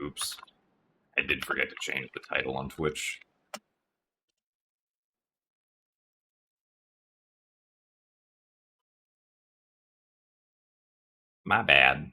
Oops. I did forget to change the title on Twitch. My bad.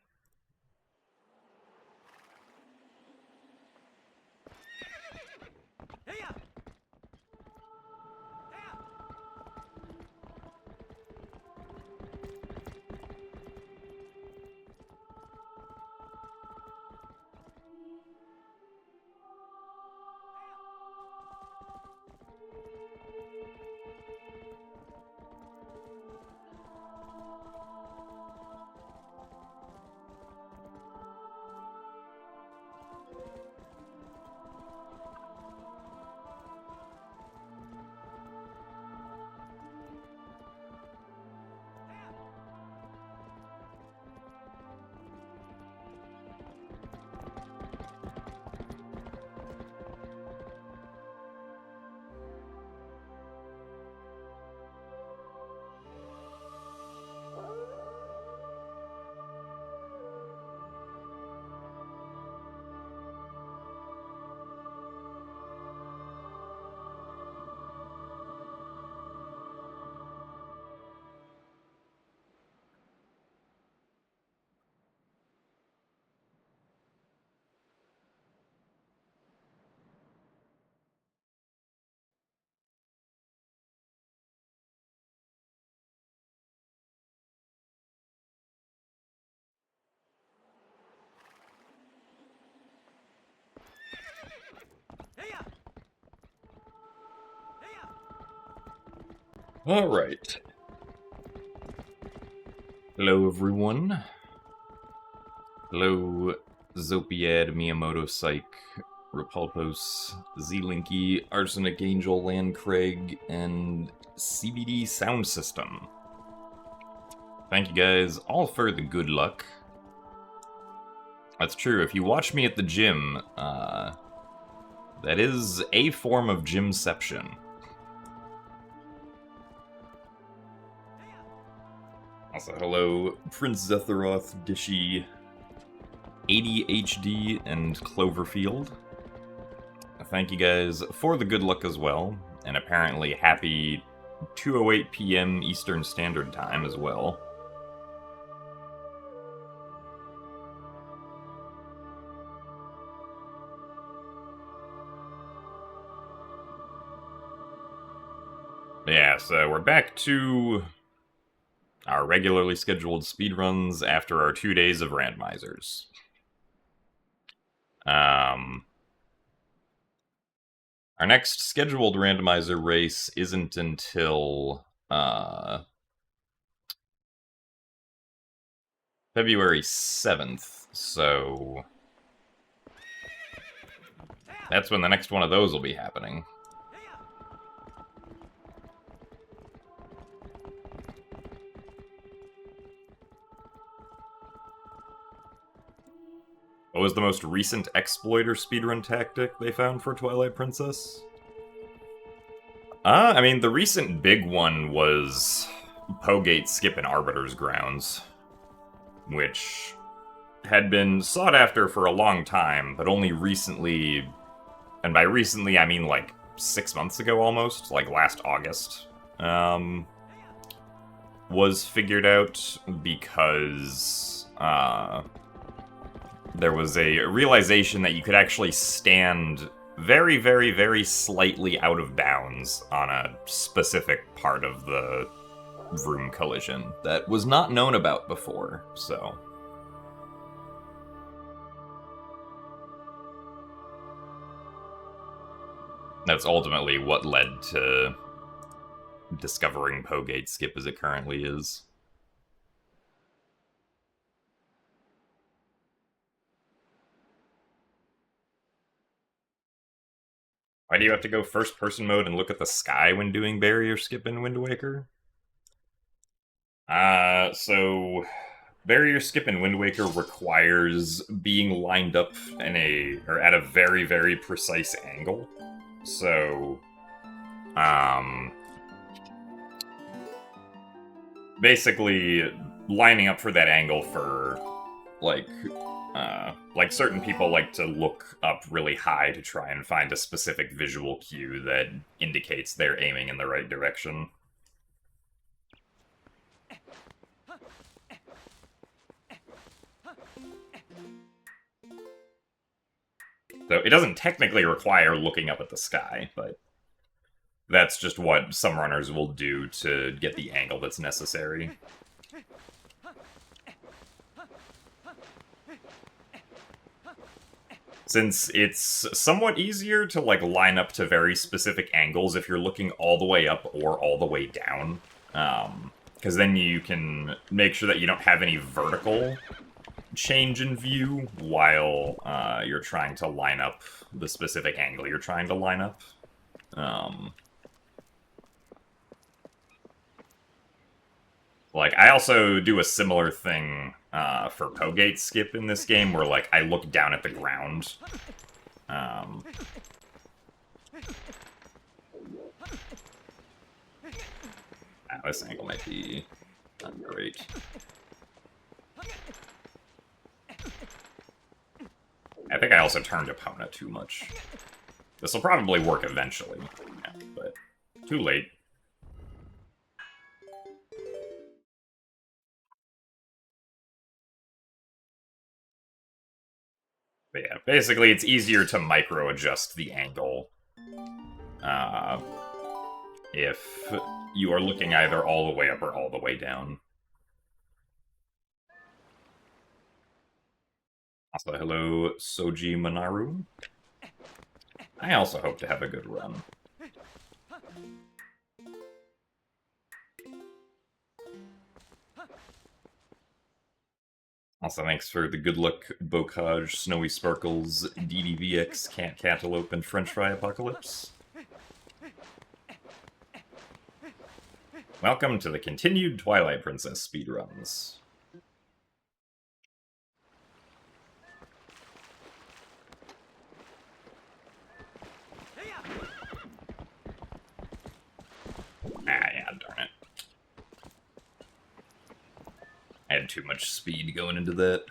Alright. Hello, everyone. Hello, Zopiad, Miyamoto Psych, Repulpos, Z-Linky, Arsenic Angel, Landcraig, and CBD Sound System. Thank you guys all for the good luck. That's true, if you watch me at the gym, that is a form of gymception. Also, hello, Prince Zetharoth, Dishy, ADHD, and Cloverfield. Thank you guys for the good luck as well, and apparently happy 2:08 p.m. Eastern Standard Time as well. Yeah, so we're back to our regularly scheduled speedruns after our 2 days of randomizers. Our next scheduled randomizer race isn't until February 7th, so that's when the next one of those will be happening. What was the most recent exploiter speedrun tactic they found for Twilight Princess? I mean, the recent big one was Pogate skip in Arbiter's Grounds, which had been sought after for a long time, but only recently, and by recently I mean like 6 months ago almost, like last August, was figured out because there was a realization that you could actually stand very, very, very slightly out of bounds on a specific part of the room collision that was not known about before, so. That's ultimately what led to discovering Pogate skip as it currently is. Why do you have to go first-person mode and look at the sky when doing barrier skip in Wind Waker? So barrier skip in Wind Waker requires being lined up at a very, very precise angle. So, basically lining up for that angle for, like, Like, certain people like to look up really high to try and find a specific visual cue that indicates they're aiming in the right direction. So it doesn't technically require looking up at the sky, but that's just what some runners will do to get the angle that's necessary. Since it's somewhat easier to, like, line up to very specific angles if you're looking all the way up or all the way down. Because then you can make sure that you don't have any vertical change in view while you're trying to line up the specific angle you're trying to line up. Like, I also do a similar thing for Pogate skip in this game, where, like, I look down at the ground. This angle might be not great. I think I also turned Epona too much. This will probably work eventually, yeah, but too late. But yeah, basically it's easier to micro-adjust the angle if you are looking either all the way up or all the way down. Also, hello, Soji Manaru. I also hope to have a good run. Also, thanks for the good luck, Bocage, Snowy Sparkles, DDVX, Cat Cantaloupe, and French Fry Apocalypse. Welcome to the continued Twilight Princess speedruns. Yeah, darn it. I had too much speed going into that.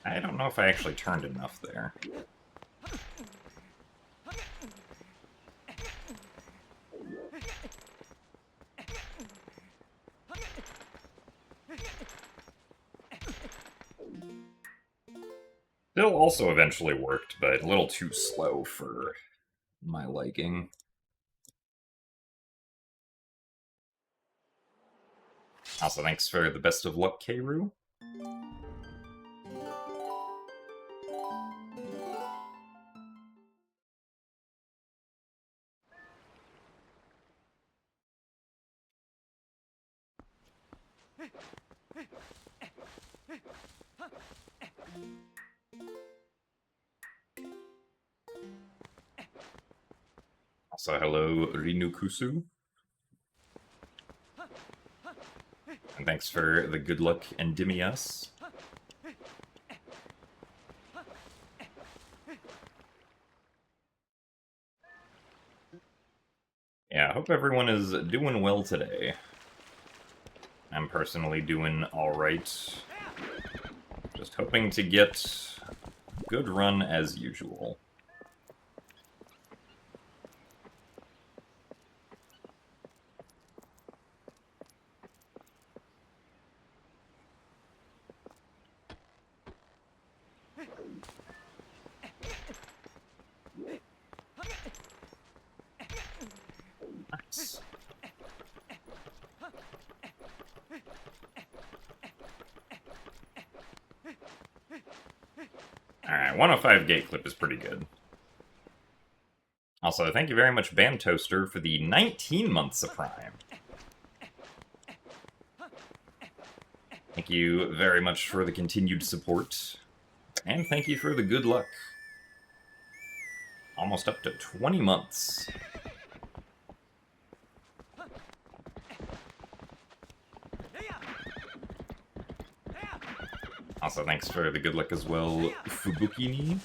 I don't know if I actually turned enough there. Still also eventually worked, but a little too slow for my liking. Also, thanks for the best of luck, Keiru. Also, hello, Rinukusu. And thanks for the good luck and Dimias. Yeah, I hope everyone is doing well today. I'm personally doing alright. Just hoping to get a good run as usual. Nice. Alright, 105 gate clip is pretty good. Also, thank you very much, Band Toaster, for the 19 months of Prime. Thank you very much for the continued support. And thank you for the good luck. Almost up to 20 months. Also, thanks for the good luck as well, Fubukini.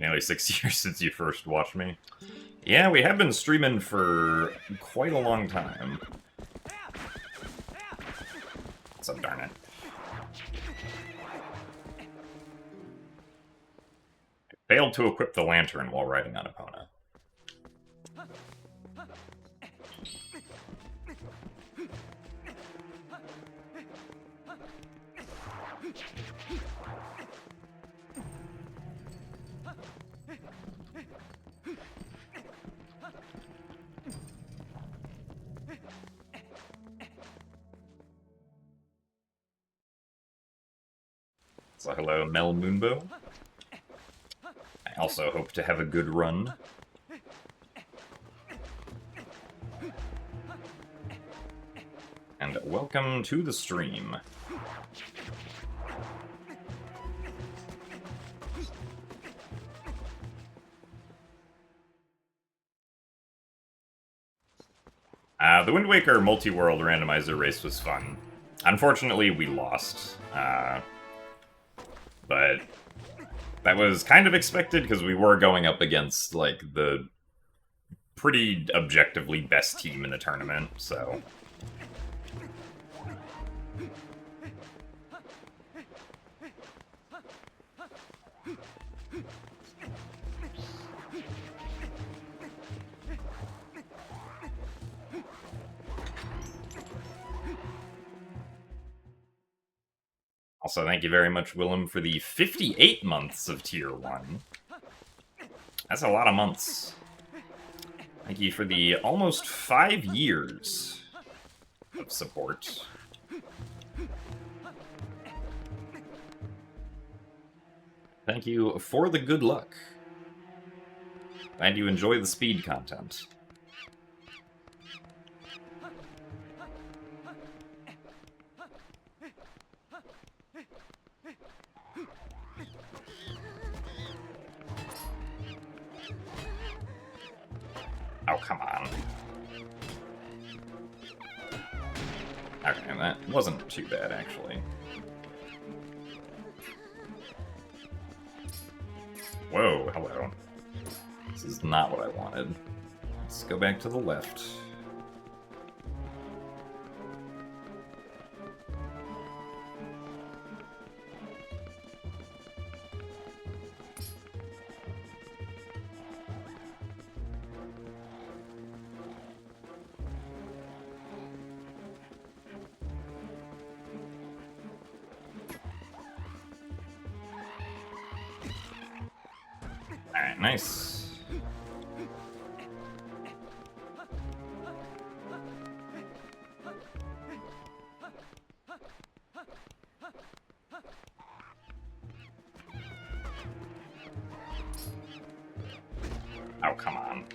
Nearly 6 years since you first watched me. Yeah, we have been streaming for quite a long time. So darn it. I failed to equip the lantern while riding on Epona. So hello, Mel Moonbow. I also hope to have a good run. And welcome to the stream. The Wind Waker multi-world randomizer race was fun. Unfortunately, we lost. But that was kind of expected because we were going up against, like, the pretty objectively best team in the tournament, so... Also, thank you very much, Willem, for the 58 months of Tier 1. That's a lot of months. Thank you for the almost 5 years of support. Thank you for the good luck. Glad you enjoy the speed content. Oh, come on. Okay, that wasn't too bad, actually. Whoa, hello. This is not what I wanted. Let's go back to the left. Alright, nice. Oh, come on.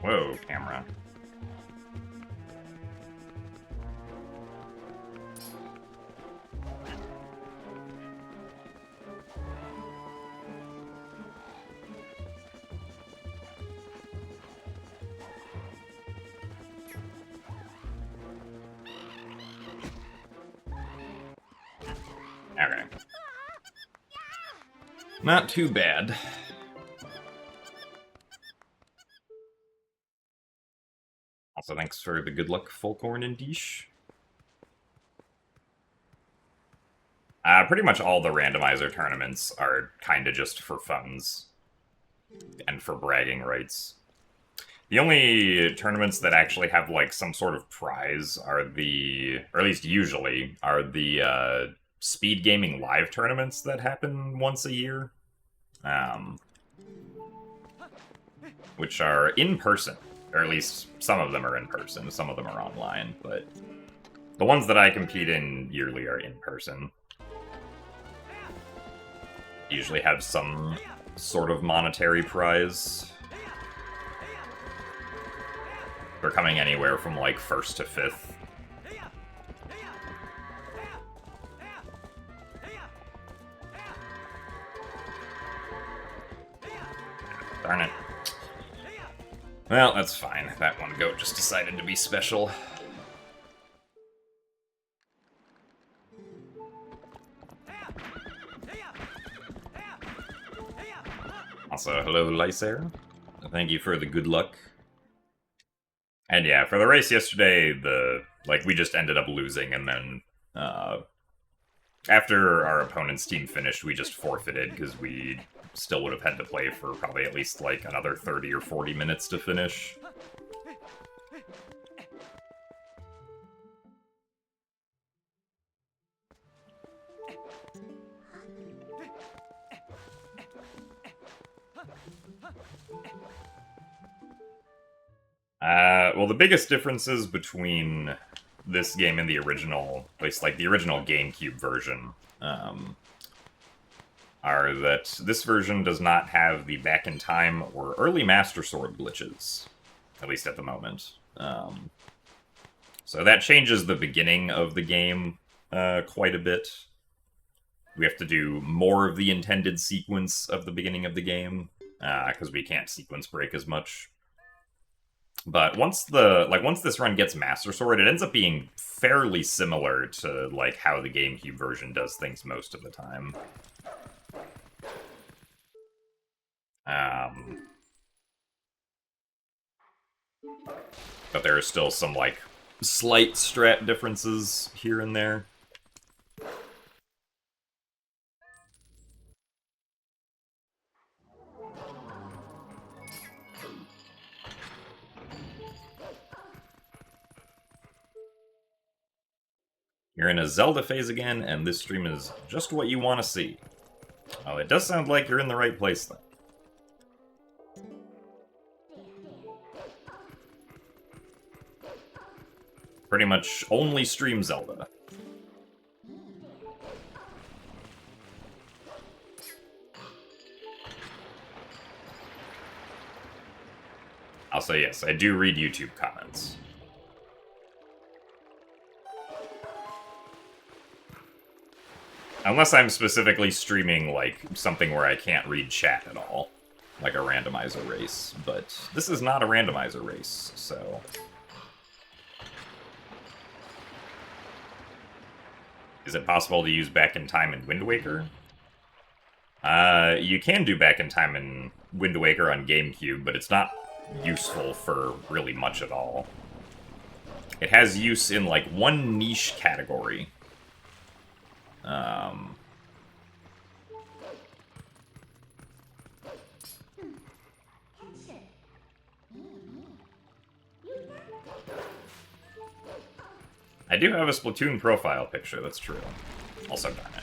Whoa, camera. Okay. Not too bad. Also, thanks for the good luck, Folkhorn and Deesh. Pretty much all the randomizer tournaments are kind of just for funds and for bragging rights. The only tournaments that actually have, like, some sort of prize are the, or at least usually, are the speed gaming live tournaments that happen once a year. Which are in person, or at least some of them are in person, some of them are online, but the ones that I compete in yearly are in person. Usually have some sort of monetary prize. They're coming anywhere from, like, 1st to 5th. Darn it. Well, that's fine. That one goat just decided to be special. Also, hello, Lysair. Thank you for the good luck. And yeah, for the race yesterday, we just ended up losing, and then after our opponent's team finished, we just forfeited because we still would have had to play for probably at least like another 30 or 40 minutes to finish. Well, the biggest differences between this game and the original, at least like the original GameCube version, are that this version does not have the back in time or early Master Sword glitches, at least at the moment. So that changes the beginning of the game quite a bit. We have to do more of the intended sequence of the beginning of the game, because we can't sequence break as much. But once this run gets Master Sword, it ends up being fairly similar to like how the GameCube version does things most of the time. But there are still some like slight strat differences here and there. You're in a Zelda phase again, and this stream is just what you want to see. Oh, it does sound like you're in the right place, though. Pretty much only stream Zelda. I'll say yes, I do read YouTube comments. Unless I'm specifically streaming, like, something where I can't read chat at all. Like a randomizer race. But this is not a randomizer race, so... Is it possible to use Back in Time in Wind Waker? You can do Back in Time in Wind Waker on GameCube, but it's not useful for really much at all. It has use in, like, one niche category. I do have a Splatoon profile picture, that's true. Also, darn it.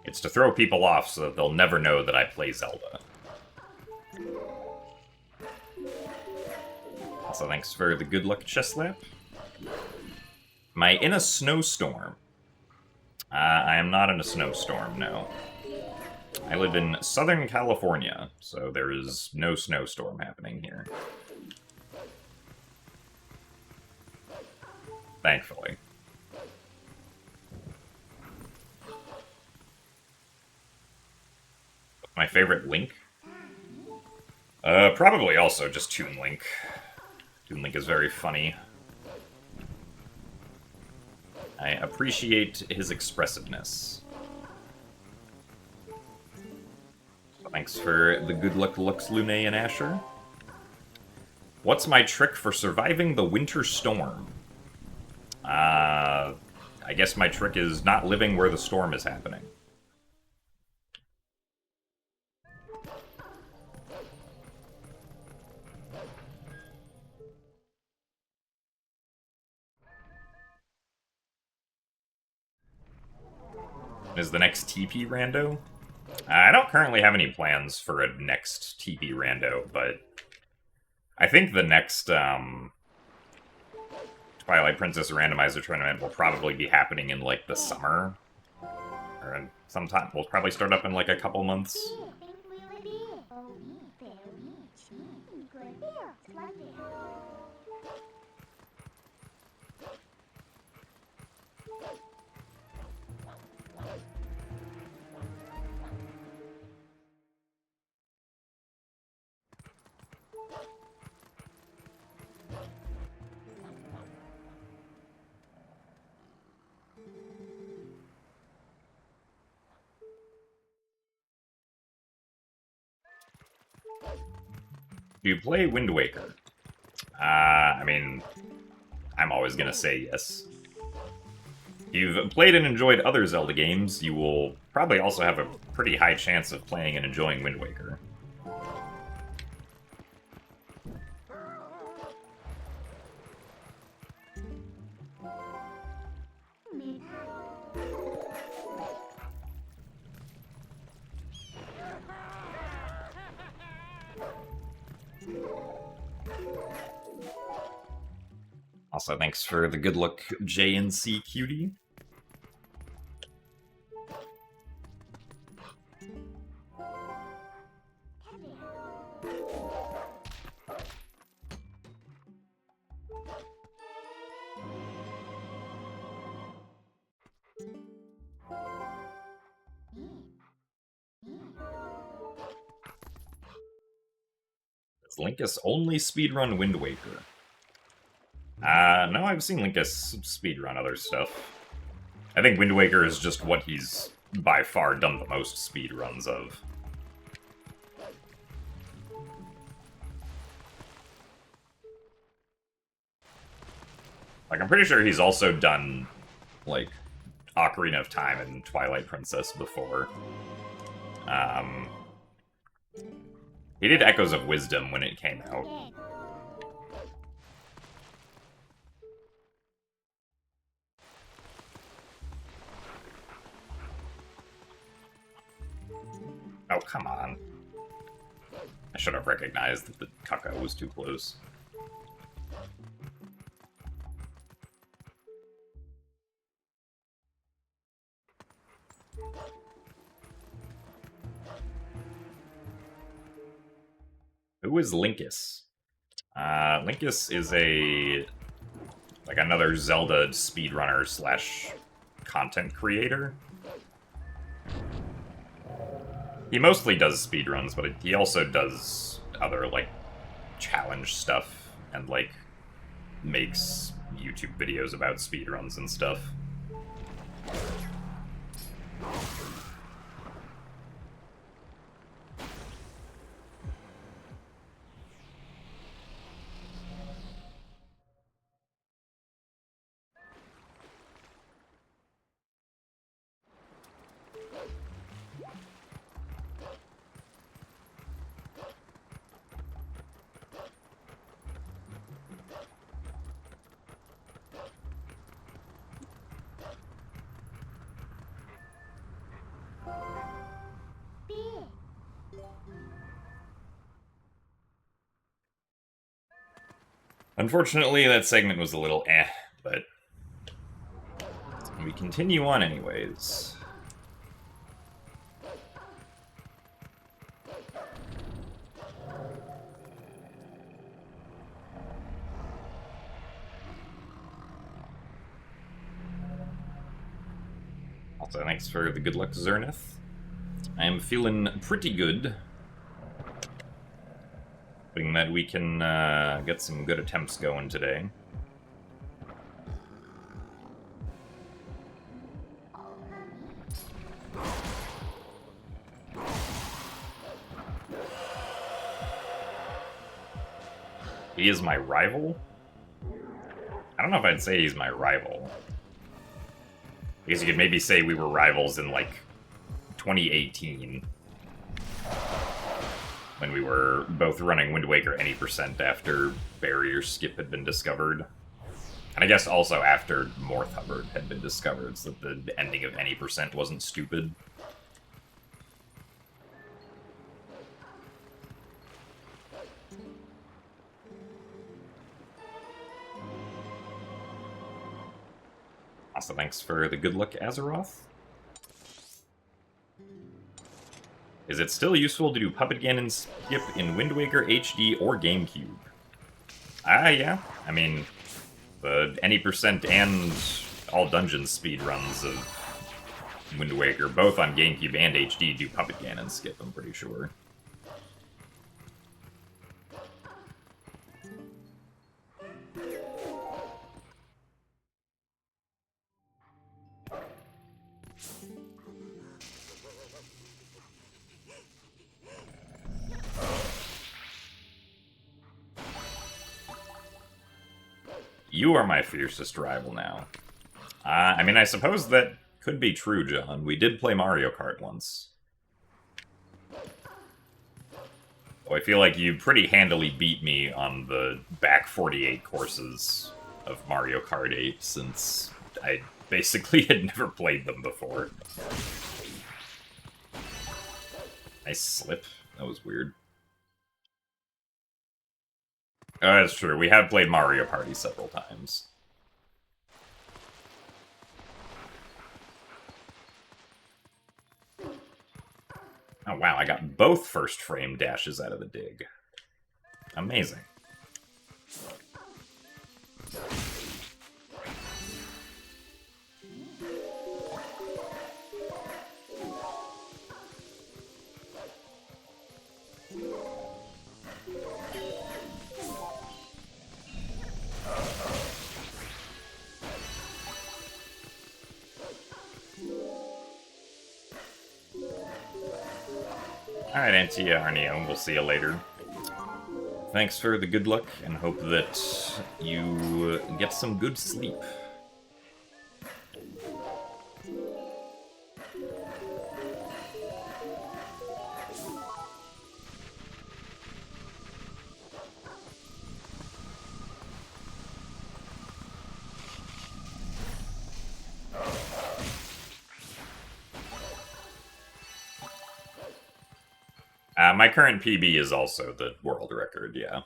It's to throw people off so that they'll never know that I play Zelda. Also, thanks for the good luck chest slap. Am I in a snowstorm? I am not in a snowstorm, no. I live in Southern California, so there is no snowstorm happening here. Thankfully. My favorite Link? Probably also just Toon Link. Toon Link is very funny. I appreciate his expressiveness. So thanks for the good luck, Lux, Lune, and Asher. What's my trick for surviving the winter storm? I guess my trick is not living where the storm is happening. Is the next TP rando? I don't currently have any plans for a next TP rando, but I think the next Twilight Princess randomizer tournament will probably be happening in like the summer, or sometime. We'll probably start up in like a couple months. Do you play Wind Waker? I mean, I'm always gonna say yes. If you've played and enjoyed other Zelda games, you will probably also have a pretty high chance of playing and enjoying Wind Waker. Also, thanks for the good look, JNC Cutie. Does Linkus only speedrun Wind Waker? No, I've seen Linkus speedrun other stuff. I think Wind Waker is just what he's by far done the most speedruns of. Like, I'm pretty sure he's also done, like, Ocarina of Time and Twilight Princess before. He did Echoes of Wisdom when it came out. Oh, come on. I should have recognized that the Kaka was too close. Who is Linkus? Linkus is another Zelda speedrunner slash content creator. He mostly does speedruns, but he also does other, like, challenge stuff and, like, makes YouTube videos about speedruns and stuff. Unfortunately, that segment was a little but we continue on anyways. Also, thanks for the good luck, Zernith. I am feeling pretty good. Hoping that we can get some good attempts going today. He is my rival? I don't know if I'd say he's my rival. I guess you could maybe say we were rivals in, like, 2018. When we were both running Wind Waker any percent after Barrier Skip had been discovered. And I guess also after Morth Hubbard had been discovered, so that the ending of any percent wasn't stupid. Also, thanks for the good luck, Azeroth. Is it still useful to do Puppet Ganon Skip in Wind Waker HD or GameCube? Yeah. I mean, the any percent and all dungeon speedruns of Wind Waker, both on GameCube and HD, do Puppet Ganon Skip, I'm pretty sure. You are my fiercest rival now. I mean, I suppose that could be true, John. We did play Mario Kart once. Oh, I feel like you pretty handily beat me on the back 48 courses of Mario Kart 8, since I basically had never played them before. Nice slip. That was weird. Oh, that's true. We have played Mario Party several times. Oh wow, I got both first frame dashes out of the dig. Amazing. Alright, Antia Arneo, we'll see you later. Thanks for the good luck, and hope that you get some good sleep. My current PB is also the world record, yeah.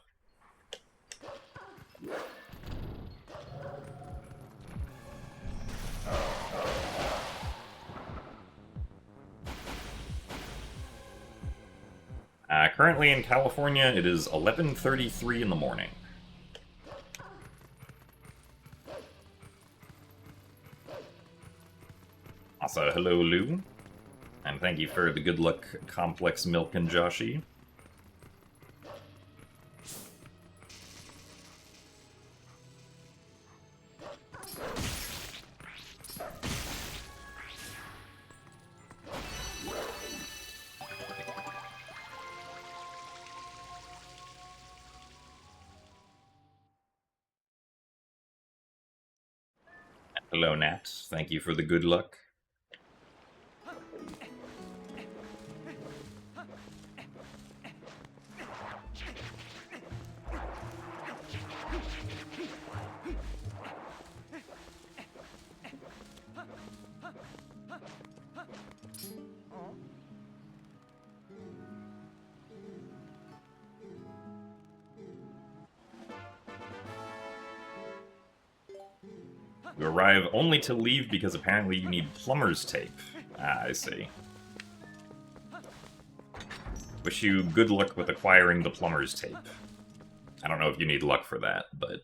Currently in California, it is 11:33 in the morning. Also, hello, Lou. And thank you for the good luck, Complex Milk and Joshi. Hello, Nat. Thank you for the good luck. You arrive only to leave because apparently you need plumber's tape. Ah, I see. Wish you good luck with acquiring the plumber's tape. I don't know if you need luck for that, but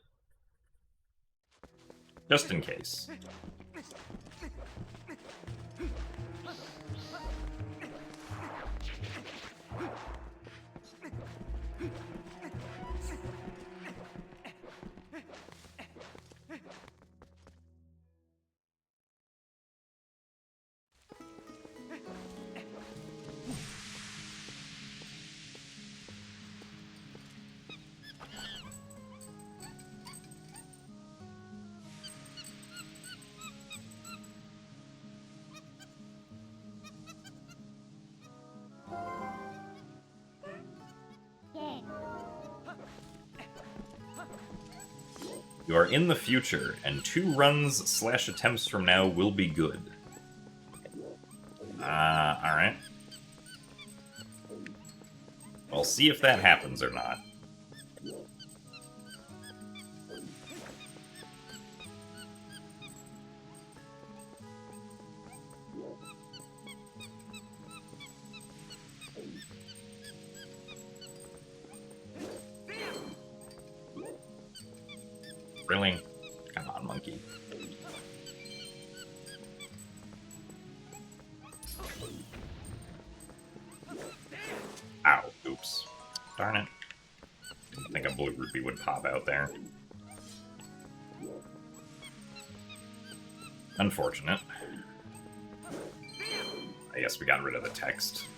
just in case. You are in the future, and 2 runs/attempts from now will be good. Alright. We'll see if that happens or not. Really? Come on, monkey. Ow, oops. Darn it. Didn't think a blue rupee would pop out there. Unfortunate. I guess we got rid of the text.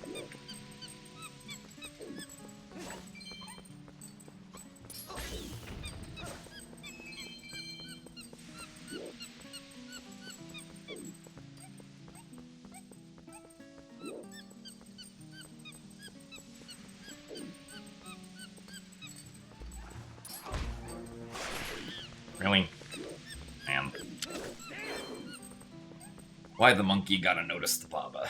Why the monkey gotta notice the baba?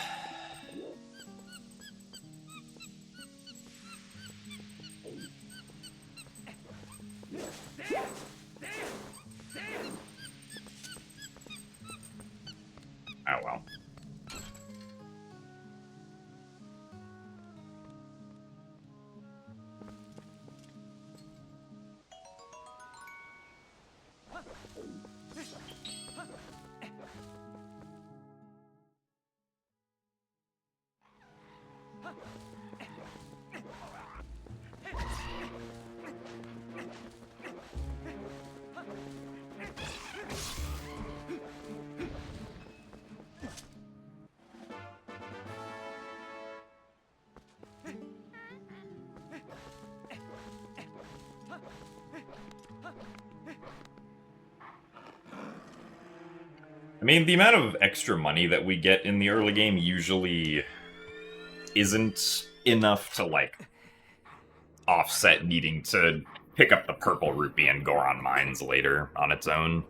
Oh well. I mean, the amount of extra money that we get in the early game usually isn't enough to, like, offset needing to pick up the purple rupee and Goron mines later on its own.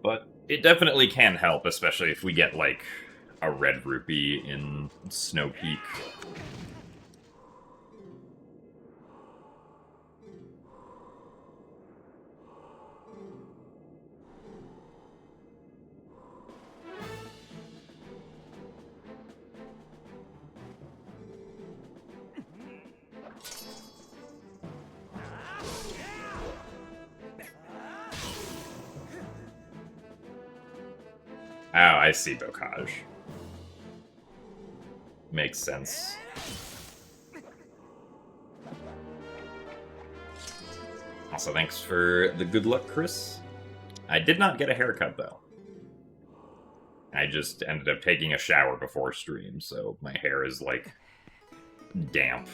But it definitely can help, especially if we get, like, a red rupee in Snow Peak. Oh, I see, Bocage. Makes sense. Also, thanks for the good luck, Chris. I did not get a haircut, though. I just ended up taking a shower before stream, so my hair is, like, damp.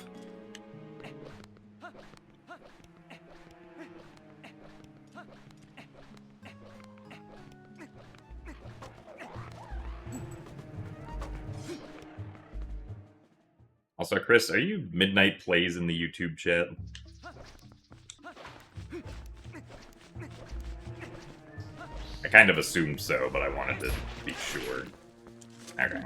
Also, Chris, are you Midnight Plays in the YouTube chat? I kind of assumed so, but I wanted to be sure. Okay.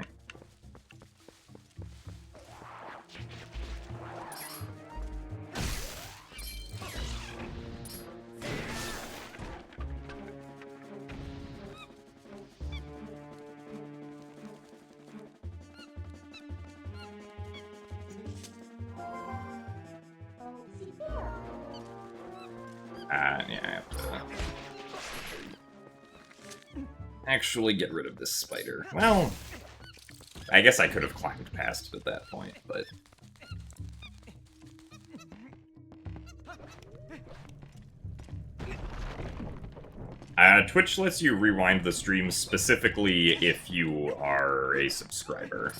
Yeah, I have to actually get rid of this spider. Well, I guess I could have climbed past it at that point, but... Twitch lets you rewind the stream specifically if you are a subscriber.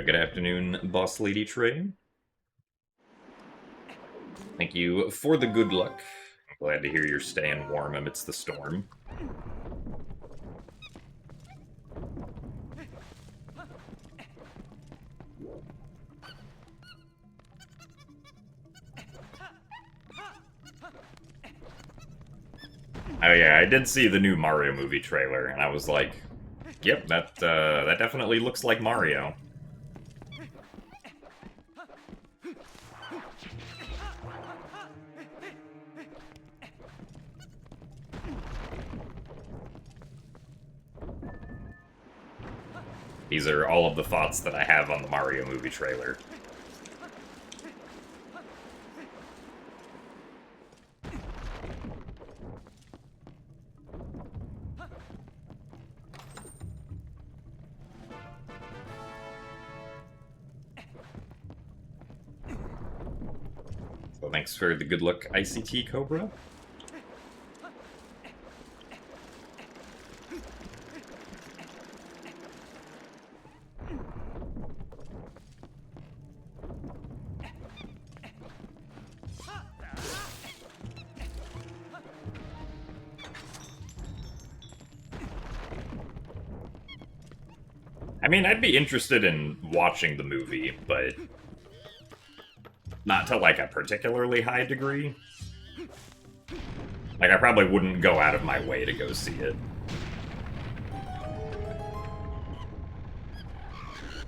Good afternoon, Boss Lady Trey. Thank you for the good luck. Glad to hear you're staying warm amidst the storm. Oh yeah, I did see the new Mario movie trailer, and I was like, yep, that definitely looks like Mario. These are all of the thoughts that I have on the Mario movie trailer. So thanks for the good luck, ICT Cobra. I mean, I'd be interested in watching the movie, but not to, like, a particularly high degree. Like, I probably wouldn't go out of my way to go see it.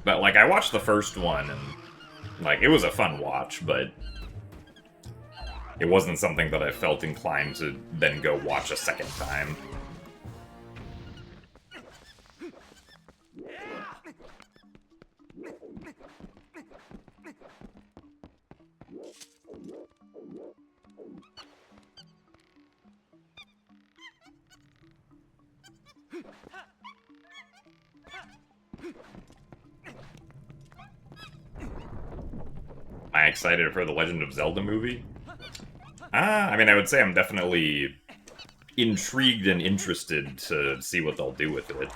But, like, I watched the first one, and, like, it was a fun watch, but it wasn't something that I felt inclined to then go watch a second time. Am I excited for the Legend of Zelda movie? I mean, I would say I'm definitely intrigued and interested to see what they'll do with it.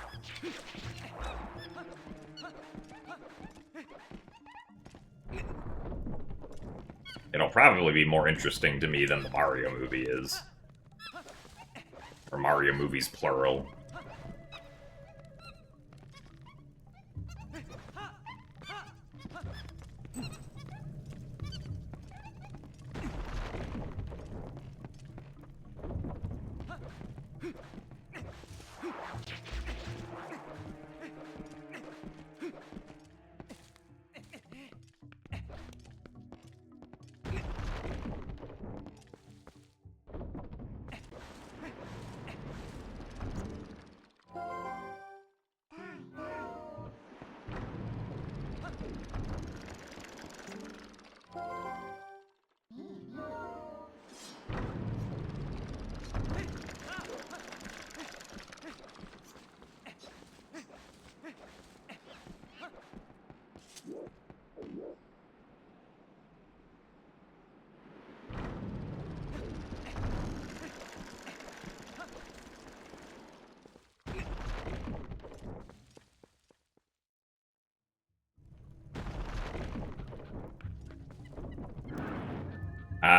It'll probably be more interesting to me than the Mario movie is. Or Mario movies, plural.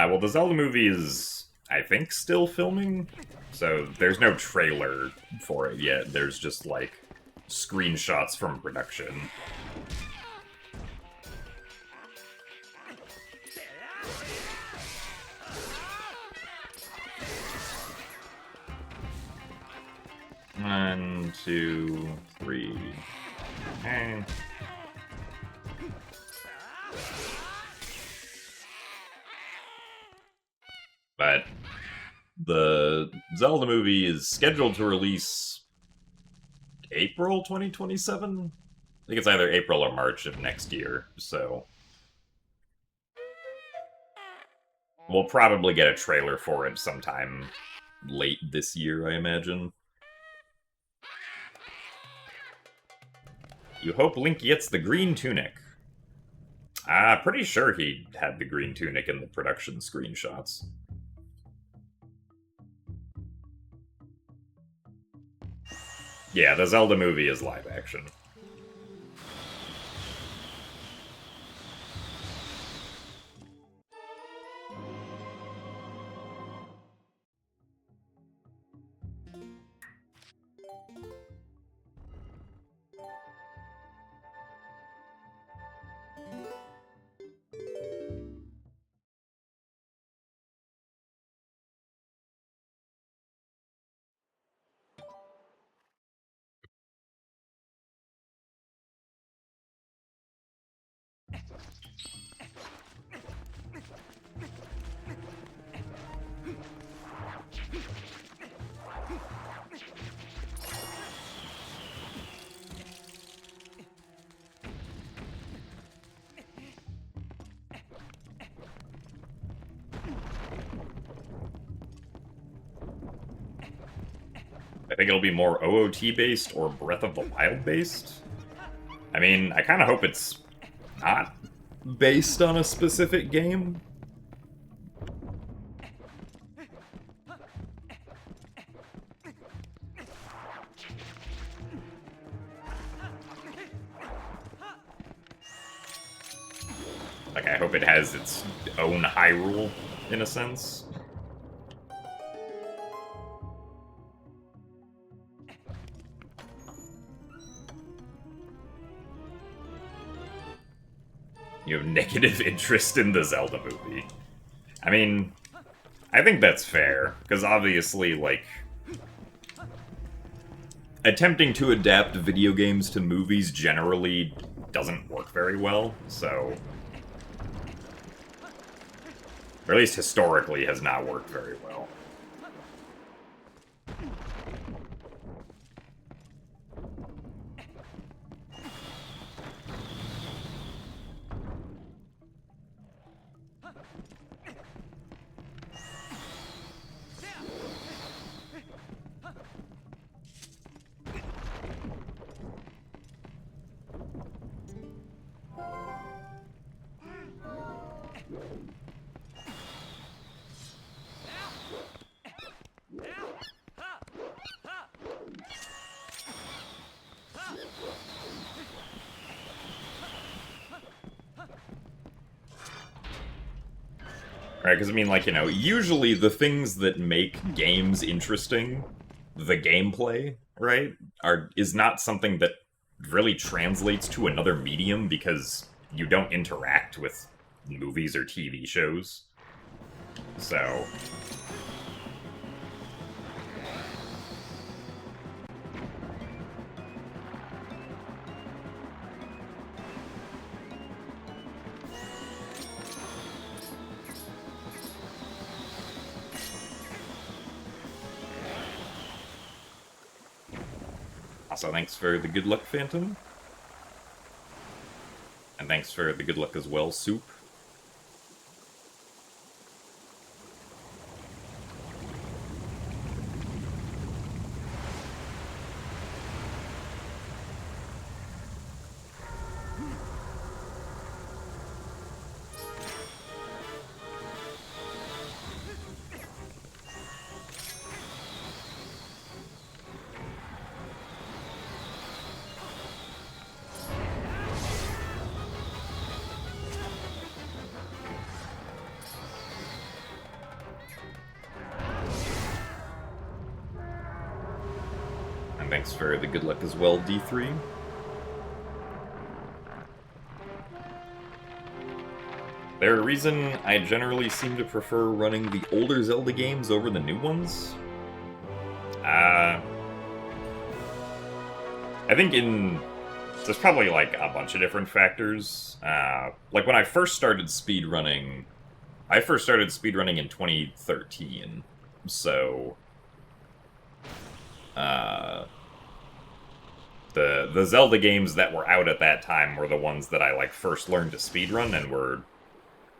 Well, the Zelda movie is, I think, still filming, so there's no trailer for it yet. There's just, like, screenshots from production. One, two, three. Okay. But the Zelda movie is scheduled to release April 2027? I think it's either April or March of next year, so we'll probably get a trailer for it sometime late this year, I imagine. You hope Link gets the green tunic. Pretty sure he had the green tunic in the production screenshots. Yeah, the Zelda movie is live action. I think it'll be more OOT based or Breath of the Wild based. I mean, I kind of hope it's not based on a specific game. Like, I hope it has its own Hyrule, in a sense. You have negative interest in the Zelda movie. I mean, I think that's fair, because obviously, like, attempting to adapt video games to movies generally doesn't work very well, so... Or at least historically has not worked very well. Right, because I mean, like, you know, usually the things that make games interesting, the gameplay, right, is not something that really translates to another medium because you don't interact with movies or TV shows. So... Also, thanks for the good luck, Phantom. And thanks for the good luck as well, Soup. Thanks for the good luck as well, D3. There a reason I generally seem to prefer running the older Zelda games over the new ones? I think there's probably like a bunch of different factors. Like when I first started speedrunning, in 2013, so... The Zelda games that were out at that time were the ones that I, like, first learned to speedrun, and were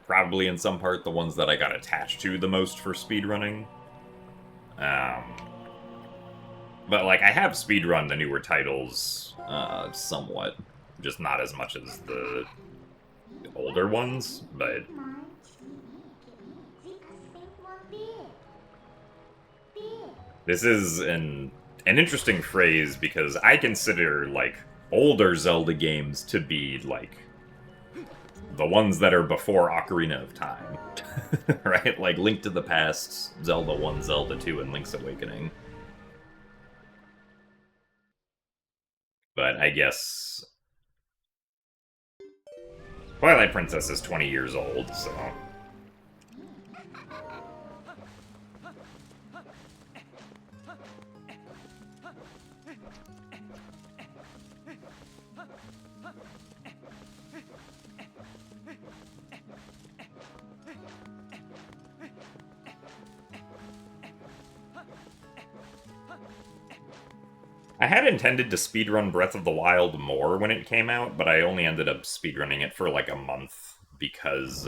probably, in some part, the ones that I got attached to the most for speedrunning. But, like, I have speedrun the newer titles, somewhat. Just not as much as the older ones, but... This is an interesting phrase, because I consider, like, older Zelda games to be, like, the ones that are before Ocarina of Time. Right? Like, Link to the Past, Zelda 1, Zelda 2, and Link's Awakening. But I guess... Twilight Princess is 20 years old, so... I had intended to speedrun Breath of the Wild more when it came out, but I only ended up speedrunning it for like a month because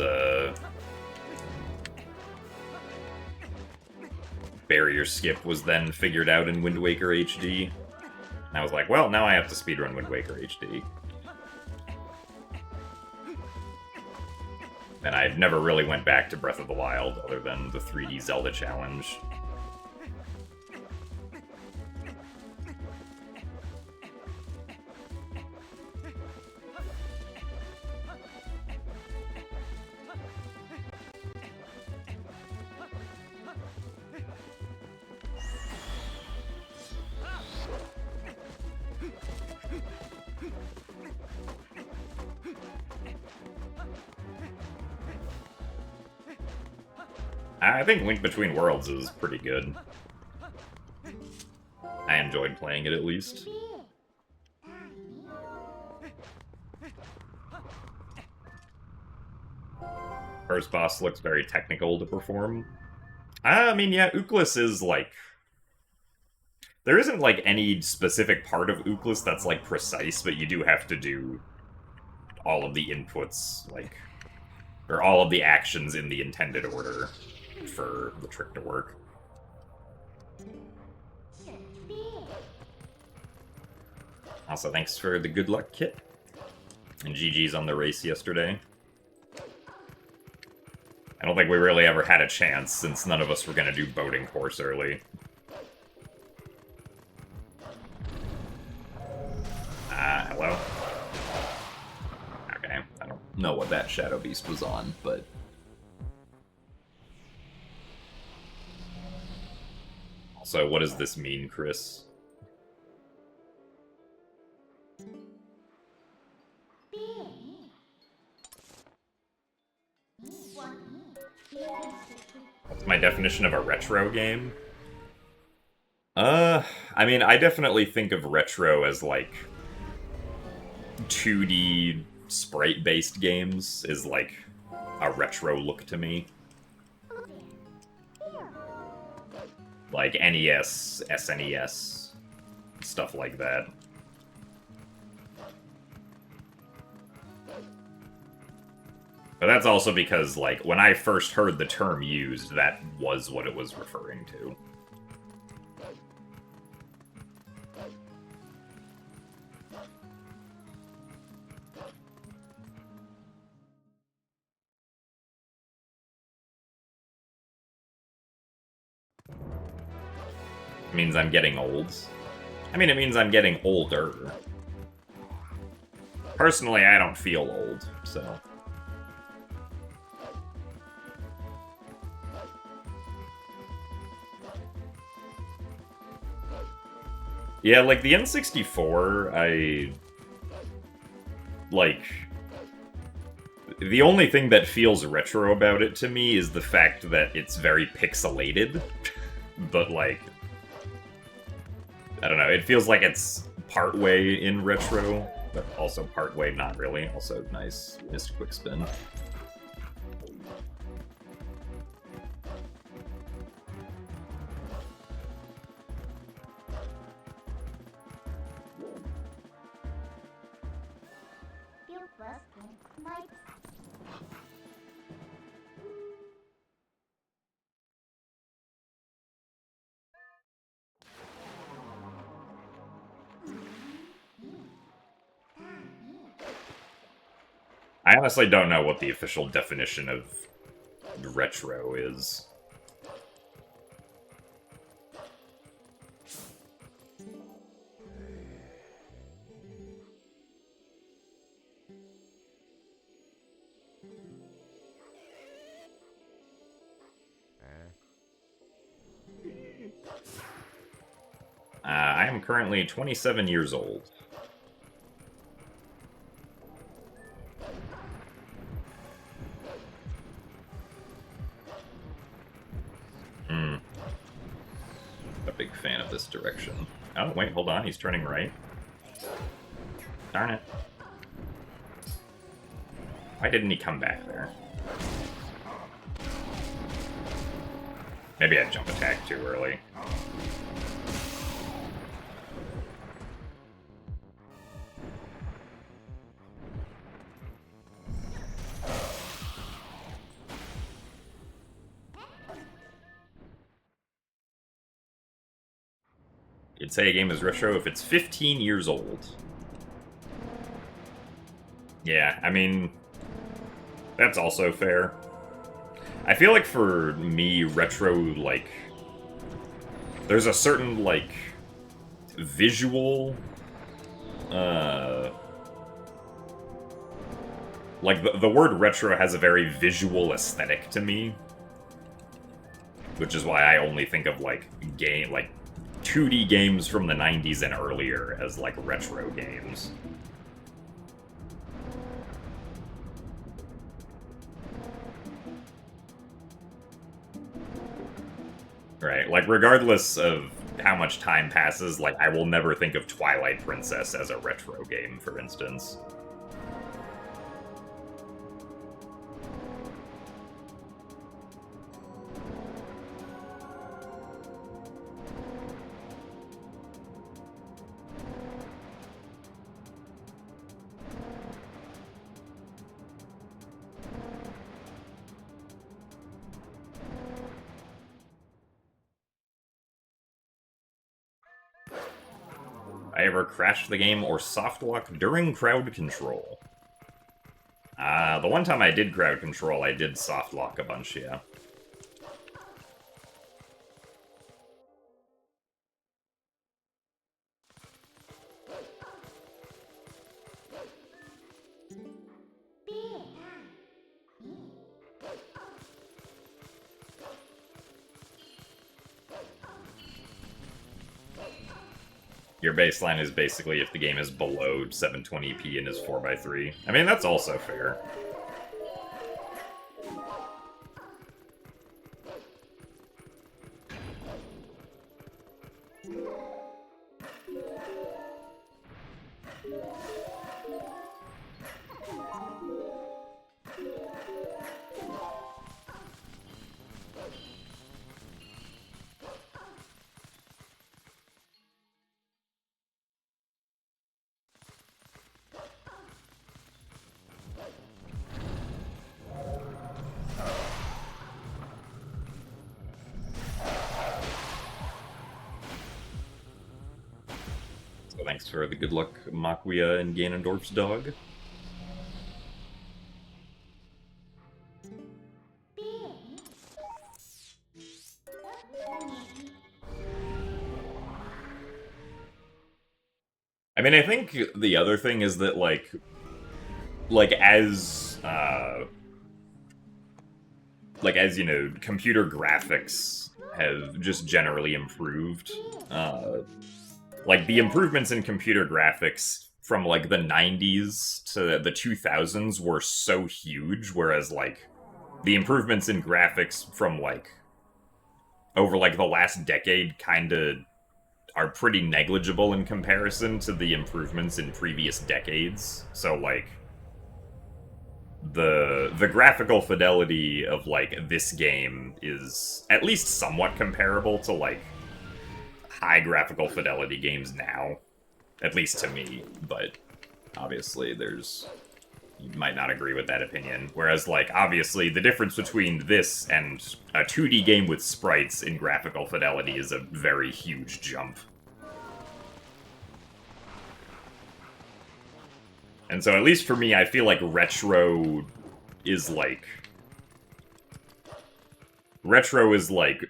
barrier skip was then figured out in Wind Waker HD. And I was like, well, now I have to speedrun Wind Waker HD. And I never really went back to Breath of the Wild other than the 3D Zelda challenge. I think Link Between Worlds is pretty good. I enjoyed playing it, at least. First boss looks very technical to perform. I mean, yeah, Ooklis is, like... There isn't, like, any specific part of Ooklis that's, like, precise, but you do have to do all of the inputs, like... Or all of the actions in the intended order for the trick to work. Also, thanks for the good luck kit. And GG's on the race yesterday. I don't think we really ever had a chance, since none of us were going to do boating course early. Hello? Okay, I don't know what that Shadow Beast was on, but... Also, what does this mean, Chris? What's my definition of a retro game? I mean, I definitely think of retro as, like, 2D sprite-based games is, like, a retro look to me. Like NES, SNES, stuff like that. But that's also because, like, when I first heard the term used, that was what it was referring to. It means I'm getting old. I mean, it means I'm getting older. Personally, I don't feel old, so... Yeah, like, the N64, like... The only thing that feels retro about it to me is the fact that it's very pixelated. But, like... I don't know, it feels like it's partway in retro, but also partway not really. Also, nice. Missed quick spin. I honestly don't know what the official definition of retro is. I am currently 27 years old. A big fan of this direction. Oh, wait, hold on, he's turning right. Darn it. Why didn't he come back there? Maybe I jump attack too early. You'd say a game is retro if it's 15 years old. Yeah, I mean, that's also fair. I feel like for me, retro, like, there's a certain, like, visual, like, the word retro has a very visual aesthetic to me. Which is why I only think of, like, 2D games from the 90s and earlier as, like, retro games. Right, like, regardless of how much time passes, like, I will never think of Twilight Princess as a retro game, for instance. I ever crashed the game or soft lock during crowd control? The one time I did crowd control, I did soft lock a bunch, yeah. Your baseline is basically if the game is below 720p and is 4x3. I mean, that's also fair. Thanks for the good luck, Makuya and Ganondorf's dog. I mean, I think the other thing is that, like as, you know, computer graphics have just generally improved, like, the improvements in computer graphics from, like, the 90s to the 2000s were so huge, whereas, like, the improvements in graphics from, like, over, like, the last decade kinda are pretty negligible in comparison to the improvements in previous decades. So, like, the graphical fidelity of, like, this game is at least somewhat comparable to, like, high graphical fidelity games now, at least to me, but obviously you might not agree with that opinion. Whereas, like, obviously the difference between this and a 2D game with sprites in graphical fidelity is a very huge jump. And so, at least for me, I feel like retro is like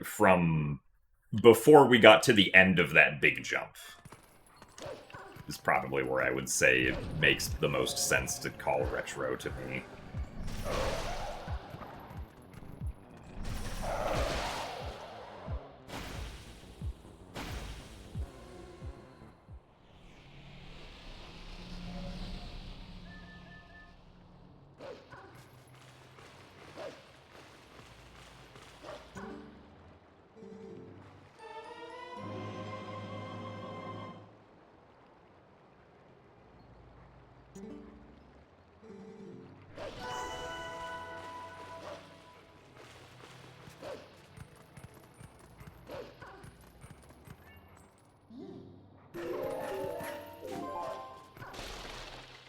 from before we got to the end of that big jump, is probably where I would say it makes the most sense to call retro to me.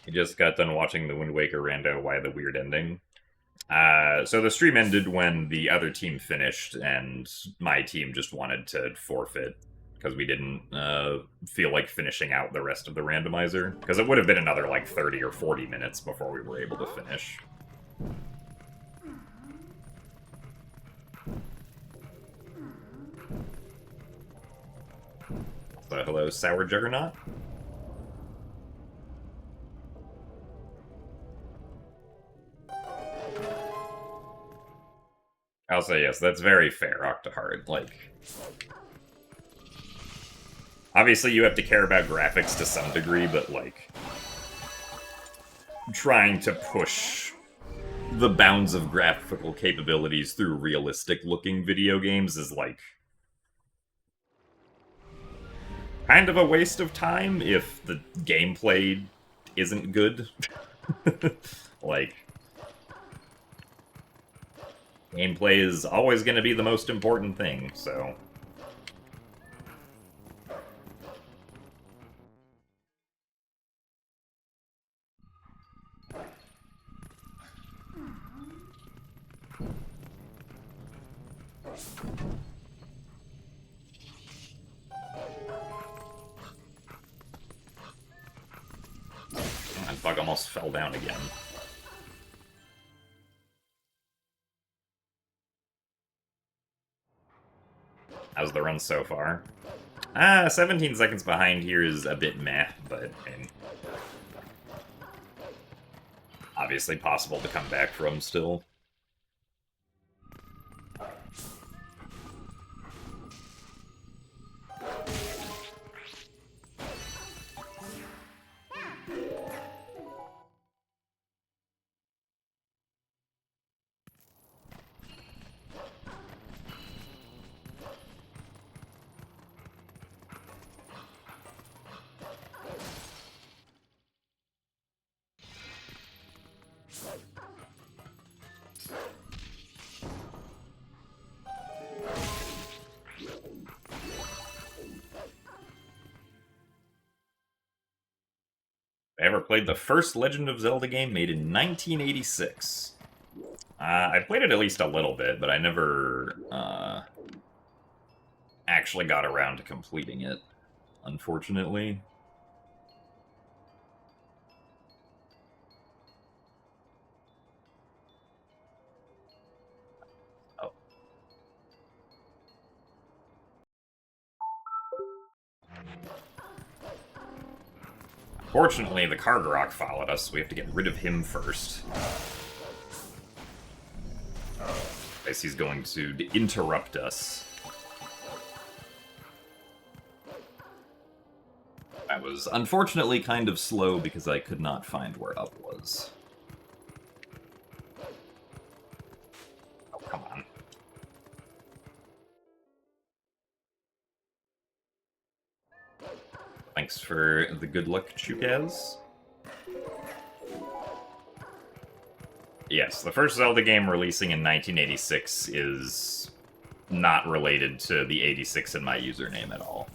I just got done watching the Wind Waker rando, Why the Weird Ending. So the stream ended when the other team finished, and my team just wanted to forfeit, because we didn't feel like finishing out the rest of the randomizer, because it would have been another, like, 30 or 40 minutes before we were able to finish. So, hello, Sour Juggernaut? I'll say yes, that's very fair, Octoheart. Like, obviously you have to care about graphics to some degree, but, like, trying to push the bounds of graphical capabilities through realistic-looking video games is, like, kind of a waste of time if the gameplay isn't good. Like, gameplay is always going to be the most important thing, so... That bug almost fell down again. How's the run so far? 17 seconds behind here is a bit meh, but obviously possible to come back from still. I ever played the first Legend of Zelda game made in 1986. I played it at least a little bit, but I never actually got around to completing it, unfortunately. Oh. Fortunately, the Kargarok followed us, so we have to get rid of him first. I guess he's going to interrupt us. I was unfortunately kind of slow because I could not find where up was. Oh, come on. Thanks for the good luck, Chukaz. Yes, the first Zelda game releasing in 1986 is not related to the 86 in my username at all.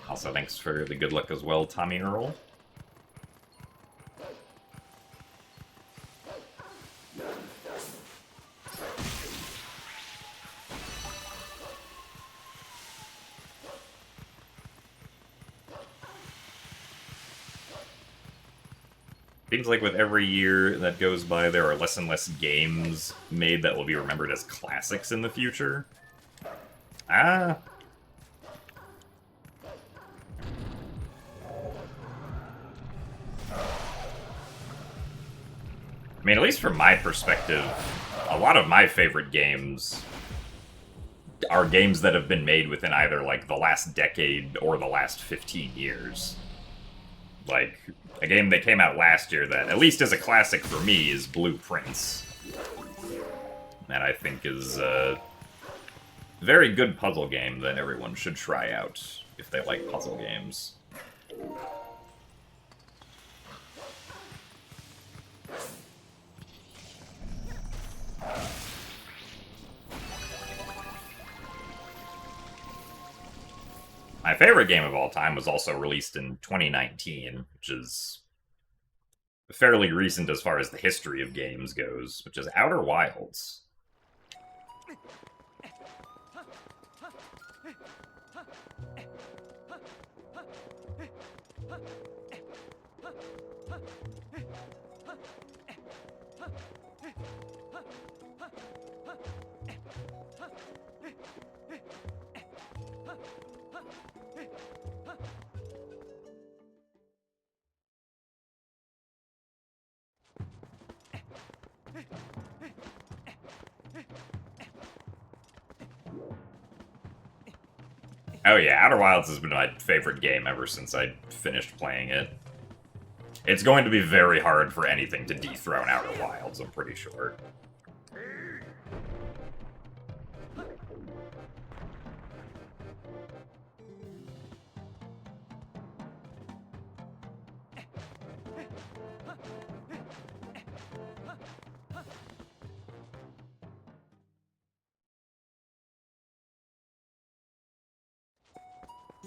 Also, thanks for the good luck as well, Tommy Earl. Seems like with every year that goes by, there are less and less games made that will be remembered as classics in the future. I mean, at least from my perspective, a lot of my favorite games are games that have been made within either, like, the last decade or the last 15 years. Like, a game that came out last year that, at least is a classic for me, is Blueprints. That I think is a very good puzzle game that everyone should try out if they like puzzle games. My favorite game of all time was also released in 2019, which is fairly recent as far as the history of games goes, which is Outer Wilds. Oh yeah, Outer Wilds has been my favorite game ever since I finished playing it. It's going to be very hard for anything to dethrone Outer Wilds, I'm pretty sure. I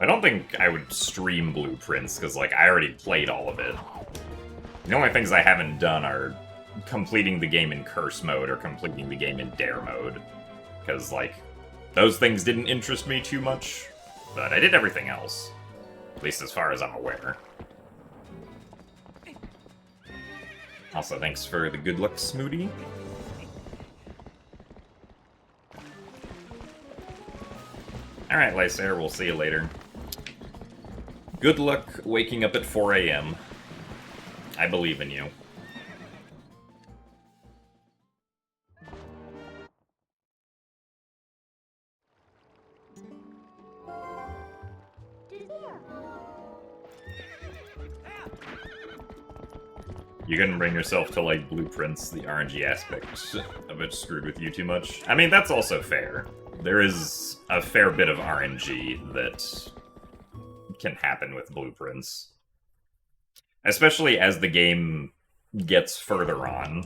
don't think I would stream Blueprints, because, like, I already played all of it. The only things I haven't done are completing the game in Curse mode or completing the game in Dare mode. Because, like, those things didn't interest me too much, but I did everything else. At least as far as I'm aware. Also, thanks for the good luck, Smooty. Alright, Lysair, we'll see you later. Good luck waking up at 4 a.m. I believe in you. You couldn't bring yourself to, like, Blueprints, the RNG aspect of it screwed with you too much. I mean, that's also fair. There is a fair bit of RNG that can happen with Blueprints. Especially as the game gets further on.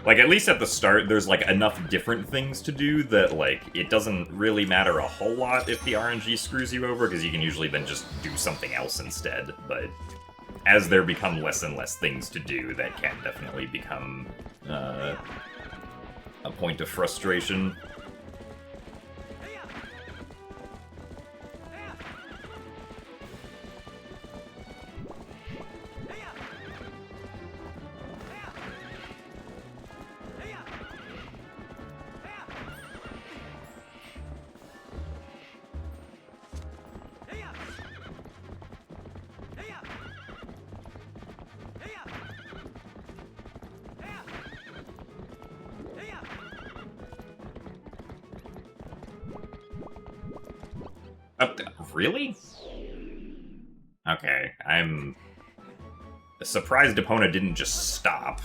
Like, at least at the start, there's, like, enough different things to do that, like, it doesn't really matter a whole lot if the RNG screws you over, because you can usually then just do something else instead. But as there become less and less things to do, that can definitely become a point of frustration. Really? Okay, I'm surprised Epona didn't just stop.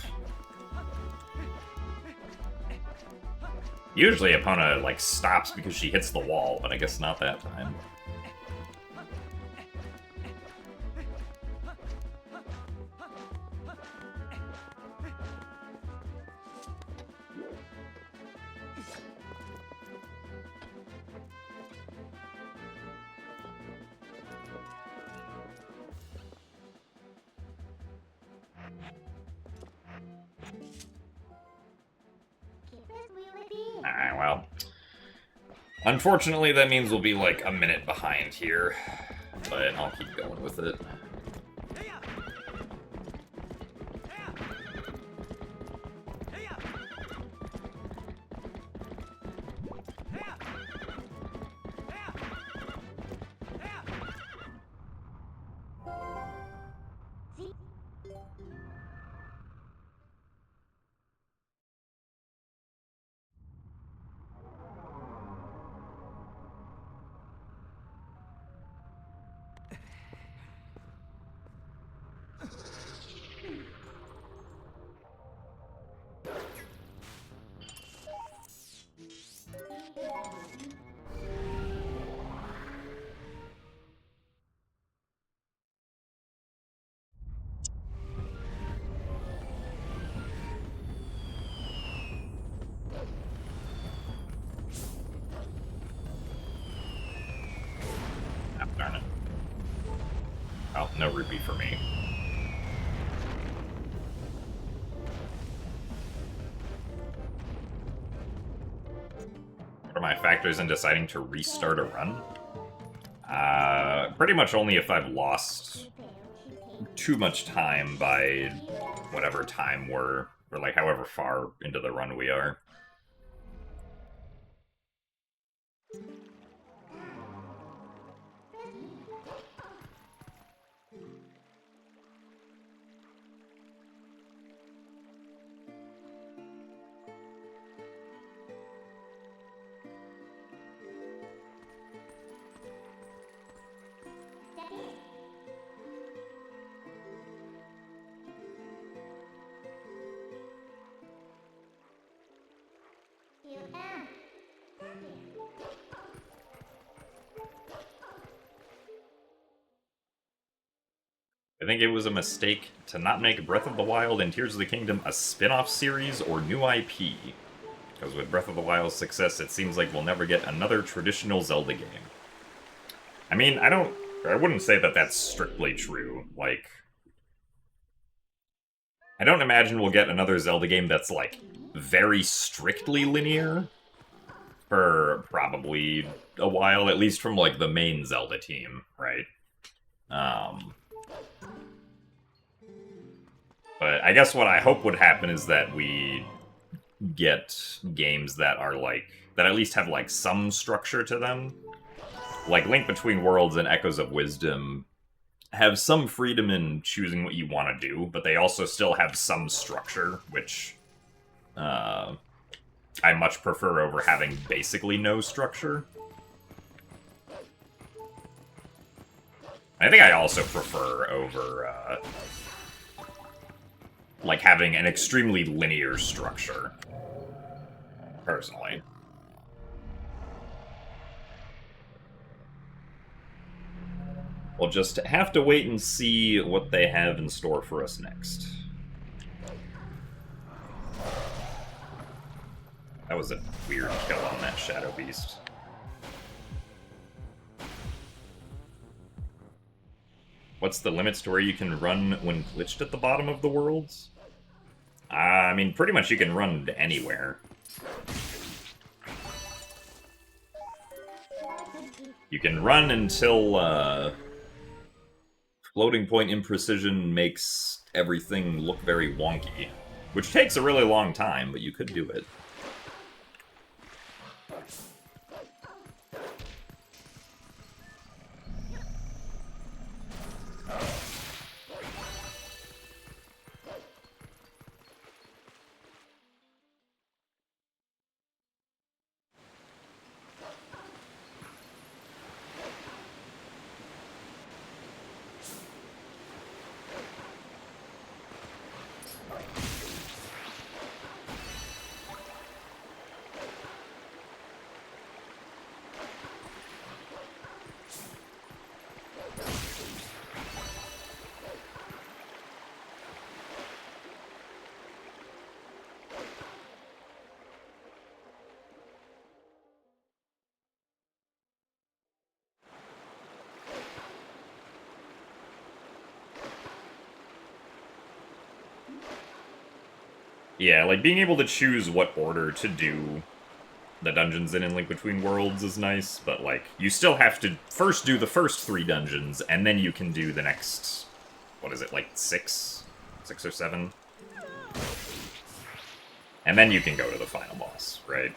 Usually Epona, like, stops because she hits the wall, but I guess not that time. Alright, well. Unfortunately, that means we'll be like a minute behind here, but I'll keep going with it. Darn it. Oh, no rupee for me. What are my factors in deciding to restart a run? Pretty much only if I've lost too much time by whatever time or like however far into the run we are. I think it was a mistake to not make Breath of the Wild and Tears of the Kingdom a spin-off series or new IP. Because with Breath of the Wild's success, it seems like we'll never get another traditional Zelda game. I mean, I wouldn't say that that's strictly true. Like, I don't imagine we'll get another Zelda game that's, like, very strictly linear for probably a while, at least from, like, the main Zelda team, right? But I guess what I hope would happen is that we get games that are, like, that at least have, like, some structure to them. Like, Link Between Worlds and Echoes of Wisdom have some freedom in choosing what you want to do, but they also still have some structure, which I much prefer over having basically no structure. I think I also prefer over, like, having an extremely linear structure, personally. We'll just have to wait and see what they have in store for us next. That was a weird kill on that Shadow Beast. What's the limits to where you can run when glitched at the bottom of the worlds? I mean, pretty much you can run to anywhere. You can run until, floating point imprecision makes everything look very wonky. Which takes a really long time, but you could do it. Yeah, like, being able to choose what order to do the dungeons in Link Between Worlds is nice, but, like, you still have to first do the first 3 dungeons, and then you can do the next, what is it, like, 6? 6 or 7? And then you can go to the final boss, right?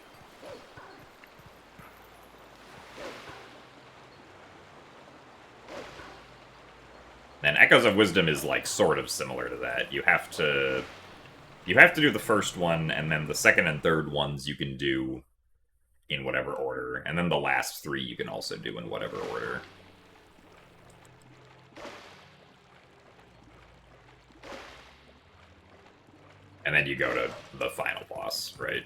And Echoes of Wisdom is, like, sort of similar to that. You have to do the first one, and then the second and third ones you can do in whatever order, and then the last 3 you can also do in whatever order. And then you go to the final boss, right?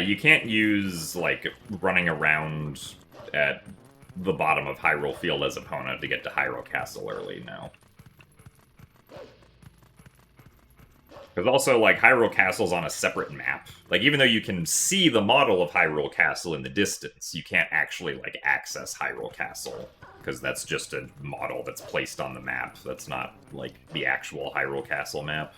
You can't use, like, running around at the bottom of Hyrule Field as opponent to get to Hyrule Castle early now. Because also, like, Hyrule Castle's on a separate map. Like, even though you can see the model of Hyrule Castle in the distance, you can't actually, like, access Hyrule Castle. Because that's just a model that's placed on the map. That's not, like, the actual Hyrule Castle map.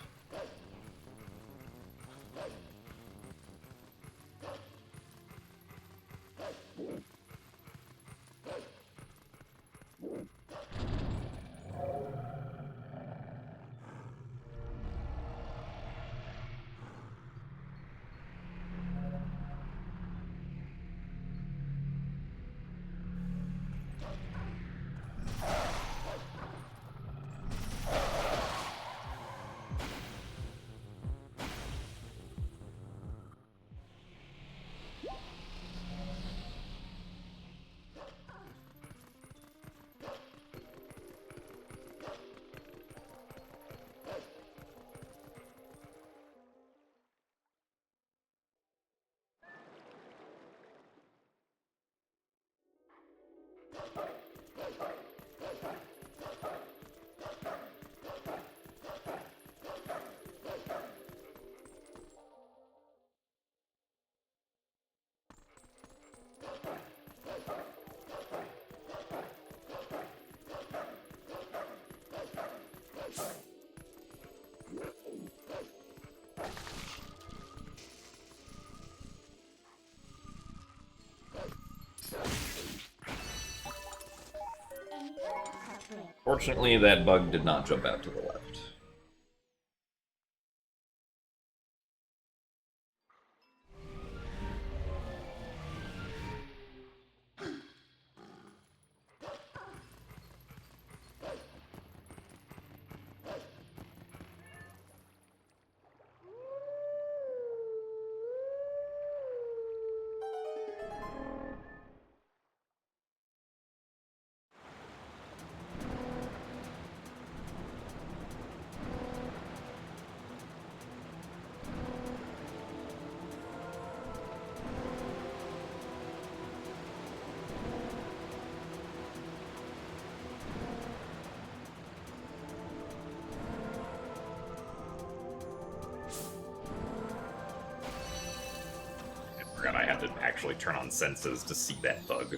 Fortunately, that bug did not jump out to the left. I had to actually turn on senses to see that bug.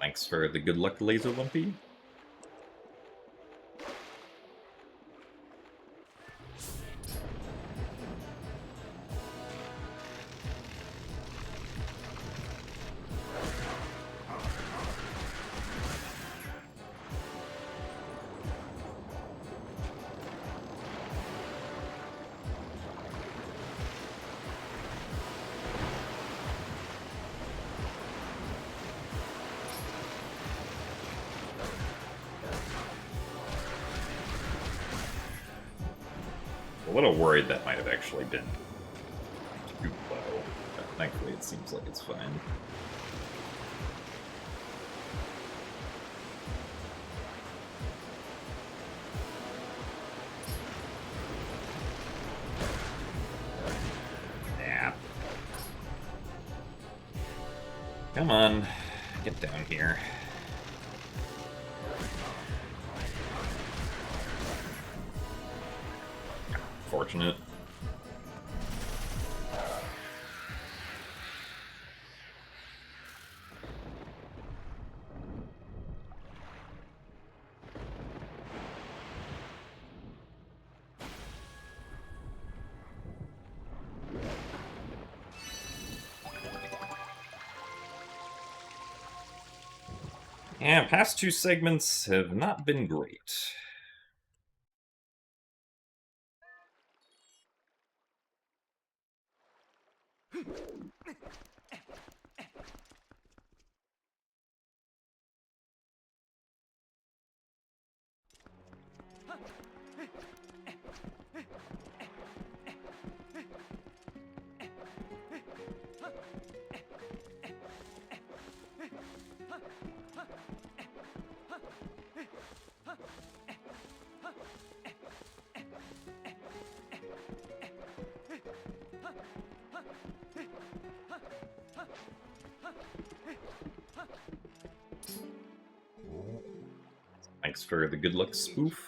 Thanks for the good luck, Laser Lumpy. A little worried that might have actually been too low, but thankfully it seems like it's fine. Yeah. Come on, get down here. Fortunate. Yeah, past two segments have not been great. Thanks for the good luck spoof.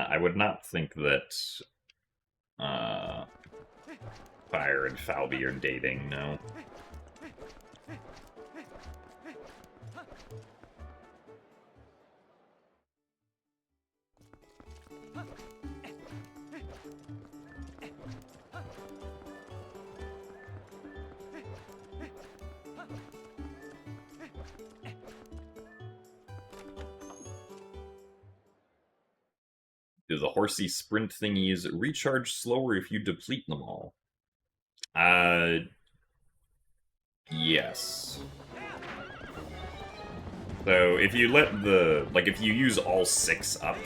I would not think that Fire and Falby are dating, no. Do the horsey sprint thingies recharge slower if you deplete them all? Yes. So if you let if you use all 6 up,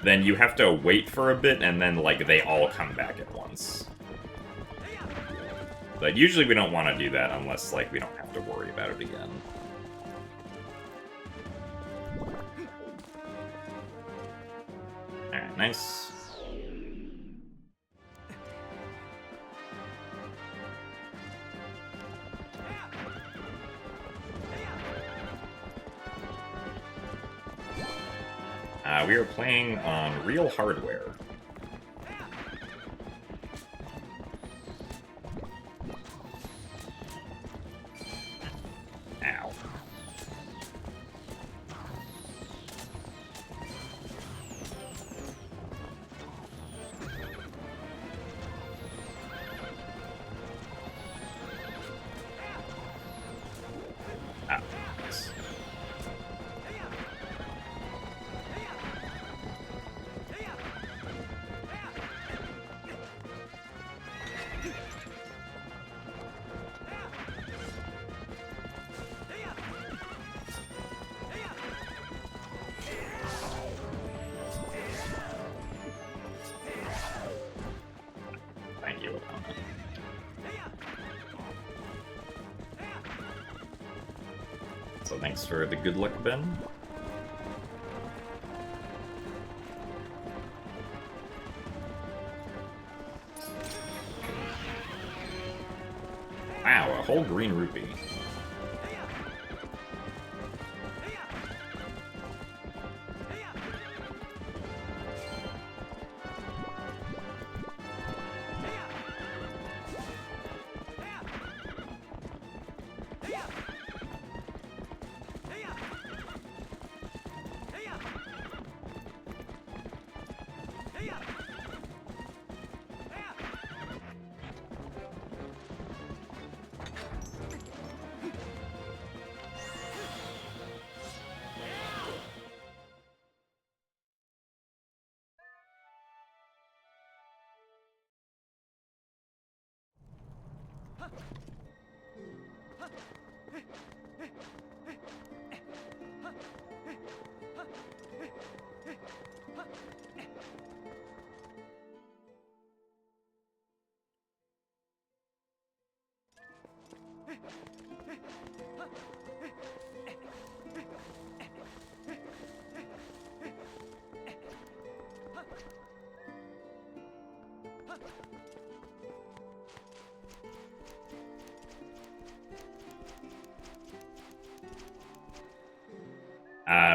then you have to wait for a bit, and then, they all come back at once. But usually we don't want to do that unless, we don't have to worry about it again. Alright, nice. We are playing on real hardware. Ow. Nice. Thank you, opponent. So thanks for the good luck, Ben. Wow, a whole green rupee.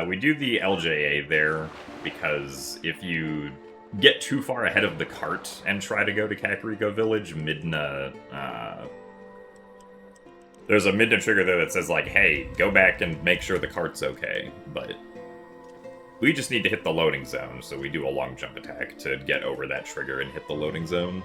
We do the LJA there because if you get too far ahead of the cart and try to go to Kakariko Village, Midna, there's a Midna trigger there that says, hey, go back and make sure the cart's okay, but we just need to hit the loading zone, so we do a long jump attack to get over that trigger and hit the loading zone.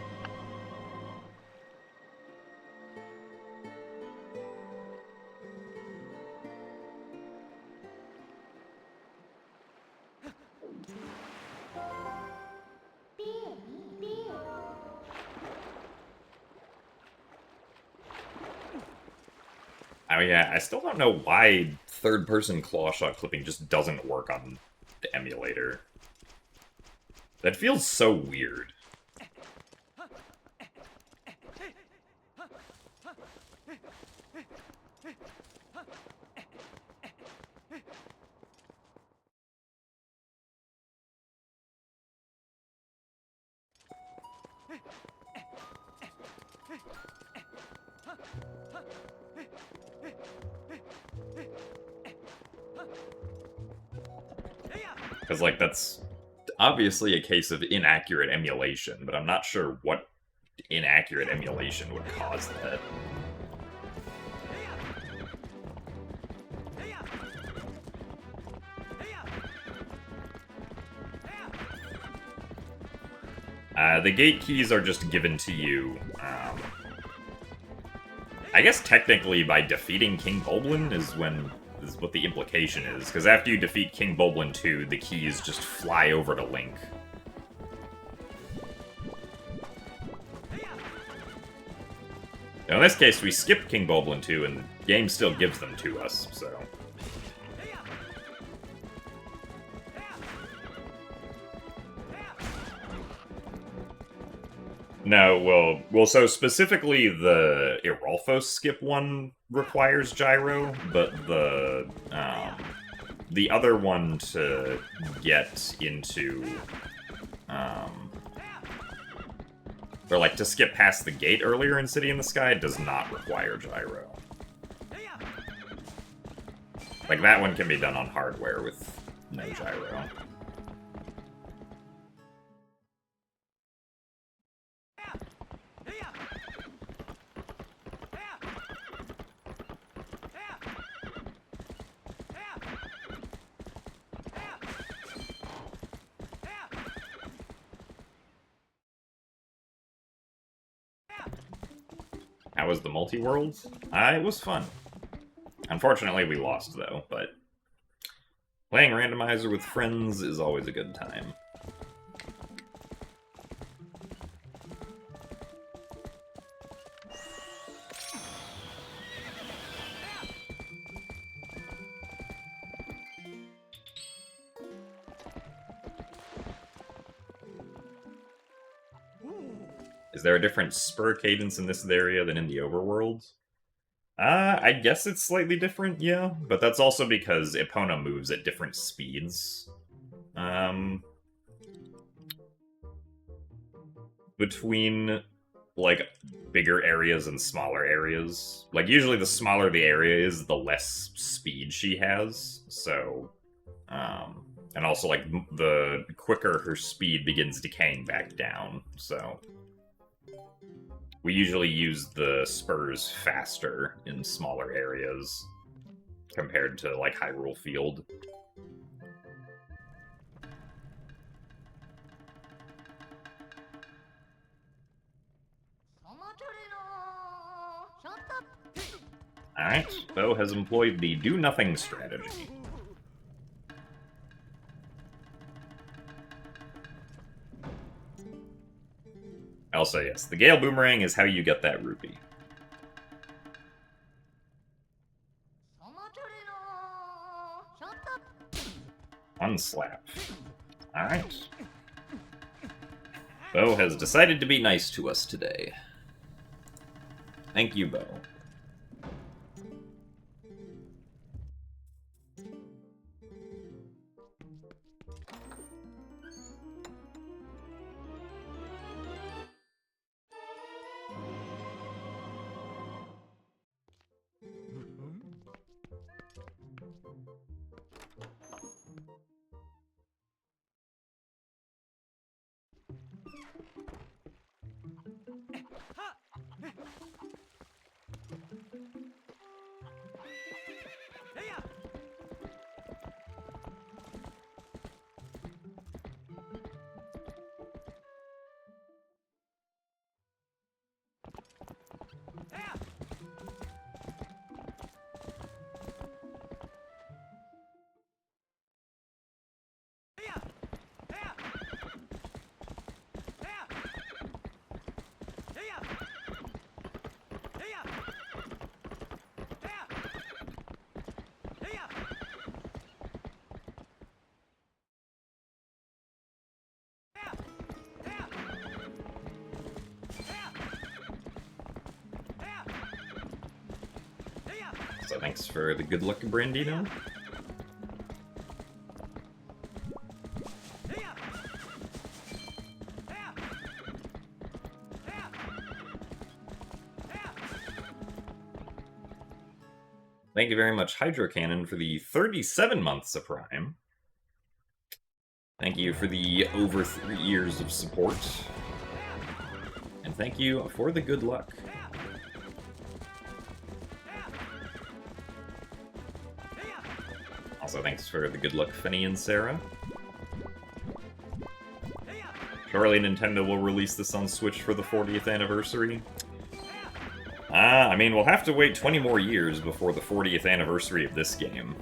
Yeah, I still don't know why third-person claw shot clipping just doesn't work on the emulator. That feels so weird. Because, like, that's obviously a case of inaccurate emulation, but I'm not sure what inaccurate emulation would cause that. The gate keys are just given to you, I guess technically by defeating King Bulblin is what the implication is, because after you defeat King Bulblin 2, the keys just fly over to Link. Now, in this case, we skipped King Bulblin 2, and the game still gives them to us, so... No, well, so specifically the Irolfos skip one requires gyro, but the other one to get into, or like to skip past the gate earlier in City in the Sky does not require gyro. Like, that one can be done on hardware with no gyro. How was the multi-world? It was fun. Unfortunately, we lost, though, but playing randomizer with friends is always a good time. Is there a different spur cadence in this area than in the overworld? I guess it's slightly different, yeah, but that's also because Epona moves at different speeds. Between, like, bigger areas and smaller areas. Like, usually the smaller the area is, the less speed she has, so... and also, like, the quicker her speed begins decaying back down, so... We usually use the spurs faster in smaller areas compared to, like, Hyrule Field. Alright, Bo has employed the do-nothing strategy. Also, yes, the Gale Boomerang is how you get that rupee. One slap. Alright. Bo has decided to be nice to us today. Thank you, Bo. So thanks for the good luck, Brandino. Thank you very much, Hydro Cannon, for the 37 months of Prime. Thank you for the over 3 years of support. And thank you for the good luck. Also, thanks for the good luck, Fenny and Sarah. Surely Nintendo will release this on Switch for the 40th anniversary. I mean, we'll have to wait 20 more years before the 40th anniversary of this game.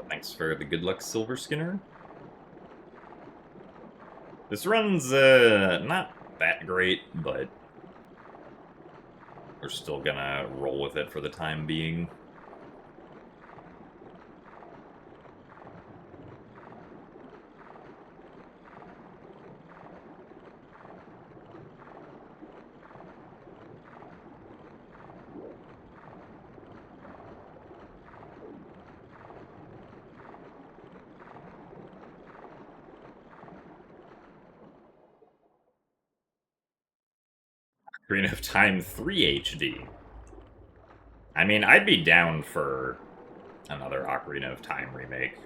Thanks for the good luck, Silver Skinner. This run's not that great, but we're still gonna roll with it for the time being. Ocarina of Time 3 HD. I mean, I'd be down for another Ocarina of Time remake.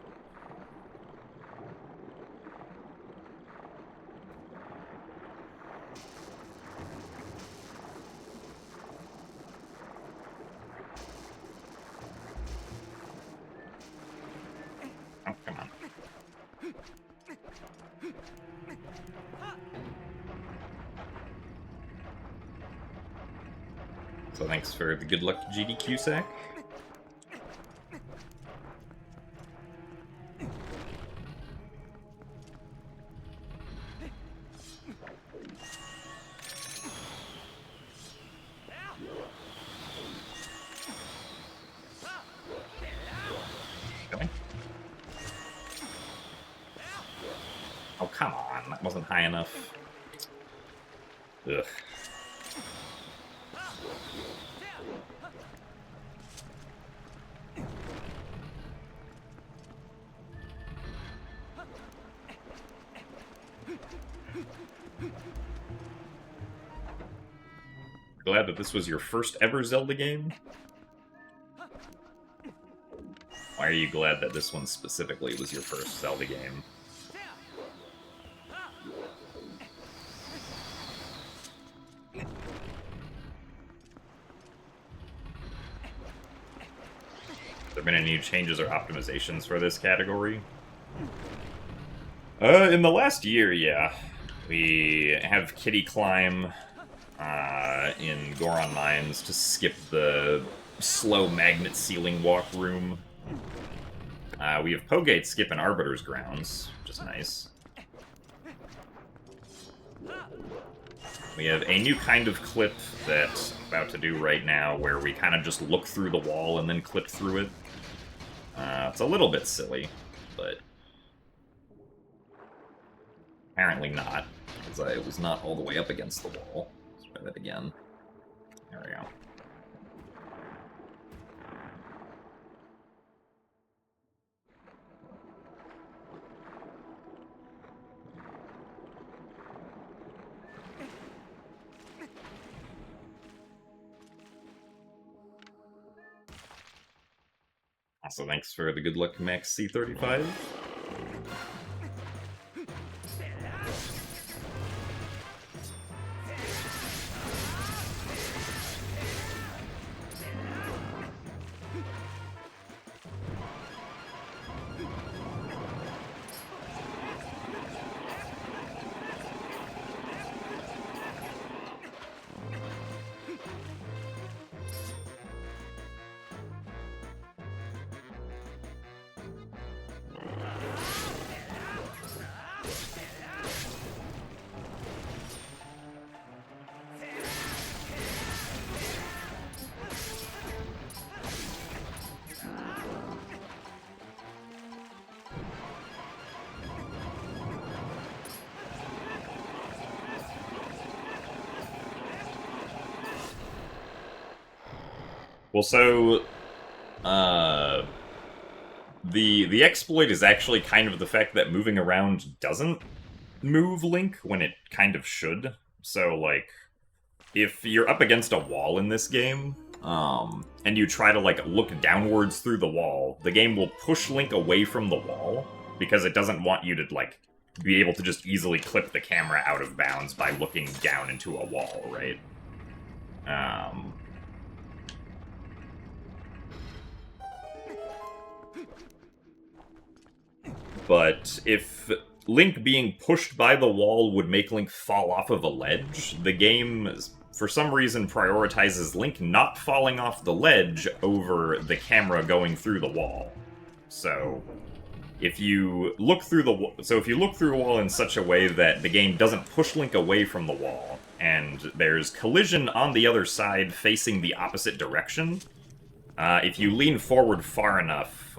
Oh, come on. So thanks for the good luck, GD Cusack. Oh, come on. That wasn't high enough. Ugh. Glad that this was your first ever Zelda game? Why are you glad that this one specifically was your first Zelda game? Have there been any changes or optimizations for this category? In the last year, yeah. We have Kitty Climb in Goron Mines to skip the slow magnet ceiling walk room. We have Pogate skip in Arbiter's Grounds, which is nice. We have a new kind of clip that I'm about to do right now, where we kind of just look through the wall and then clip through it. It's a little bit silly, but apparently not, because I was not all the way up against the wall. Let's try that again. There we go. Also, thanks for the good luck, Max C35. Well, so uh, the exploit is actually kind of the fact that moving around doesn't move Link when it kind of should. So, like, if you're up against a wall in this game, and you try to, like, look downwards through the wall, the game will push Link away from the wall, because it doesn't want you to, like, be able to just easily clip the camera out of bounds by looking down into a wall, right? Um, but if Link being pushed by the wall would make Link fall off of a ledge, the game, for some reason, prioritizes Link not falling off the ledge over the camera going through the wall. So, if you look through a wall in such a way that the game doesn't push Link away from the wall, and there's collision on the other side facing the opposite direction, if you lean forward far enough,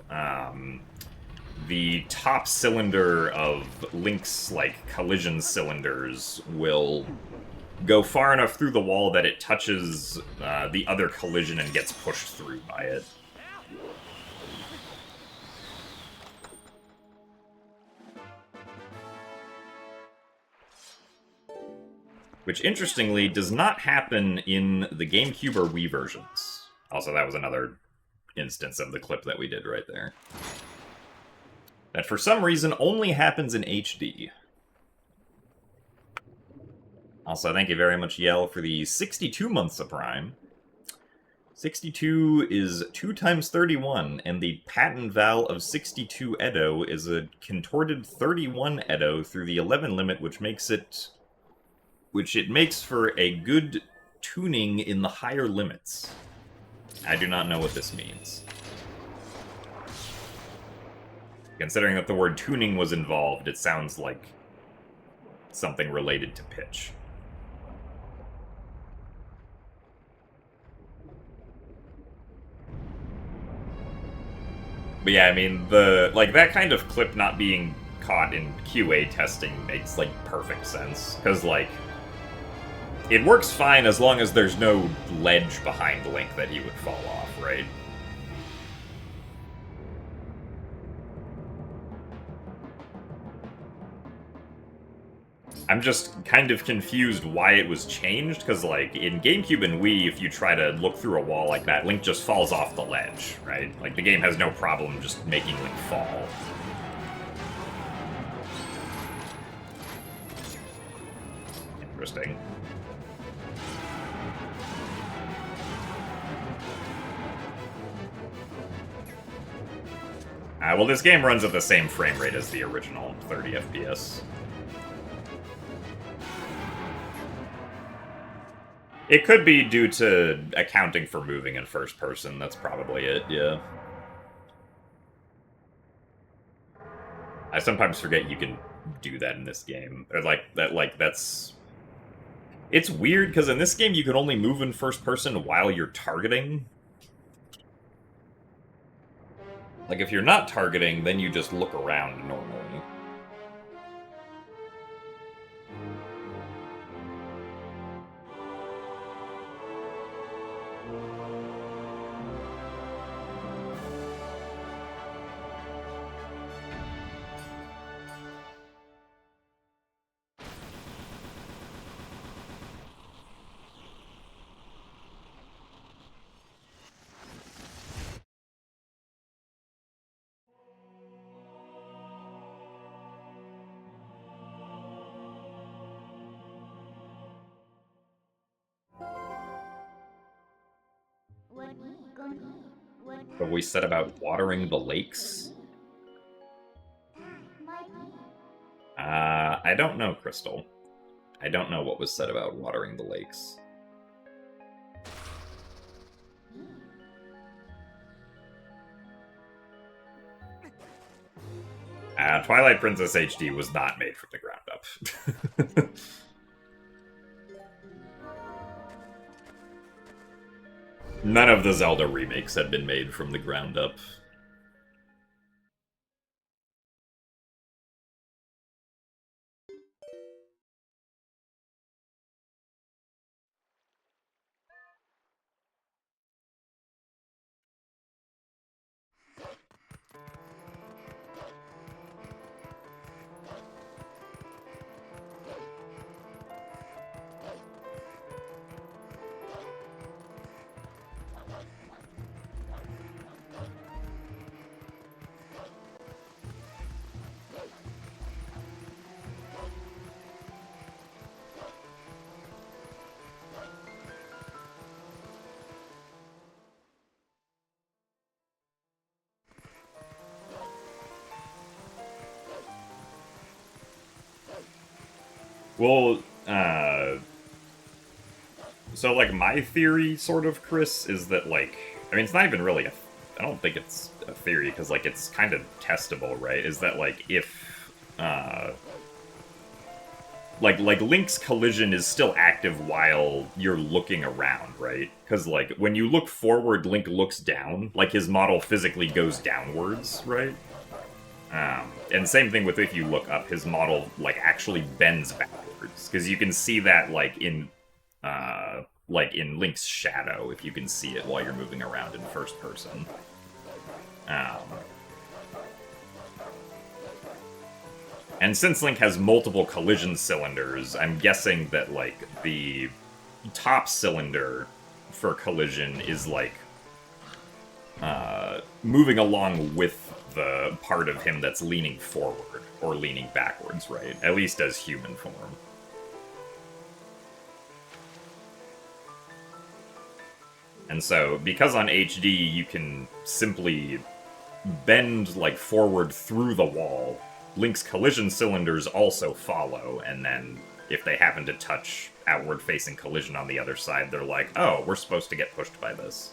the top cylinder of Link's, like, collision cylinders will go far enough through the wall that it touches the other collision and gets pushed through by it. Which, interestingly, does not happen in the GameCube or Wii versions. Also, that was another instance of the clip that we did right there. That, for some reason, only happens in HD. Also, thank you very much, Yell, for the 62 months of Prime. 62 is 2 times 31, and the patent val of 62 Edo is a contorted 31 Edo through the 11 limit, which it makes for a good tuning in the higher limits. I do not know what this means. Considering that the word tuning was involved, it sounds like something related to pitch. But yeah, I mean, that kind of clip not being caught in QA testing makes, like, perfect sense. Because, like, it works fine as long as there's no ledge behind Link that he would fall off, right? I'm just kind of confused why it was changed, because, like, in GameCube and Wii, if you try to look through a wall like that, Link just falls off the ledge, right? Like, the game has no problem just making Link fall. Interesting. Well, this game runs at the same frame rate as the original, 30 FPS. It could be due to accounting for moving in first person. That's probably it, yeah. I sometimes forget you can do that in this game. Or, that's... It's weird, because in this game you can only move in first person while you're targeting. Like, if you're not targeting, then you just look around normally. What we said about watering the lakes? I don't know, Crystal. I don't know what was said about watering the lakes. Twilight Princess HD was not made from the ground up. None of the Zelda remakes had been made from the ground up. Well, so like my theory, sort of, Chris, is that like, I mean, it's not even really a. I don't think it's a theory because like it's kind of testable, right? Is that like if like Link's collision is still active while you're looking around, right? Because like when you look forward, Link looks down, like his model physically goes downwards, right? And same thing with if you look up, his model like actually bends backwards because you can see that like in Link's shadow if you can see it while you're moving around in first person. Um, and since Link has multiple collision cylinders, I'm guessing that like the top cylinder for collision is like moving along with the part of him that's leaning forward or leaning backwards, right? At least as human form. And so, because on HD you can simply bend like forward through the wall, Link's collision cylinders also follow, and then if they happen to touch outward facing collision on the other side, they're like, oh, we're supposed to get pushed by this.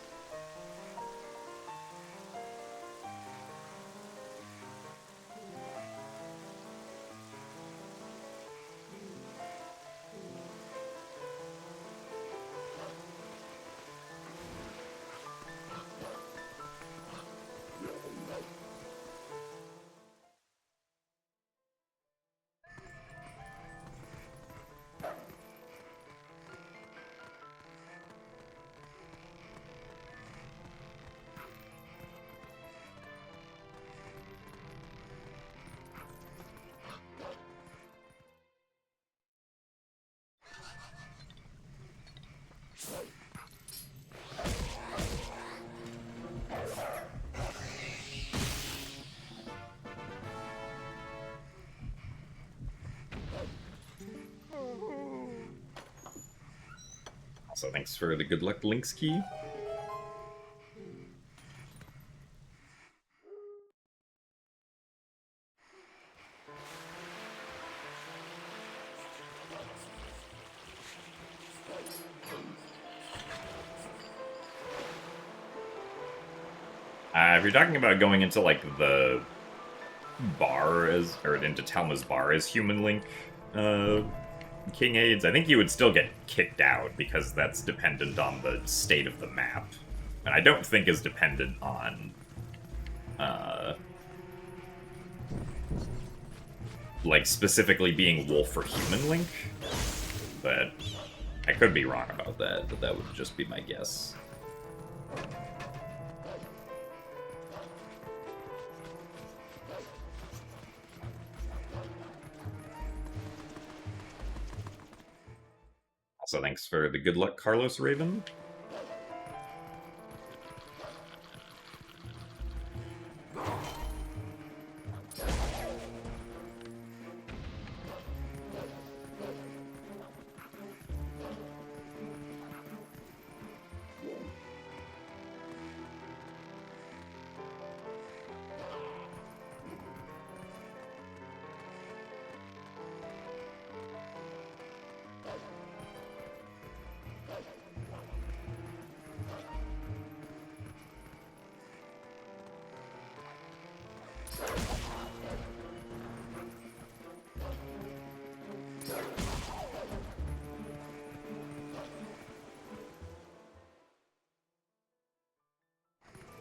So thanks for the good luck Link's key. If you're talking about going into like the bar as, or into Telma's bar as human Link, King AIDS, I think you would still get kicked out because that's dependent on the state of the map, and I don't think is dependent on like specifically being wolf or human Link. But I could be wrong about that, but that would just be my guess. Also, thanks for the good luck, Carlos Raven.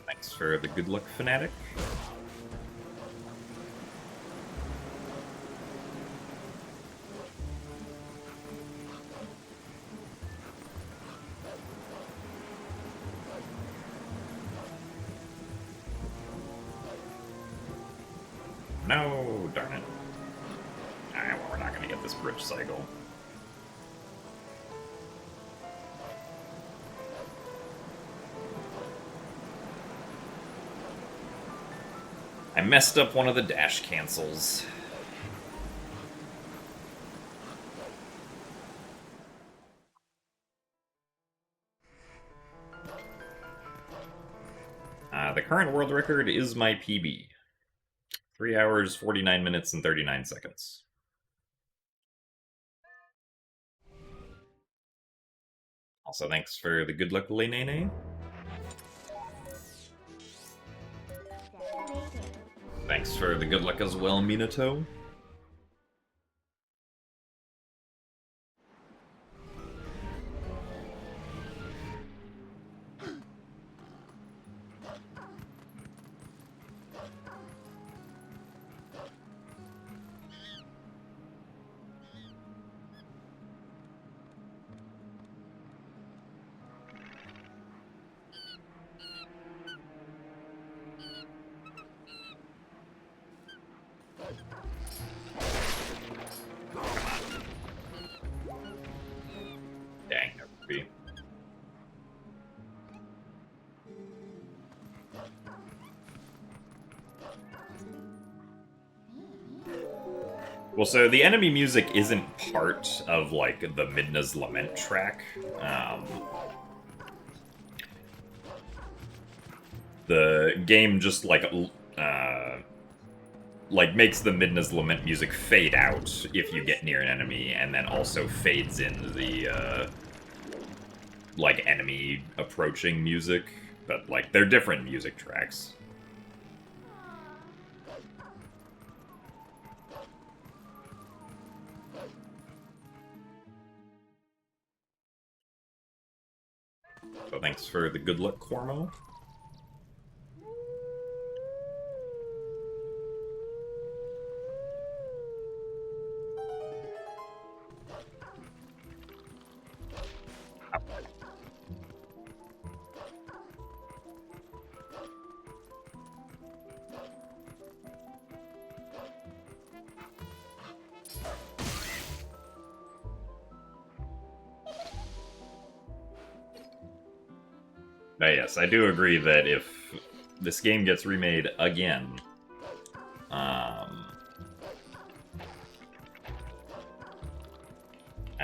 Thanks for the good luck, Fanatic. No, darn it. Alright, well, we're not gonna get this bridge cycle. I messed up one of the dash cancels. The current world record is my PB. 3 hours, 49 minutes, and 39 seconds. Also, thanks for the good luck, Nene. Thanks for the good luck as well, Minato. Dang, that would be. Well, so the enemy music isn't part of, like, the Midna's Lament track. The game just, like, makes the Midna's Lament music fade out if you get near an enemy, and then also fades in the, like, enemy approaching music. But, like, they're different music tracks. So thanks for the good luck, Cormo. But yes, I do agree that if this game gets remade again, I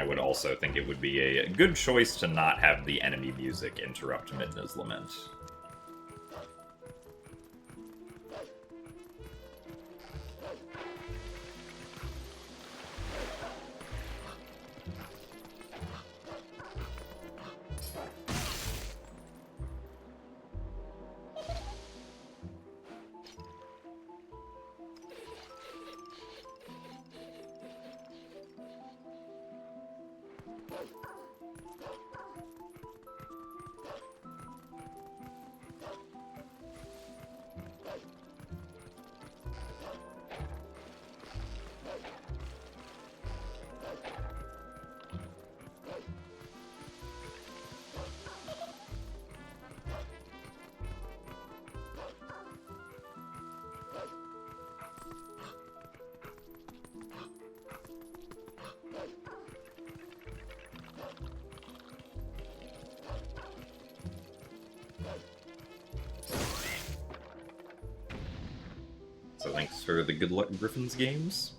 would also think it would be a good choice to not have the enemy music interrupt Midna's Lament. So thanks for the good luck Griffin's games.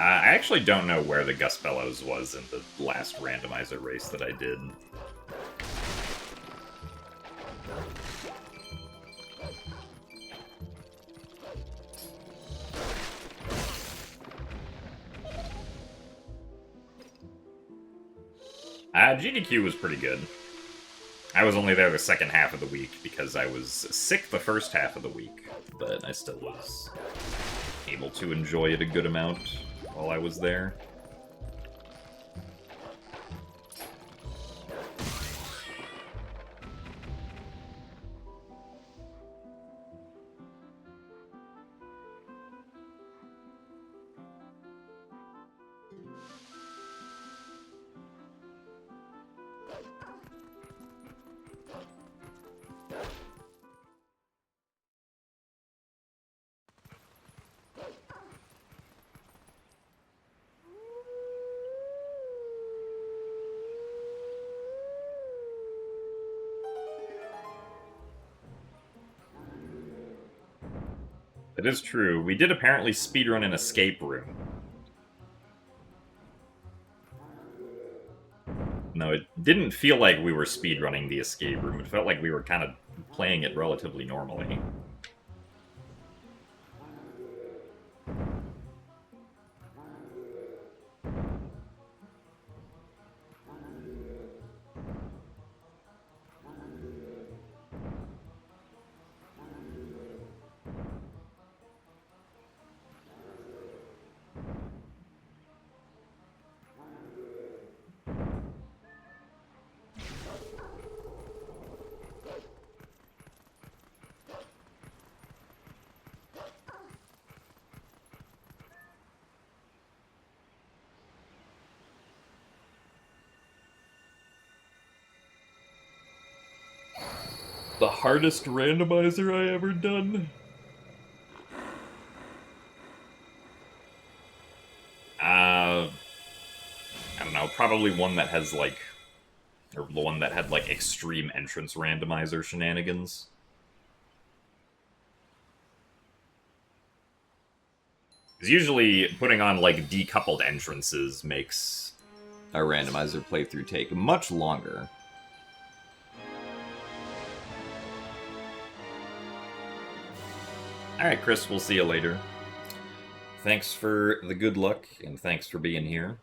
I actually don't know where the Gus Bellows was in the last randomizer race that I did. GDQ was pretty good. I was only there the second half of the week because I was sick the first half of the week, but I still was able to enjoy it a good amount while I was there. It is true. We did apparently speedrun an escape room. No, it didn't feel like we were speedrunning the escape room. It felt like we were kind of playing it relatively normally. The hardest randomizer I ever done? I don't know, probably one that has, like... Or the one that had, like, extreme entrance randomizer shenanigans. Because usually putting on, like, decoupled entrances makes a randomizer playthrough take much longer. Alright, Chris, we'll see you later. Thanks for the good luck, and thanks for being here.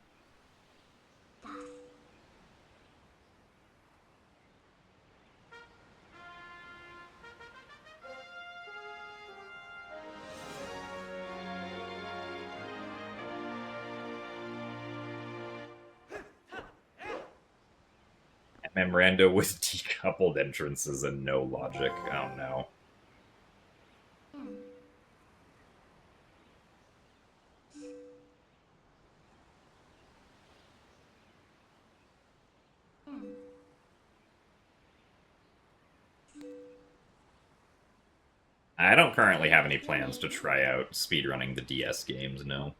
Memorando with decoupled entrances and no logic. Oh no. I don't currently have any plans to try out speedrunning the DS games, no.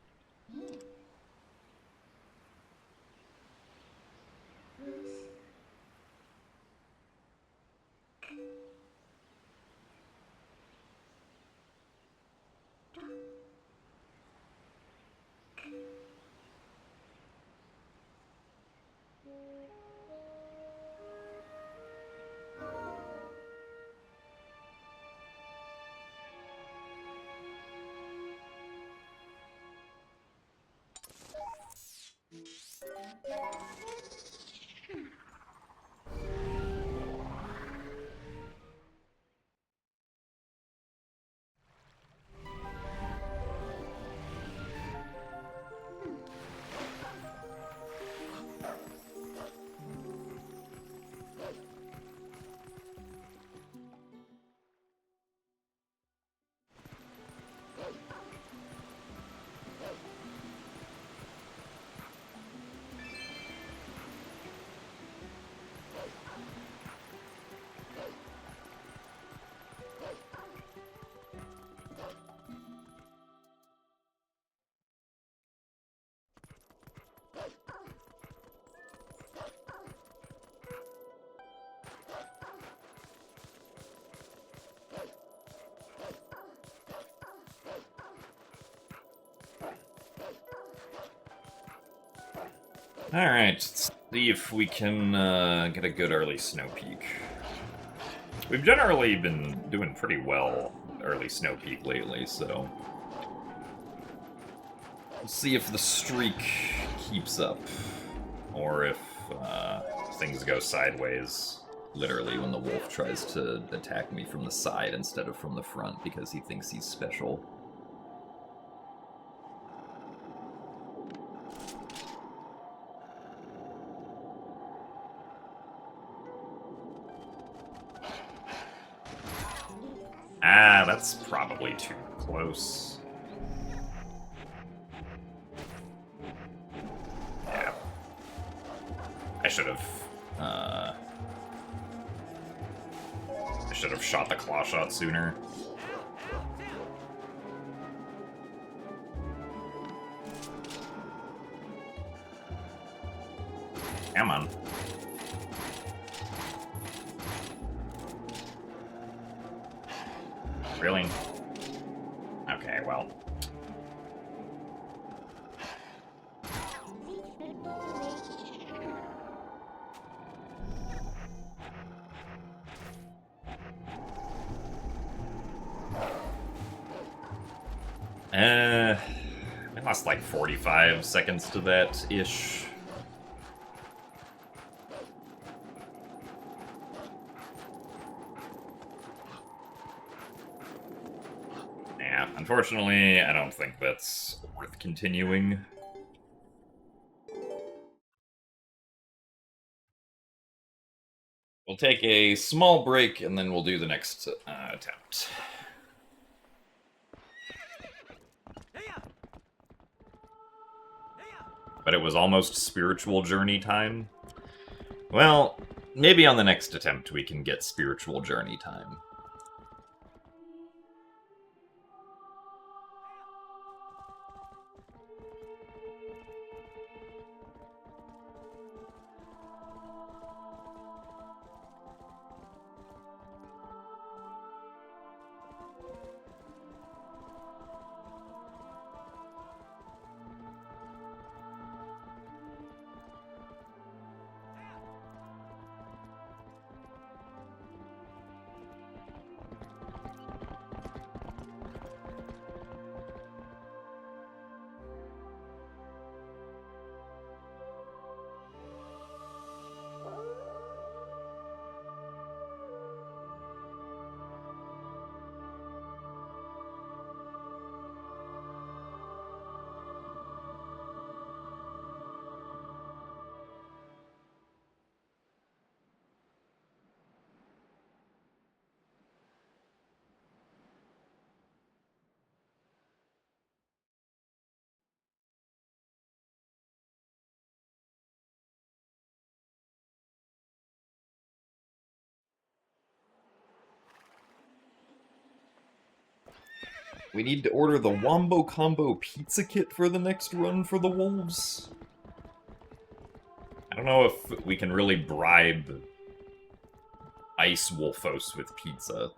Alright, let's see if we can get a good early snow peak. We've generally been doing pretty well early snow peak lately, so... We'll see if the streak keeps up, or if things go sideways, literally when the wolf tries to attack me from the side instead of from the front because he thinks he's special. That's probably too close. Yeah. I should have shot the claw shot sooner. Come on. Really? well. I lost like 45 seconds to that-ish. Yeah, unfortunately, I don't think that's worth continuing. We'll take a small break, and then we'll do the next attempt. But it was almost spiritual journey time. Well, maybe on the next attempt we can get spiritual journey time. We need to order the Wombo Combo Pizza Kit for the next run for the Wolves. I don't know if we can really bribe Ice Wolfos with pizza.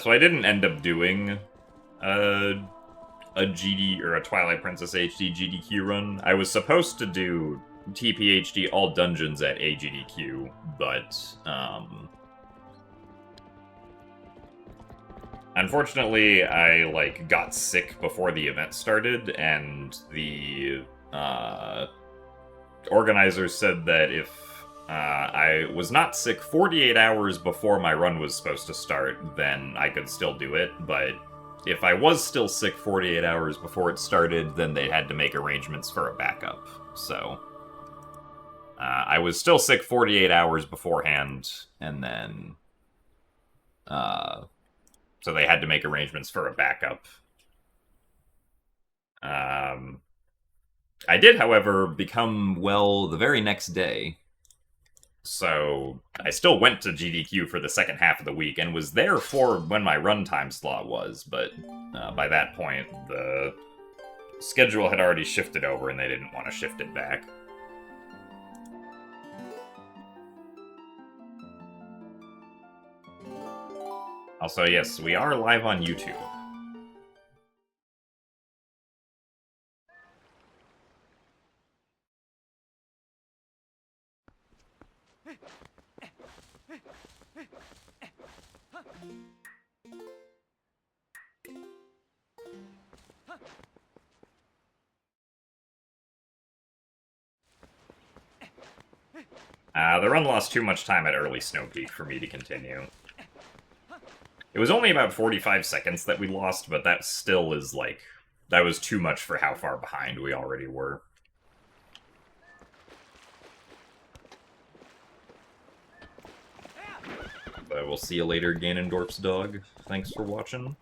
So I didn't end up doing a GD or a Twilight Princess HD GDQ run. I was supposed to do TPHD all dungeons at AGDQ, but unfortunately I got sick before the event started, and the organizers said that if I was not sick 48 hours before my run was supposed to start, then I could still do it, but if I was still sick 48 hours before it started, then they had to make arrangements for a backup. So, I was still sick 48 hours beforehand, and then, so they had to make arrangements for a backup. I did, however, become well the very next day. So I still went to GDQ for the second half of the week and was there for when my runtime slot was, but by that point the schedule had already shifted over and they didn't want to shift it back. Also, yes, we are live on YouTube. The run lost too much time at early Snow Peak for me to continue. It was only about 45 seconds that we lost, but that still is that was too much for how far behind we already were. But we'll see you later, Ganondorf's dog. Thanks for watching.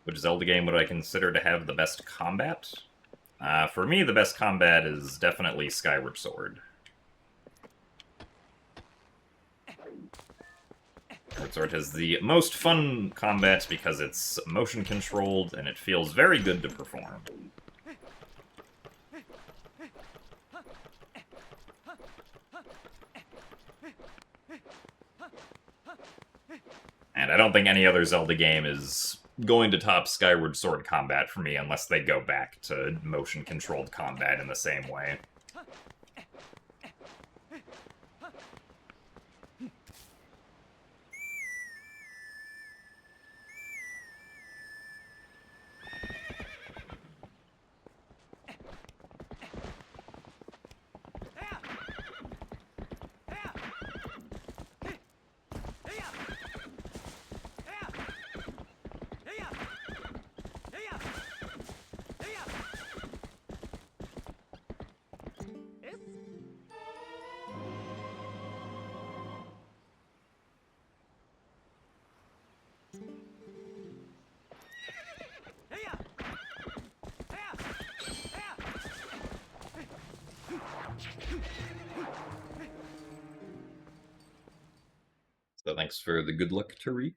Which Zelda game would I consider to have the best combat? For me, the best combat is definitely Skyward Sword. Third Sword has the most fun combat because it's motion controlled and it feels very good to perform. And I don't think any other Zelda game is going to top Skyward Sword combat for me unless they go back to motion-controlled combat in the same way. So thanks for the good luck, Tariq.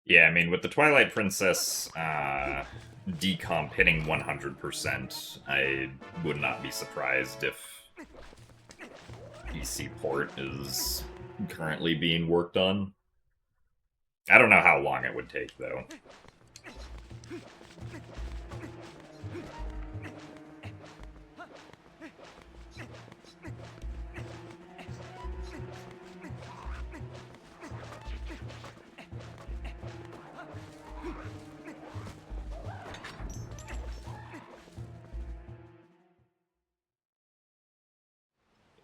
Yeah, I mean, with the Twilight Princess decomp hitting 100%, I would not be surprised if PC port is currently being worked on. I don't know how long it would take, though.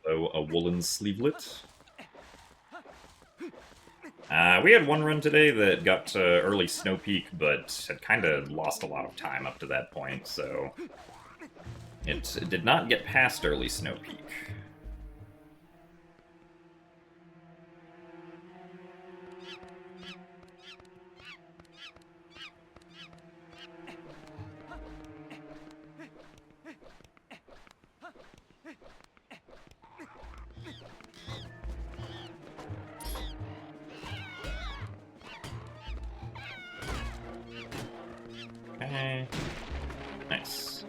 So, a woolen sleevelet. We had one run today that got to early Snow Peak, but had kind of lost a lot of time up to that point, so it did not get past early Snow Peak. Okay. Nice.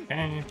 Okay.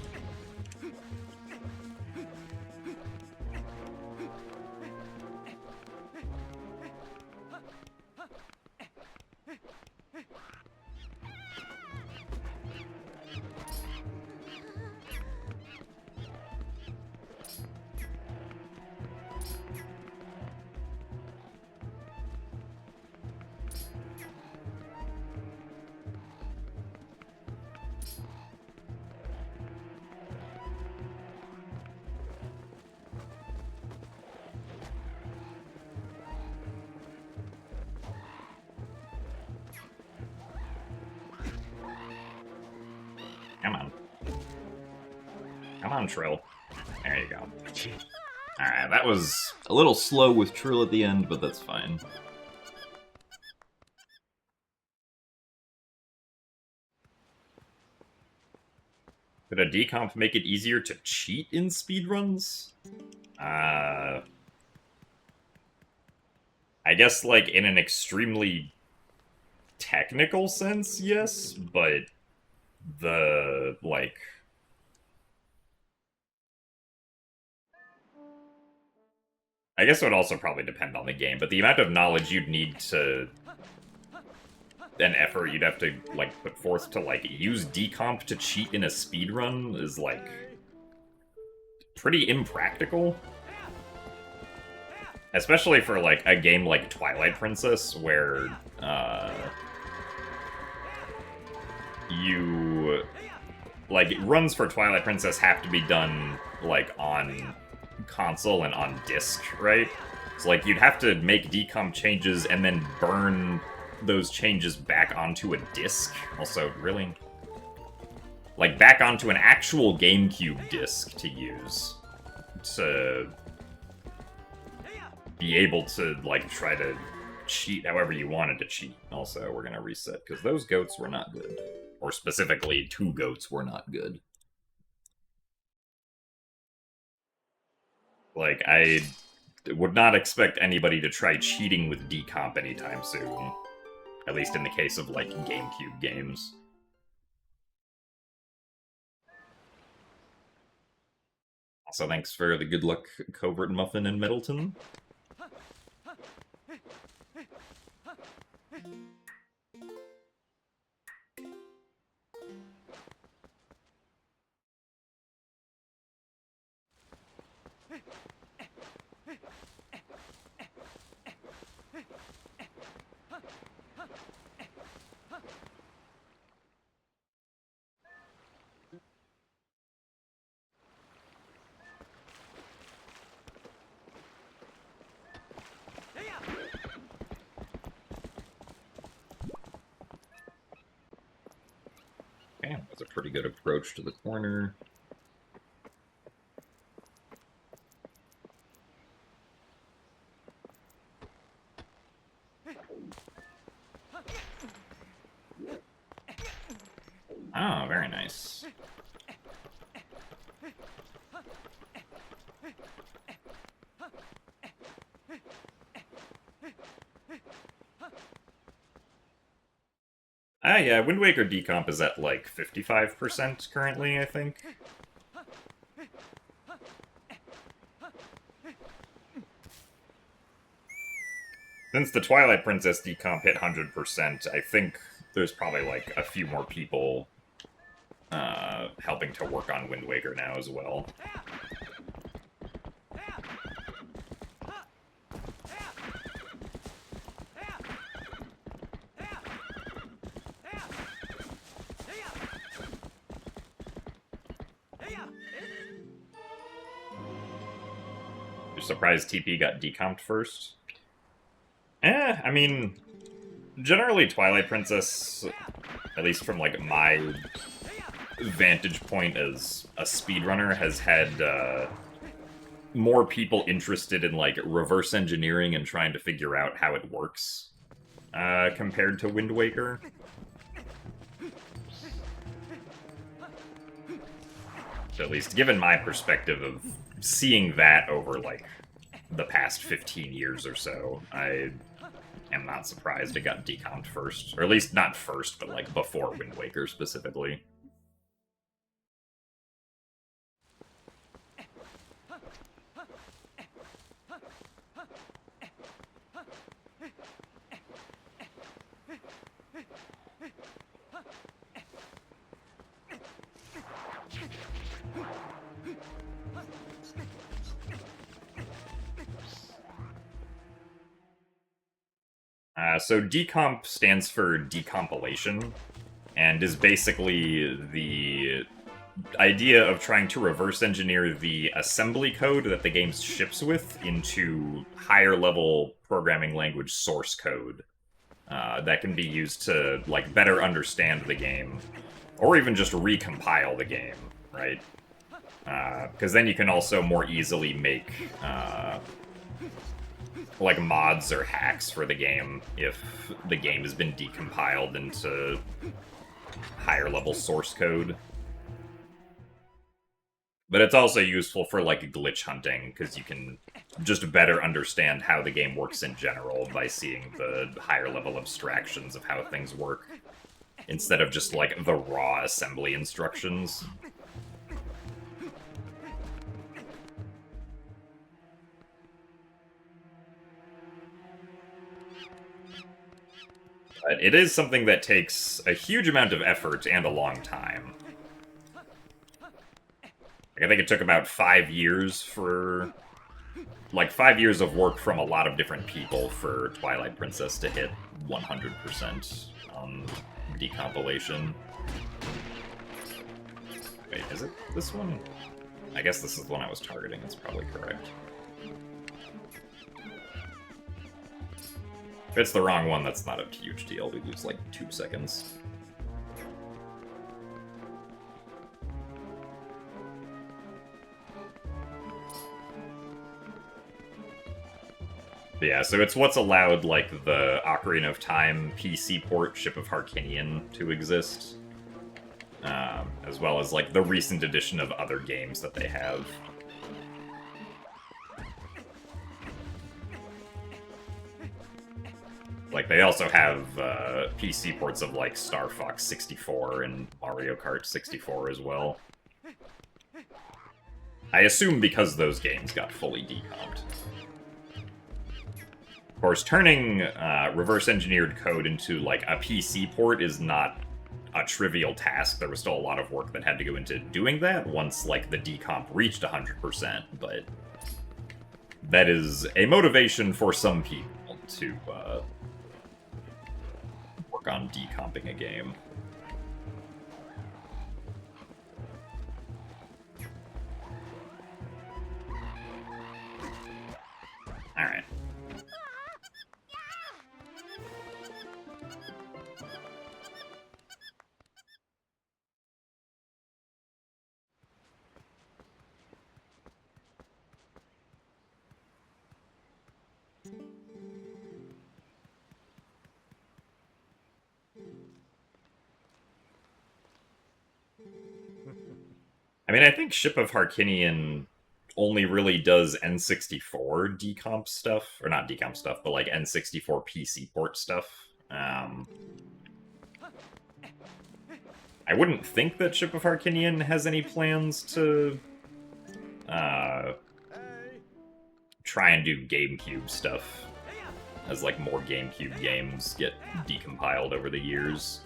Come on. Come on, Trill. There you go. Alright, that was a little slow with Trill at the end, but that's fine. Could a decomp make it easier to cheat in speedruns? I guess, like, in an extremely technical sense, yes, but the, like... I guess it would also probably depend on the game, but the amount of knowledge you'd need to... an effort you'd have to, like, put forth to, like, use decomp to cheat in a speedrun is, like, pretty impractical. Especially for, like, a game like Twilight Princess, where, you... like, runs for Twilight Princess have to be done, like, on console and on disc, right? So, like, you'd have to make decomp changes and then burn those changes back onto a disc. Also, really? Like, back onto an actual GameCube disc to use. To be able to, like, try to cheat however you wanted to cheat. Also, we're gonna reset, because those goats were not good. Or specifically, 2 goats were not good. Like, I would not expect anybody to try cheating with decomp anytime soon. At least in the case of, like, GameCube games. Also, thanks for the good luck, Covert Muffin and Middleton. Damn, that's a pretty good approach to the corner. Oh, very nice. Ah, yeah, Wind Waker decomp is at, like, 55% currently, I think. Since the Twilight Princess decomp hit 100%, I think there's probably, like, a few more people helping to work on Wind Waker now as well. You're surprised TP got decomped first? I mean, generally Twilight Princess, at least from, like, my vantage point as a speedrunner, has had more people interested in, like, reverse engineering and trying to figure out how it works compared to Wind Waker. So at least given my perspective of seeing that over, like, the past 15 years or so, I am not surprised it got decomped first. Or at least not first, but, like, before Wind Waker specifically. So decomp stands for decompilation, and is basically the idea of trying to reverse engineer the assembly code that the game ships with into higher level programming language source code that can be used to, like, better understand the game, or even just recompile the game, right? Because then you can also more easily make like mods or hacks for the game if the game has been decompiled into higher level source code. But it's also useful for, like, glitch hunting, because you can just better understand how the game works in general by seeing the higher level abstractions of how things work, instead of just, like, the raw assembly instructions. But it is something that takes a huge amount of effort and a long time. Like, I think it took about 5 years for... Like, 5 years of work from a lot of different people for Twilight Princess to hit 100% on decompilation. Wait, is it this one? I guess this is the one I was targeting, that's probably correct. If it's the wrong one, that's not a huge deal. We lose like 2 seconds. But yeah, so it's what's allowed, like, the Ocarina of Time PC port Ship of Harkinian to exist. As well as, like, the recent edition of other games that they have. Like, they also have PC ports of, like, Star Fox 64 and Mario Kart 64 as well. I assume because those games got fully decomped. Of course, turning reverse-engineered code into, like, a PC port is not a trivial task. There was still a lot of work that had to go into doing that once, like, the decomp reached 100%, but that is a motivation for some people to work on decomping a game. Alright. I mean, I think Ship of Harkinian only really does N64 decomp stuff, or not decomp stuff, but like N64 PC port stuff. I wouldn't think that Ship of Harkinian has any plans to try and do GameCube stuff, as like more GameCube games get decompiled over the years.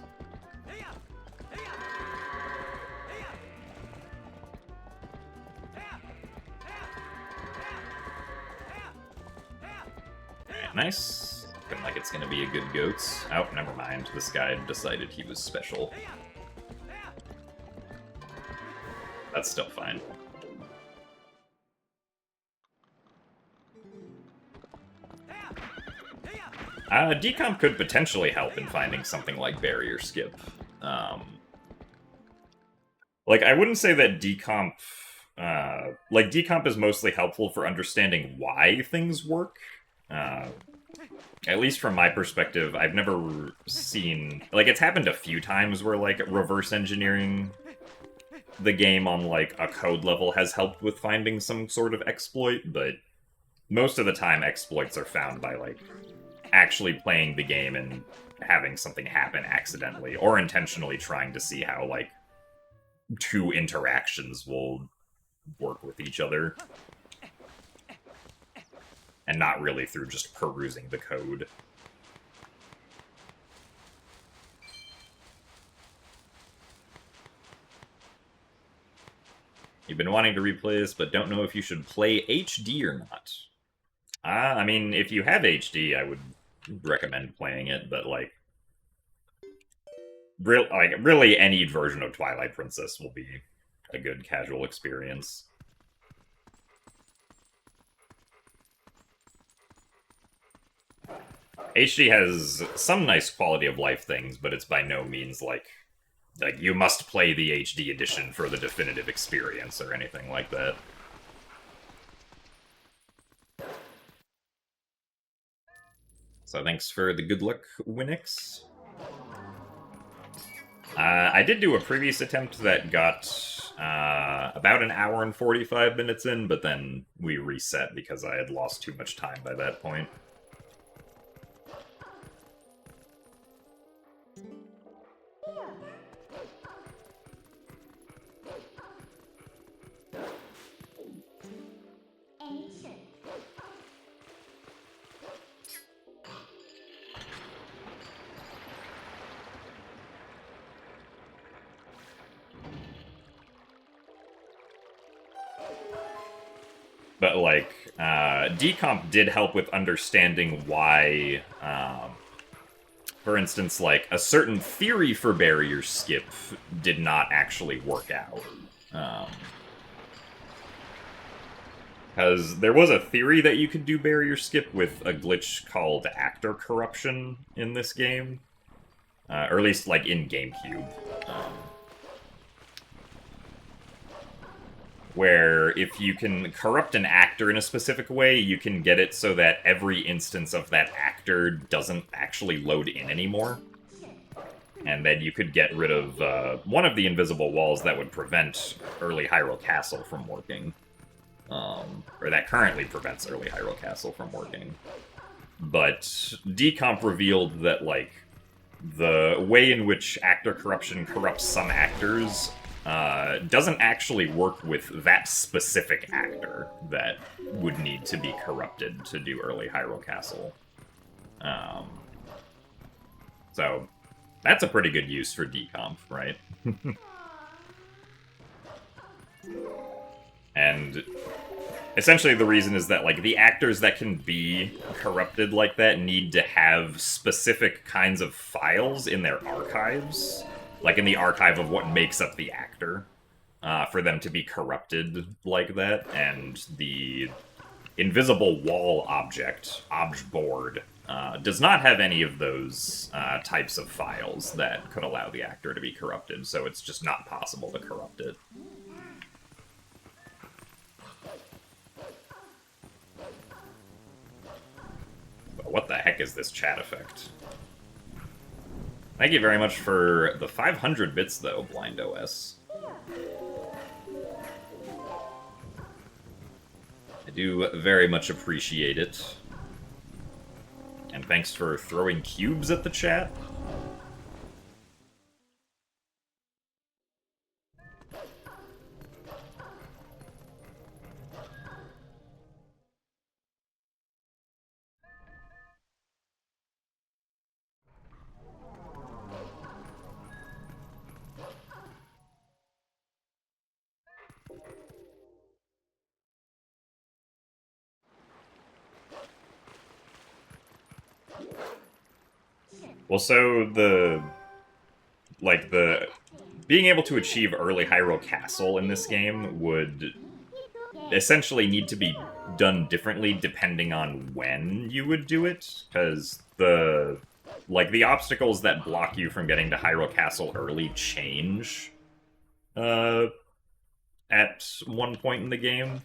Nice. Looking like it's gonna be a good goats. Oh, never mind. This guy decided he was special. That's still fine. Decomp could potentially help in finding something like barrier skip. Like, I wouldn't say that decomp... like, decomp is mostly helpful for understanding why things work. At least from my perspective, I've never seen... Like, it's happened a few times where, like, reverse engineering the game on, like, a code level has helped with finding some sort of exploit, but most of the time exploits are found by, like, actually playing the game and having something happen accidentally, or intentionally trying to see how, like, two interactions will work with each other. And not really through just perusing the code. You've been wanting to replay this, but don't know if you should play HD or not. I mean, if you have HD, I would recommend playing it, but, like, really any version of Twilight Princess will be a good casual experience. HD has some nice quality of life things, but it's by no means like you must play the HD edition for the definitive experience or anything like that. So thanks for the good luck, Winix. I did do a previous attempt that got about an hour and 45 minutes in, but then we reset because I had lost too much time by that point. But, like, decomp did help with understanding why, for instance, like, a certain theory for barrier skip did not actually work out. Because there was a theory that you could do barrier skip with a glitch called actor corruption in this game. Or at least, like, in GameCube. Where if you can corrupt an actor in a specific way, you can get it so that every instance of that actor doesn't actually load in anymore. And then you could get rid of one of the invisible walls that would prevent early Hyrule Castle from working. Or that currently prevents early Hyrule Castle from working. But decomp revealed that, like, the way in which actor corruption corrupts some actors doesn't actually work with that specific actor that would need to be corrupted to do early Hyrule Castle. So, that's a pretty good use for decomp, right? And essentially the reason is that, like, the actors that can be corrupted like that need to have specific kinds of files in their archives, like in the archive of what makes up the actor, for them to be corrupted like that, and the invisible wall object, board, does not have any of those types of files that could allow the actor to be corrupted, so it's just not possible to corrupt it. But what the heck is this chat effect? Thank you very much for the 500 bits, though, Blind OS. I do very much appreciate it. And thanks for throwing cubes at the chat. Well, so being able to achieve early Hyrule Castle in this game would essentially need to be done differently depending on when you would do it, because the obstacles that block you from getting to Hyrule Castle early change at one point in the game.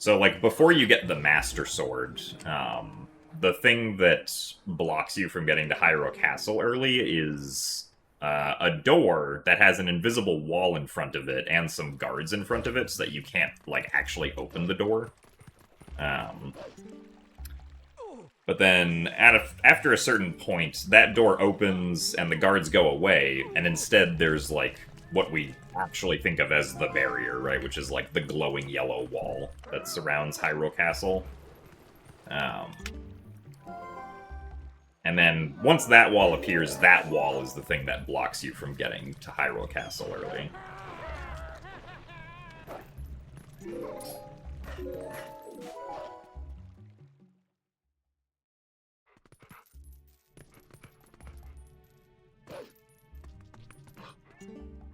So, like, before you get the Master Sword, the thing that blocks you from getting to Hyrule Castle early is a door that has an invisible wall in front of it and some guards in front of it so that you can't, like, actually open the door. But then, after a certain point, that door opens and the guards go away, and instead there's, like, what we actually think of as the barrier, right? Which is, like, the glowing yellow wall that surrounds Hyrule Castle. And then, once that wall appears, that wall is the thing that blocks you from getting to Hyrule Castle early.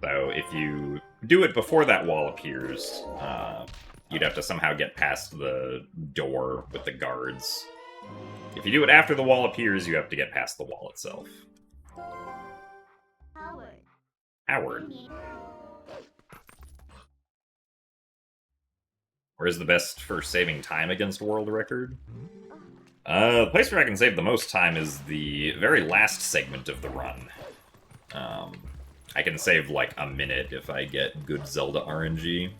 So, if you do it before that wall appears, you'd have to somehow get past the door with the guards. If you do it after the wall appears, you have to get past the wall itself. Howard. Where is the best for saving time against world record? The place where I can save the most time is the very last segment of the run. I can save like a minute if I get good Zelda RNG.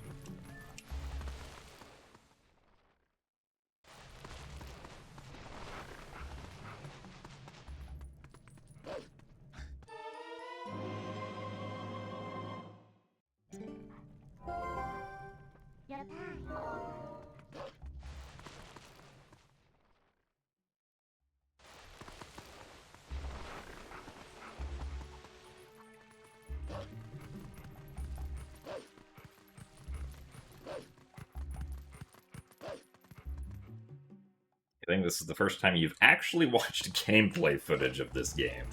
I think this is the first time you've actually watched gameplay footage of this game.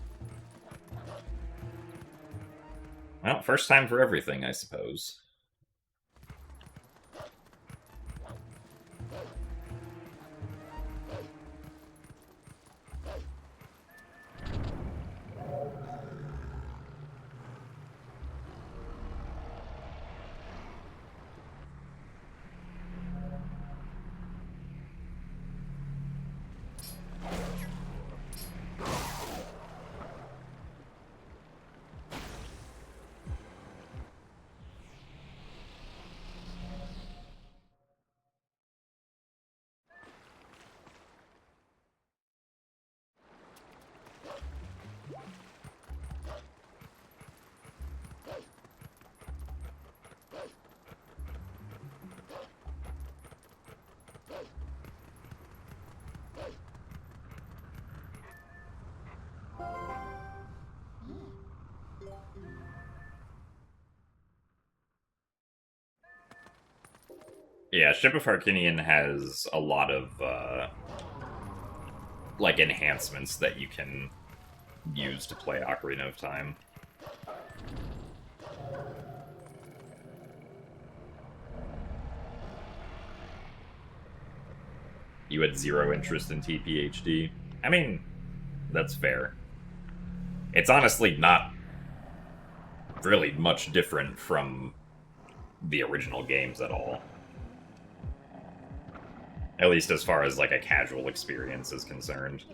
Well, first time for everything, I suppose. Yeah, Ship of Harkinian has a lot of, like, enhancements that you can use to play Ocarina of Time. You had zero interest in TPHD. I mean, that's fair. It's honestly not really much different from the original games at all. At least as far as, like, a casual experience is concerned.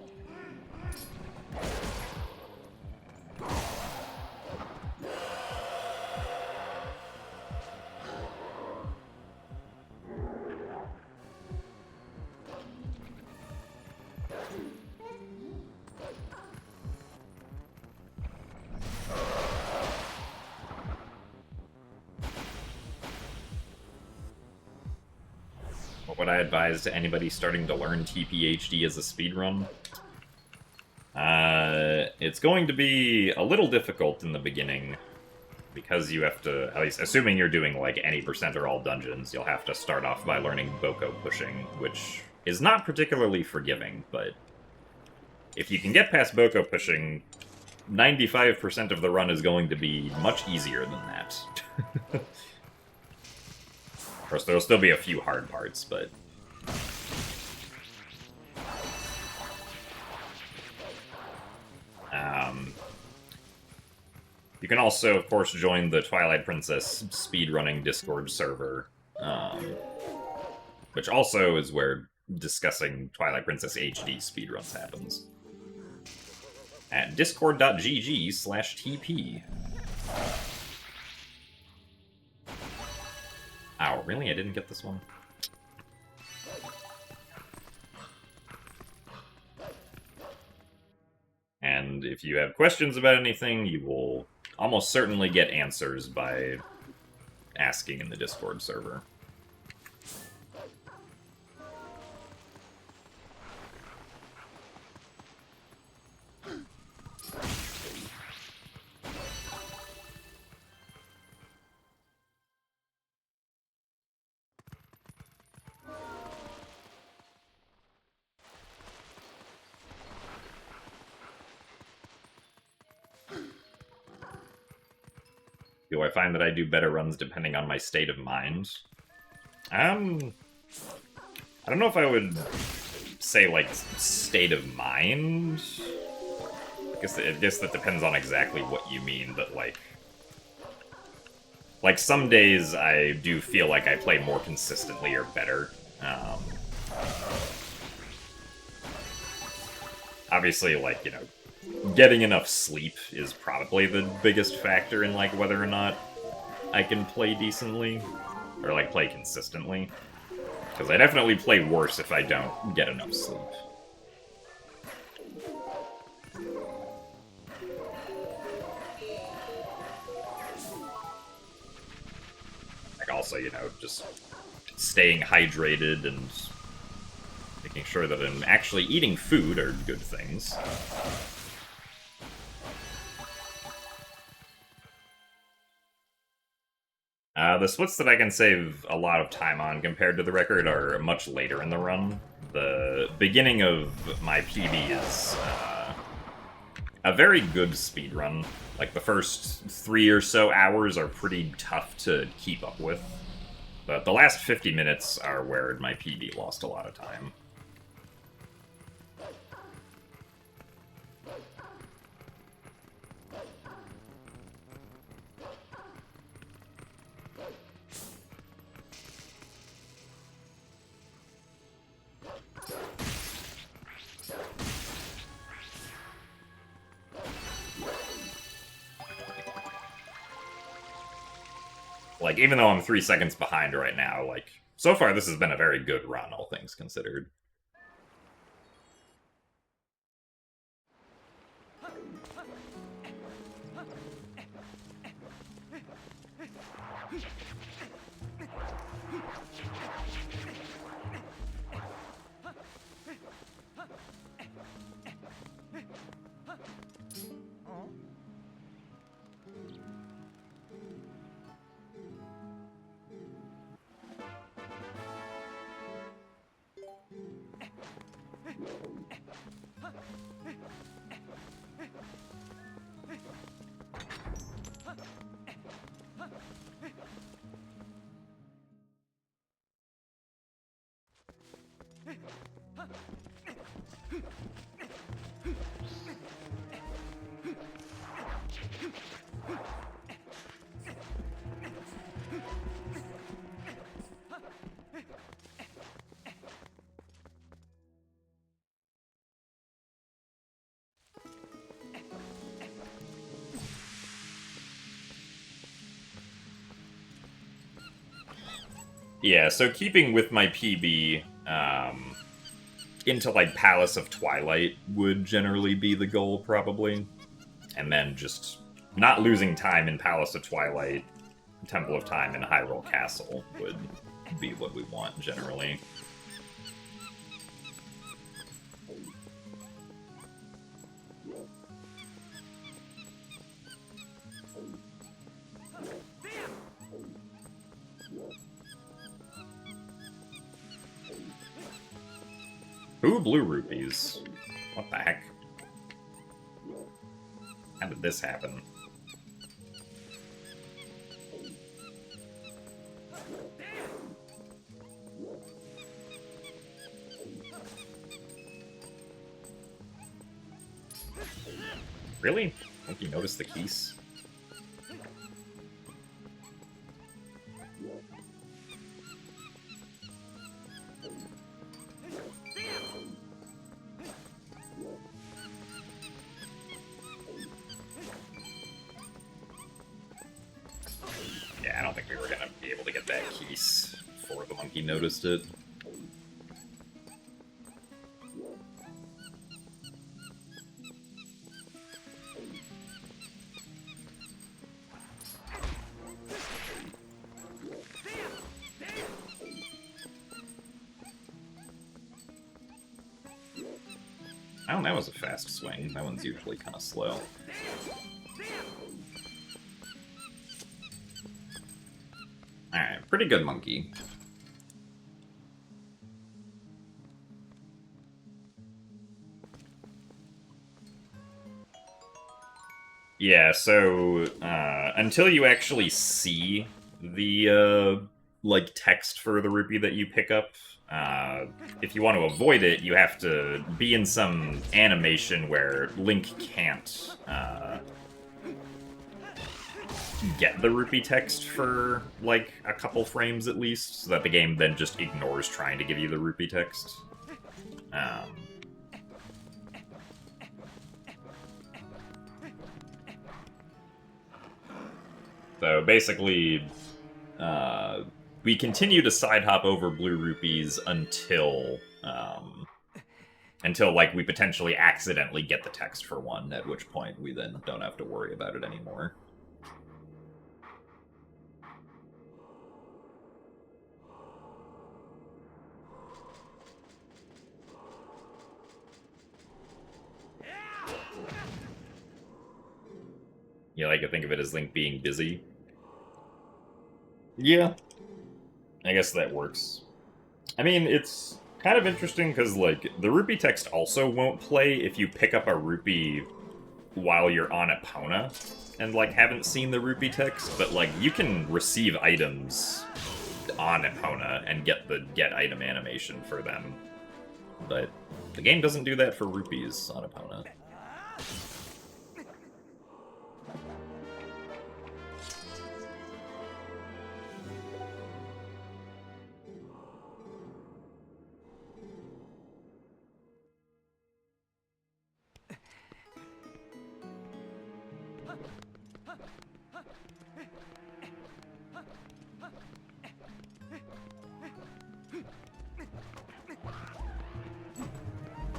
What would I advise to anybody starting to learn TPHD as a speedrun? It's going to be a little difficult in the beginning, because you have to, at least assuming you're doing like any percent or all dungeons, you'll have to start off by learning Boko pushing, which is not particularly forgiving, but if you can get past Boko pushing, 95% of the run is going to be much easier than that. Of course, there'll still be a few hard parts, but... you can also, of course, join the Twilight Princess speedrunning Discord server, which also is where discussing Twilight Princess HD speedruns happens. At discord.gg/TP. Ow, really? I didn't get this one? And if you have questions about anything, you will almost certainly get answers by asking in the Discord server. Do I find that I do better runs depending on my state of mind? I don't know if I would say, like, state of mind. I guess that depends on exactly what you mean, but, like, some days I do feel like I play more consistently or better. Obviously, like, you know, getting enough sleep is probably the biggest factor in, like, whether or not I can play decently, or, like, play consistently. Because I definitely play worse if I don't get enough sleep. Like, also, you know, just staying hydrated and making sure that I'm actually eating food are good things. The splits that I can save a lot of time on compared to the record are much later in the run. The beginning of my PB is a very good speedrun. Like, the first 3 or so hours are pretty tough to keep up with. But the last 50 minutes are where my PB lost a lot of time. Like, even though I'm 3 seconds behind right now, like, so far this has been a very good run, all things considered. Yeah, so keeping with my PB, into, like, Palace of Twilight would generally be the goal, probably. And then just not losing time in Palace of Twilight, Temple of Time, and Hyrule Castle would be what we want, generally. Ooh, blue rupees. What the heck? How did this happen? Really? Don't you notice the keys? Yeah, I don't think we were gonna be able to get that keys before the monkey noticed it. Oh, that was a fast swing. That one's usually kind of slow. Alright, pretty good monkey. Yeah, so, until you actually see the, like, text for the rupee that you pick up, if you want to avoid it, you have to be in some animation where Link can't, get the rupee text for, like, a couple frames at least, so that the game then just ignores trying to give you the rupee text. So basically, we continue to side hop over blue rupees until like we potentially accidentally get the text for one, at which point we then don't have to worry about it anymore. You like to think of it as Link being busy? Yeah, I guess that works. I mean, it's kind of interesting because, like, the rupee text also won't play if you pick up a rupee while you're on Epona and, like, haven't seen the rupee text, but, like, you can receive items on Epona and get the get item animation for them. But the game doesn't do that for rupees on Epona.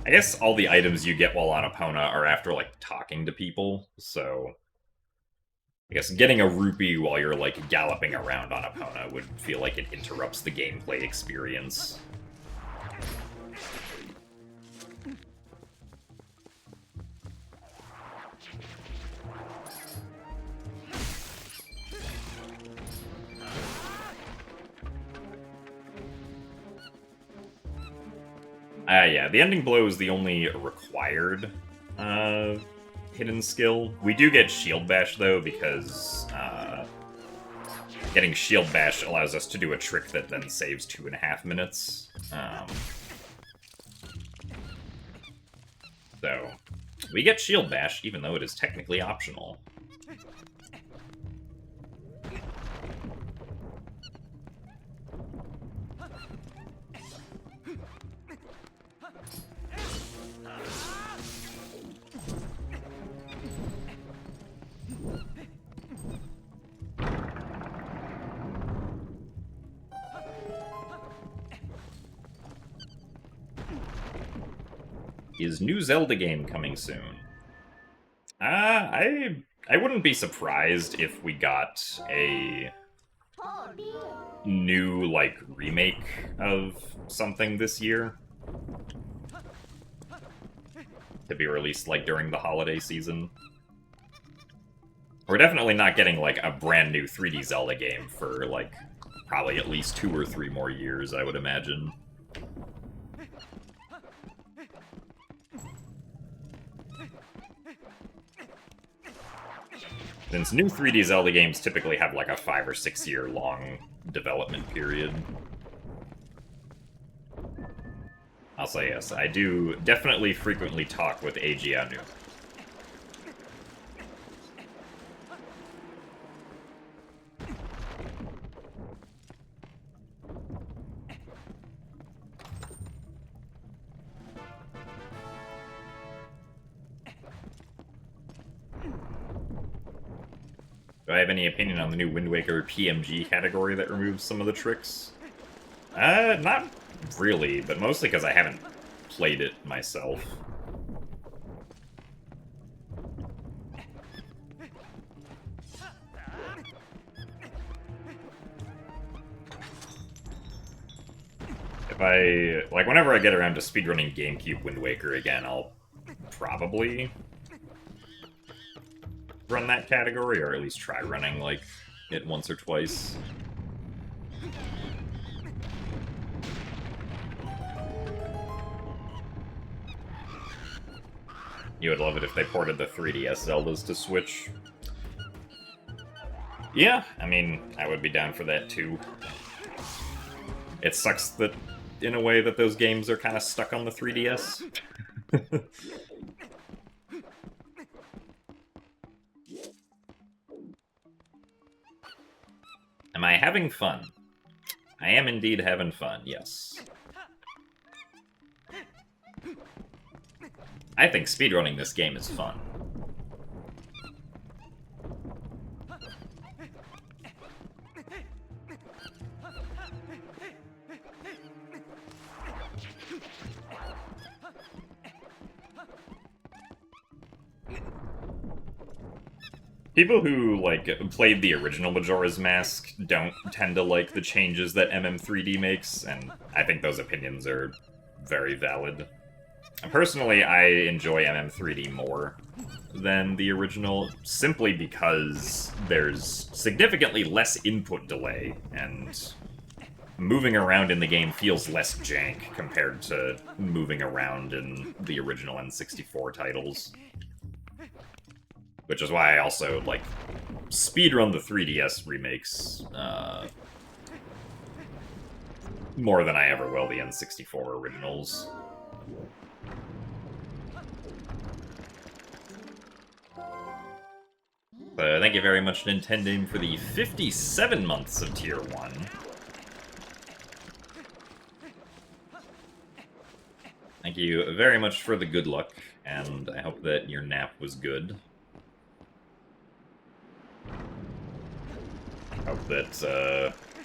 I guess all the items you get while on Epona are after, like, talking to people, so... I guess getting a rupee while you're, like, galloping around on Epona would feel like it interrupts the gameplay experience. Yeah, the ending blow is the only required hidden skill. We do get shield bash, though, because getting shield bash allows us to do a trick that then saves 2.5 minutes. So, we get shield bash, even though it is technically optional. Is new Zelda game coming soon? I wouldn't be surprised if we got a new, like, remake of something this year. To be released, like, during the holiday season. We're definitely not getting, like, a brand new 3D Zelda game for, like, probably at least 2 or 3 more years, I would imagine. Since new 3D Zelda games typically have like a 5 or 6 year long development period. I'll say yes, I do definitely frequently talk with Ajianu. Do I have any opinion on the new Wind Waker PMG category that removes some of the tricks? Not really, but mostly because I haven't played it myself. If I... like, whenever I get around to speedrunning GameCube Wind Waker again, I'll probably run that category, or at least try running, like, it once or twice. You would love it if they ported the 3DS Zeldas to Switch. Yeah, I mean, I would be down for that too. It sucks that, in a way, that those games are kind of stuck on the 3DS. Am I having fun? I am indeed having fun, yes. I think speedrunning this game is fun. People who, like, played the original Majora's Mask don't tend to like the changes that MM3D makes, and I think those opinions are very valid. Personally, I enjoy MM3D more than the original, simply because there's significantly less input delay, and moving around in the game feels less jank compared to moving around in the original N64 titles. Which is why I also, like, speedrun the 3DS remakes more than I ever will the N64 originals. Thank you very much, Nintendo, for the 57 months of Tier 1. Thank you very much for the good luck, and I hope that your nap was good. Hope that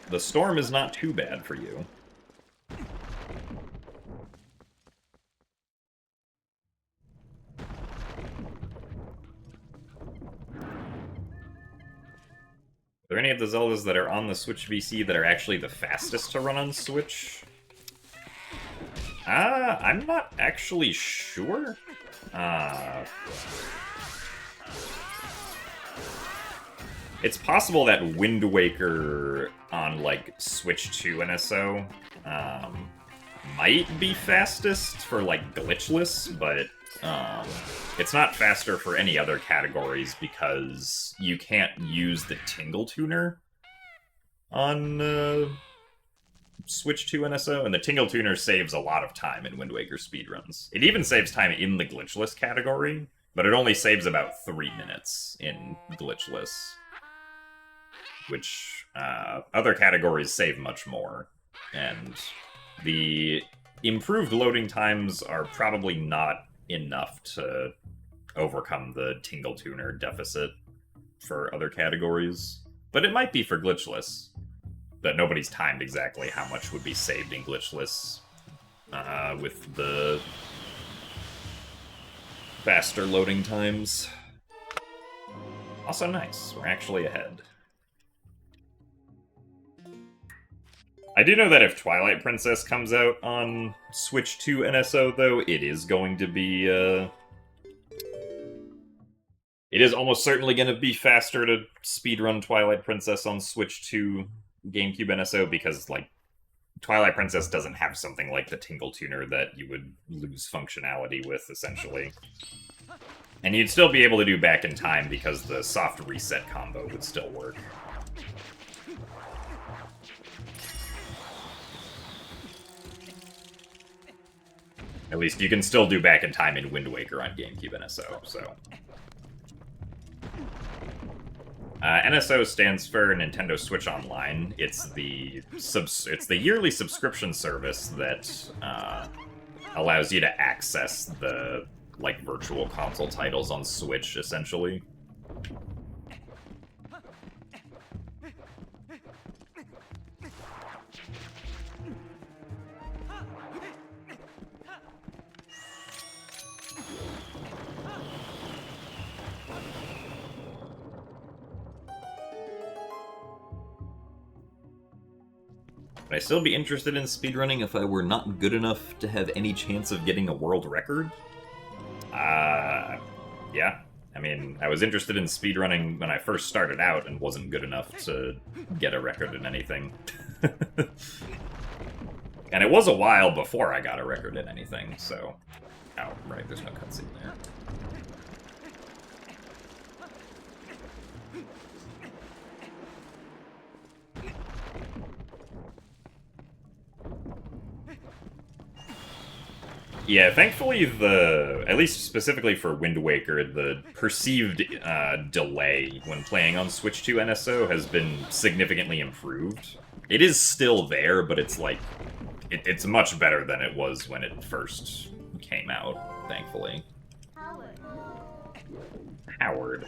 the storm is not too bad for you. Are there any of the Zeldas that are on the Switch VC that are actually the fastest to run on Switch? I'm not actually sure. It's possible that Wind Waker on, like, Switch 2 NSO might be fastest for, like, glitchless, but it's not faster for any other categories because you can't use the Tingle Tuner on Switch 2 NSO, and the Tingle Tuner saves a lot of time in Wind Waker speedruns. It even saves time in the glitchless category, but it only saves about 3 minutes in glitchless. Which other categories save much more. And the improved loading times are probably not enough to overcome the Tingle Tuner deficit for other categories. But it might be for glitchless. But nobody's timed exactly how much would be saved in glitchless with the faster loading times. Also nice, we're actually ahead. I do know that if Twilight Princess comes out on Switch 2 NSO, though, it is going to be, it is almost certainly going to be faster to speedrun Twilight Princess on Switch 2 GameCube NSO, because, like, Twilight Princess doesn't have something like the Tingle Tuner that you would lose functionality with, essentially. And you'd still be able to do back in time, because the soft reset combo would still work. At least you can still do back in time in Wind Waker on GameCube NSO, so. NSO stands for Nintendo Switch Online. It's the yearly subscription service that allows you to access the, like, virtual console titles on Switch, essentially. Would I still be interested in speedrunning if I were not good enough to have any chance of getting a world record? Yeah. I mean, I was interested in speedrunning when I first started out and wasn't good enough to get a record in anything. And it was a while before I got a record in anything, so... Oh, right, there's no cutscene there. Yeah, thankfully at least specifically for Wind Waker, the perceived delay when playing on Switch 2 NSO has been significantly improved. It is still there, but it's like, it's much better than it was when it first came out, thankfully. Howard.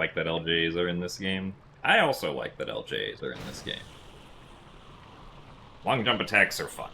like that LJs are in this game. I also like that LJs are in this game. Long jump attacks are fun.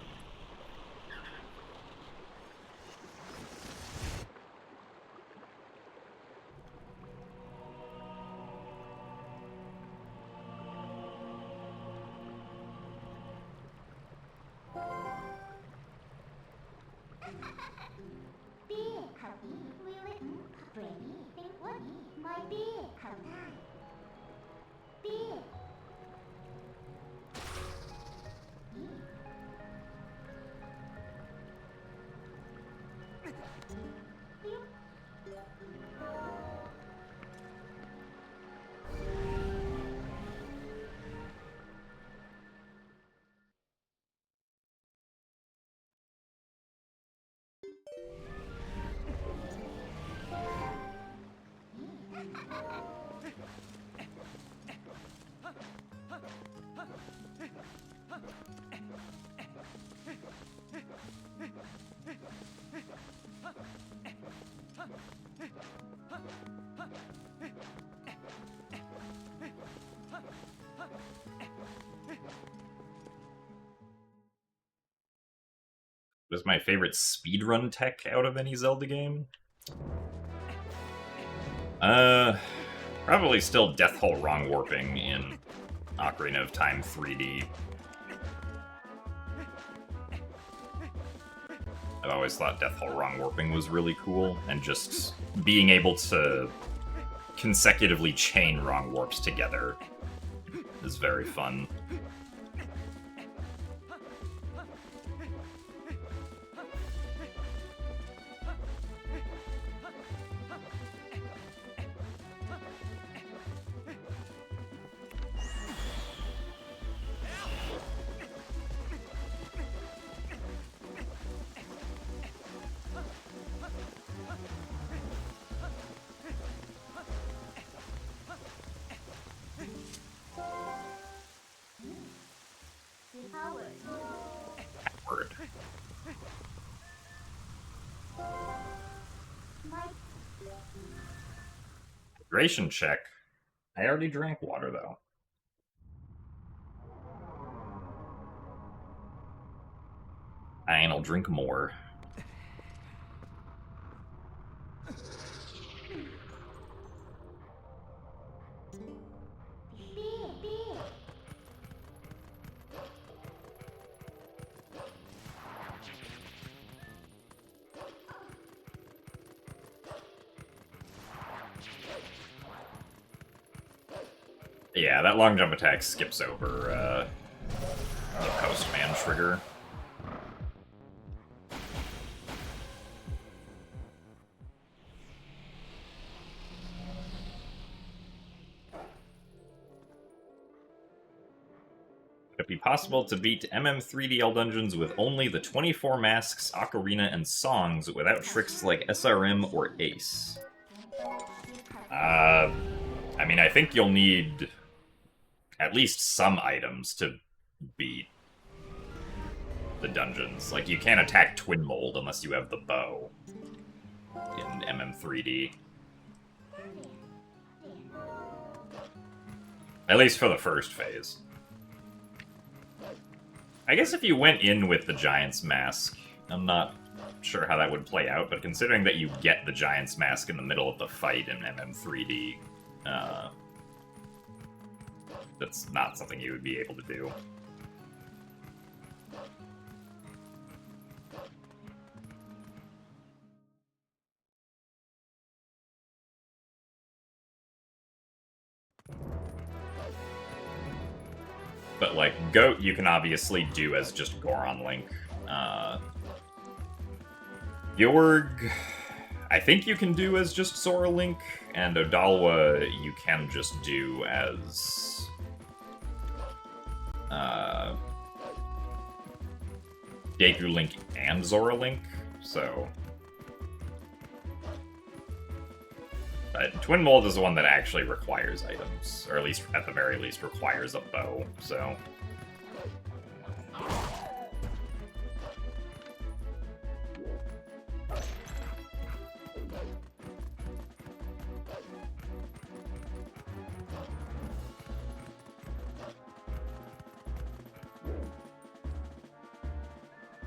What is my favorite speedrun tech out of any Zelda game? Probably still Death Hole Wrong Warping in Ocarina of Time 3D. I've always thought Death Hole Wrong Warping was really cool, and just being able to consecutively chain wrong warps together is very fun. Word. Hydration check. I already drank water, though. Fine, I'll drink more. Yeah, that long jump attack skips over the postman trigger. Would it be possible to beat MM3DL dungeons with only the 24 masks, ocarina, and songs without tricks like SRM or Ace? I mean, I think you'll need at least some items to beat the dungeons. Like, you can't attack Twin Mold unless you have the bow in MM3D. At least for the first phase. I guess if you went in with the Giant's Mask, I'm not sure how that would play out, but considering that you get the Giant's Mask in the middle of the fight in MM3D, that's not something you would be able to do. But, like, Goat you can obviously do as just Goron Link. Yorg, I think you can do as just Sora Link, and Odalwa you can just do as Deku Link and Zora Link, so... But Twin Mold is the one that actually requires items, or at least, at the very least, requires a bow, so...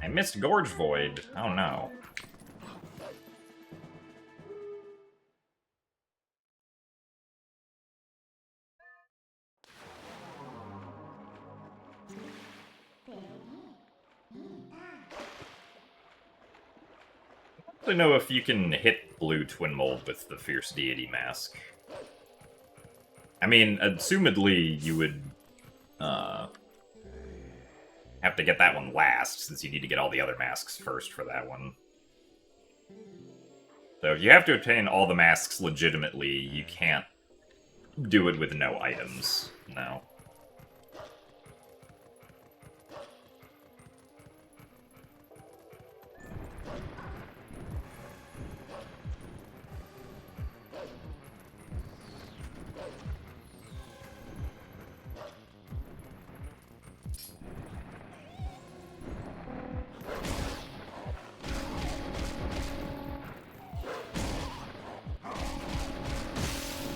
I missed Gorge Void. Oh no. I don't know if you can hit blue Twin Mold with the Fierce Deity mask. I mean, assumedly you would have to get that one last, since you need to get all the other masks first for that one. So if you have to obtain all the masks legitimately, you can't do it with no items. No.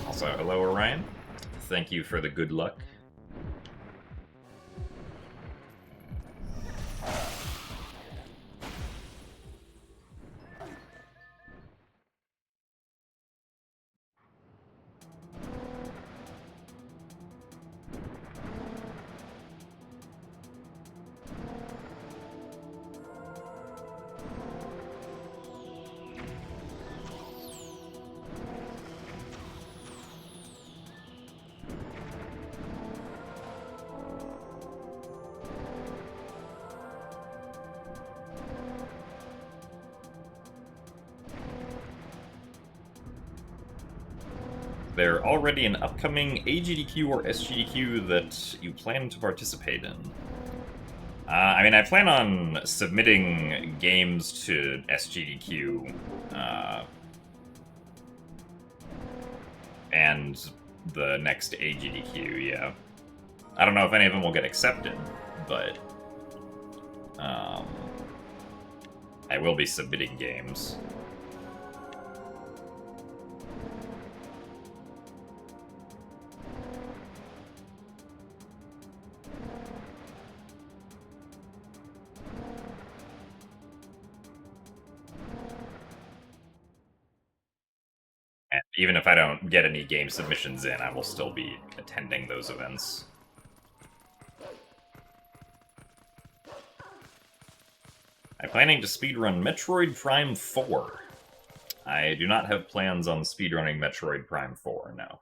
Also, hello Orion. Thank you for the good luck. There already an upcoming AGDQ or SGDQ that you plan to participate in? I mean, I plan on submitting games to SGDQ, and the next AGDQ, yeah. I don't know if any of them will get accepted, but I will be submitting games. And even if I don't get any game submissions in, I will still be attending those events. I'm planning to speedrun Metroid Prime 4. I do not have plans on speedrunning Metroid Prime 4, no.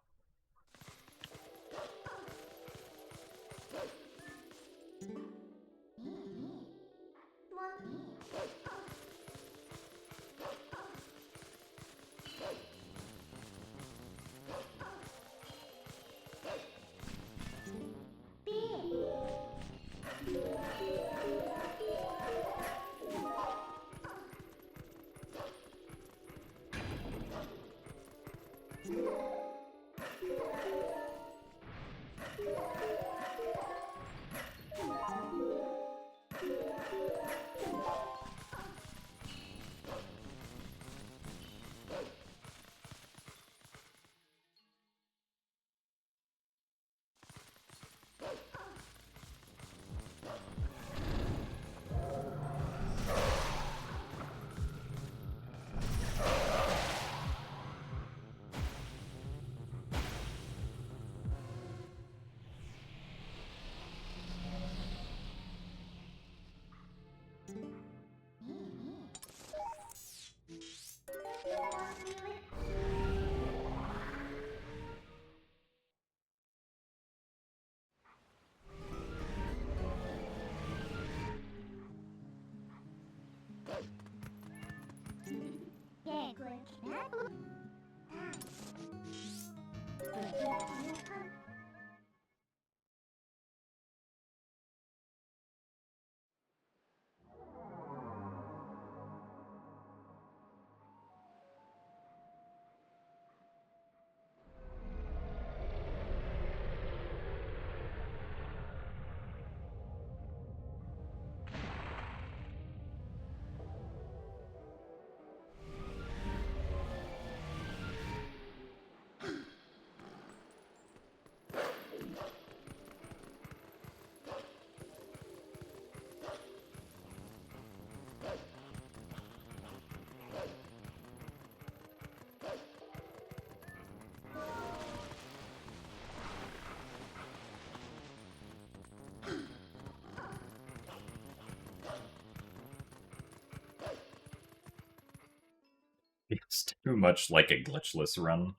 It's too much like a glitchless run.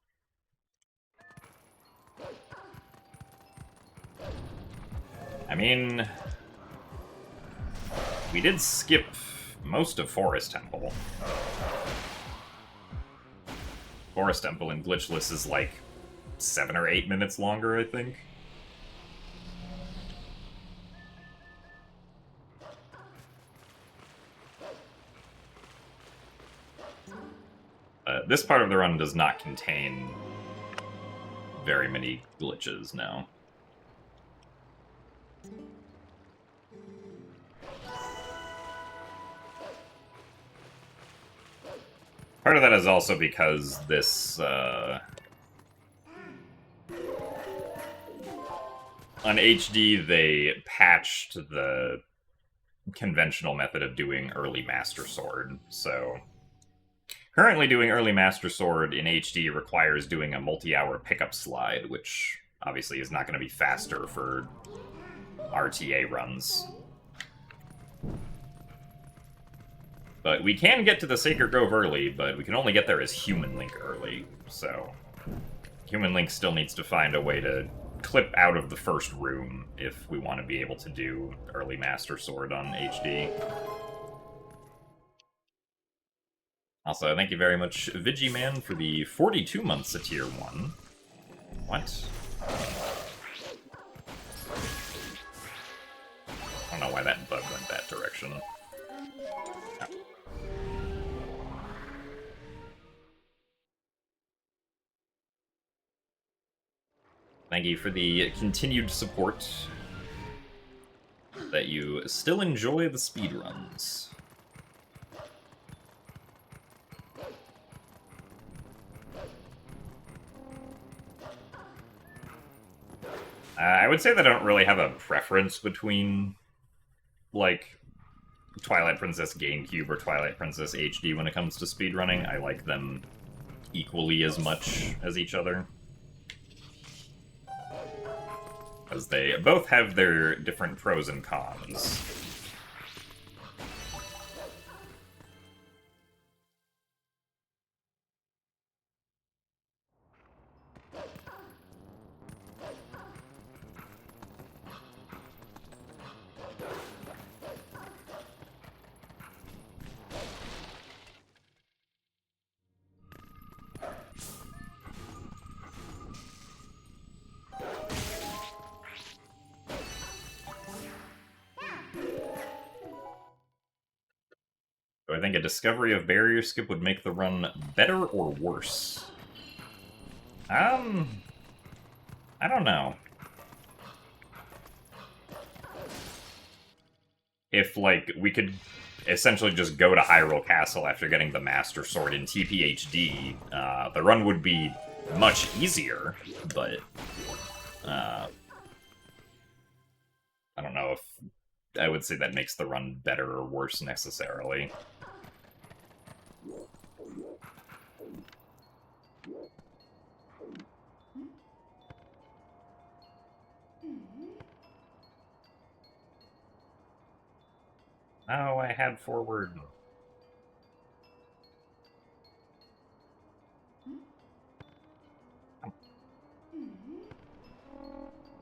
I mean, we did skip most of Forest Temple. Forest Temple in glitchless is like 7 or 8 minutes longer, I think. This part of the run does not contain very many glitches now. Part of that is also because this, on HD, they patched the conventional method of doing early Master Sword, so... Currently doing early Master Sword in HD requires doing a multi-hour pickup slide, which obviously is not going to be faster for RTA runs. But we can get to the Sacred Grove early, but we can only get there as Human Link early, so... Human Link still needs to find a way to clip out of the first room if we want to be able to do early Master Sword on HD. Also, thank you very much, Vigiman, for the 42 months at Tier 1. What? I don't know why that bug went that direction. Oh. Thank you for the continued support, that you still enjoy the speedruns. I would say that I don't really have a preference between, like, Twilight Princess GameCube or Twilight Princess HD when it comes to speedrunning. I like them equally as much as each other. Because they both have their different pros and cons. Do I think a discovery of barrier skip would make the run better or worse? I don't know. If, like, we could essentially just go to Hyrule Castle after getting the Master Sword in TPHD, the run would be much easier, but... I don't know if I would say that makes the run better or worse necessarily. Oh, I had forward.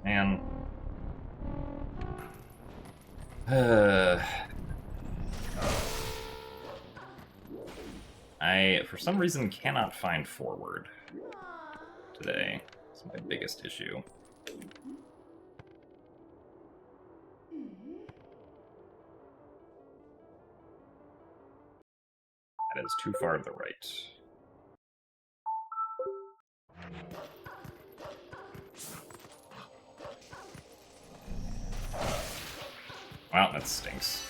Man. I, for some reason, cannot find forward today. It's my biggest issue. That is too far to the right. Well, that stinks.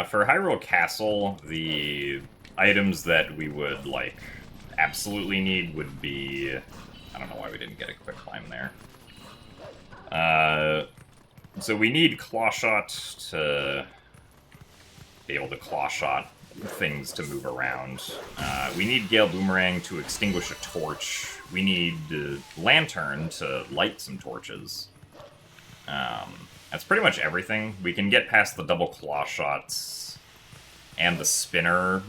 For Hyrule Castle, the items that we would, like, absolutely need would be... I don't know why we didn't get a quick climb there. So we need Claw Shot to be able to Claw Shot things to move around. We need Gale Boomerang to extinguish a torch. We need Lantern to light some torches. That's pretty much everything. We can get past the double Claw Shots and the spinner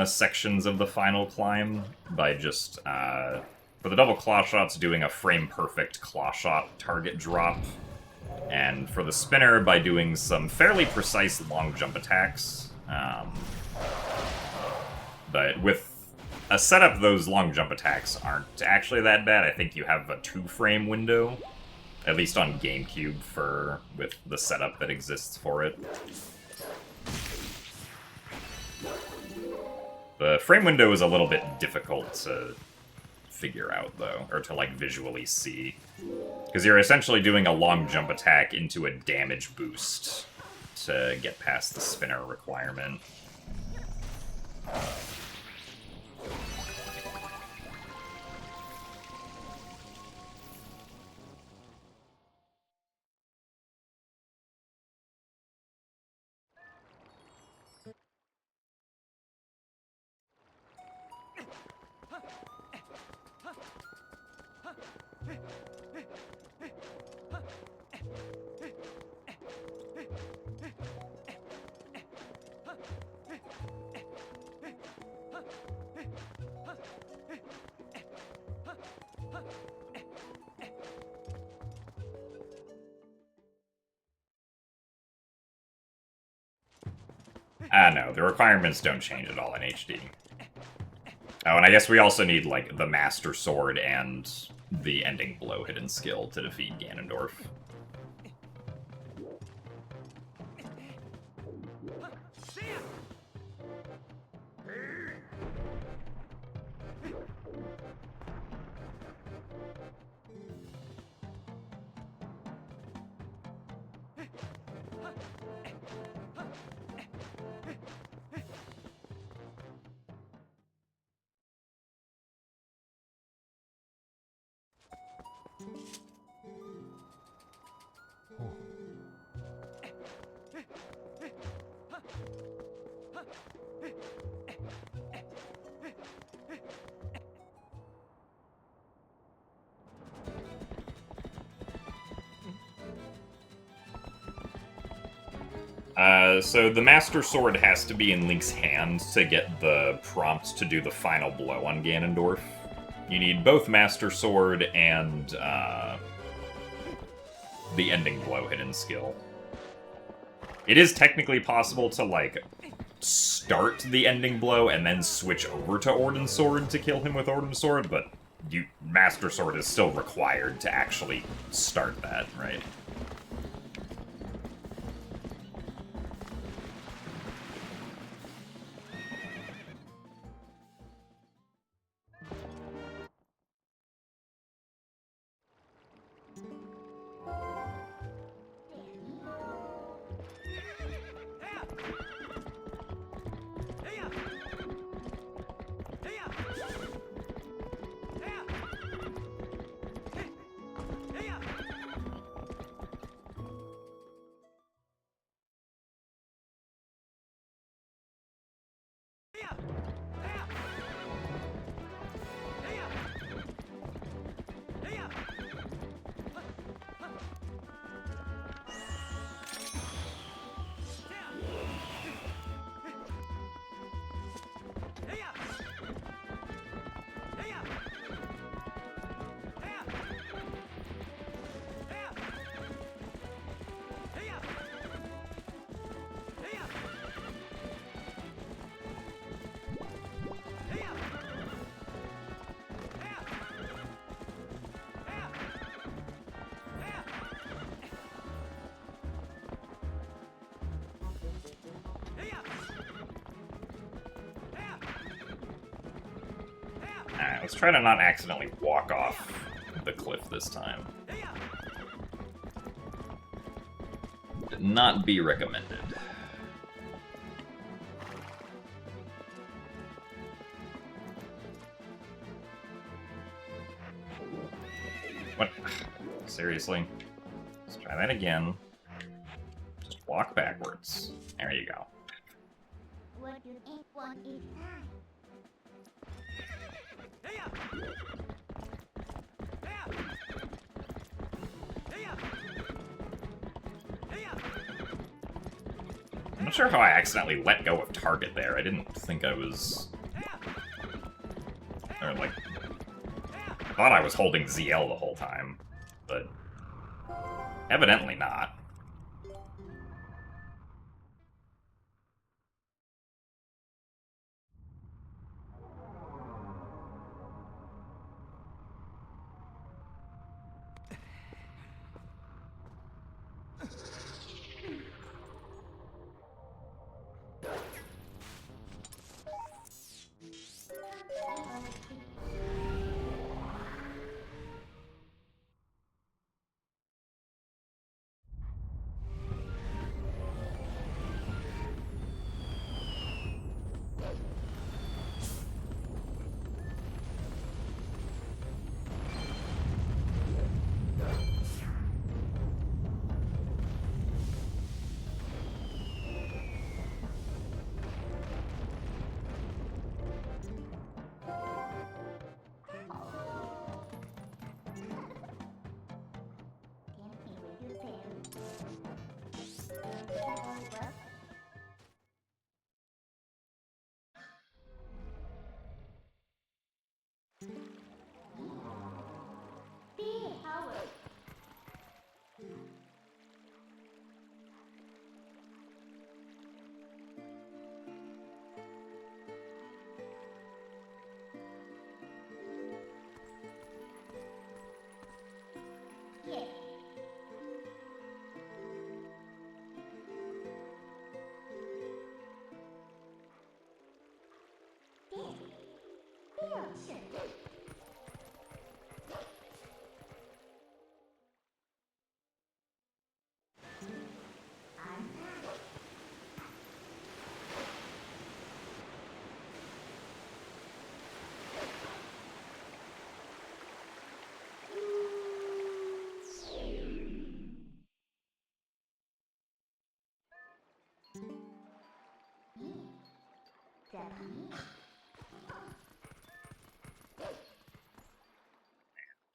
sections of the final climb by just, for the double Claw Shots, doing a frame-perfect Claw Shot target drop. And for the spinner, by doing some fairly precise long jump attacks. But with a setup, those long jump attacks aren't actually that bad. I think you have a 2-frame window, at least on GameCube, with the setup that exists for it. The frame window is a little bit difficult to figure out, though, or to, like, visually see. Because you're essentially doing a long jump attack into a damage boost to get past the spinner requirement. No, the requirements don't change at all in HD. Oh, and I guess we also need, like, the Master Sword and the Ending Blow hidden skill to defeat Ganondorf. So the Master Sword has to be in Link's hand to get the prompt to do the final blow on Ganondorf. You need both Master Sword and the Ending Blow hidden skill. It is technically possible to, like, start the Ending Blow and then switch over to Orden's Sword to kill him with Orden's Sword, but Master Sword is still required to actually start that, right? Alright, let's try to not accidentally walk off the cliff this time. Would not be recommended. What? Seriously? Let's try that again. Just walk backwards. There you go. What you ain't want is time. I'm not sure how I accidentally let go of target there. I didn't think I was... Or, like... I thought I was holding ZL the whole time, but... evidently not.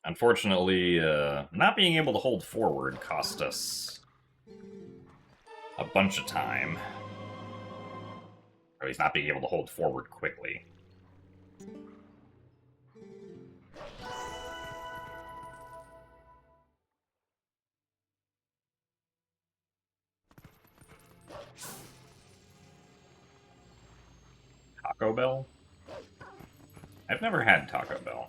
Unfortunately, not being able to hold forward cost us a bunch of time. Or at least not being able to hold forward quickly. Taco Bell? I've never had Taco Bell.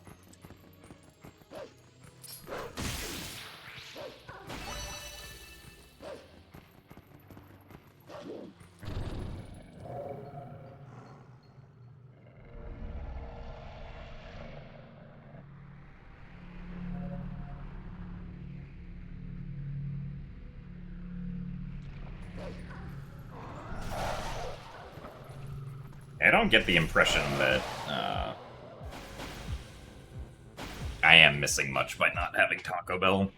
I don't get the impression that I am missing much by not having Taco Bell.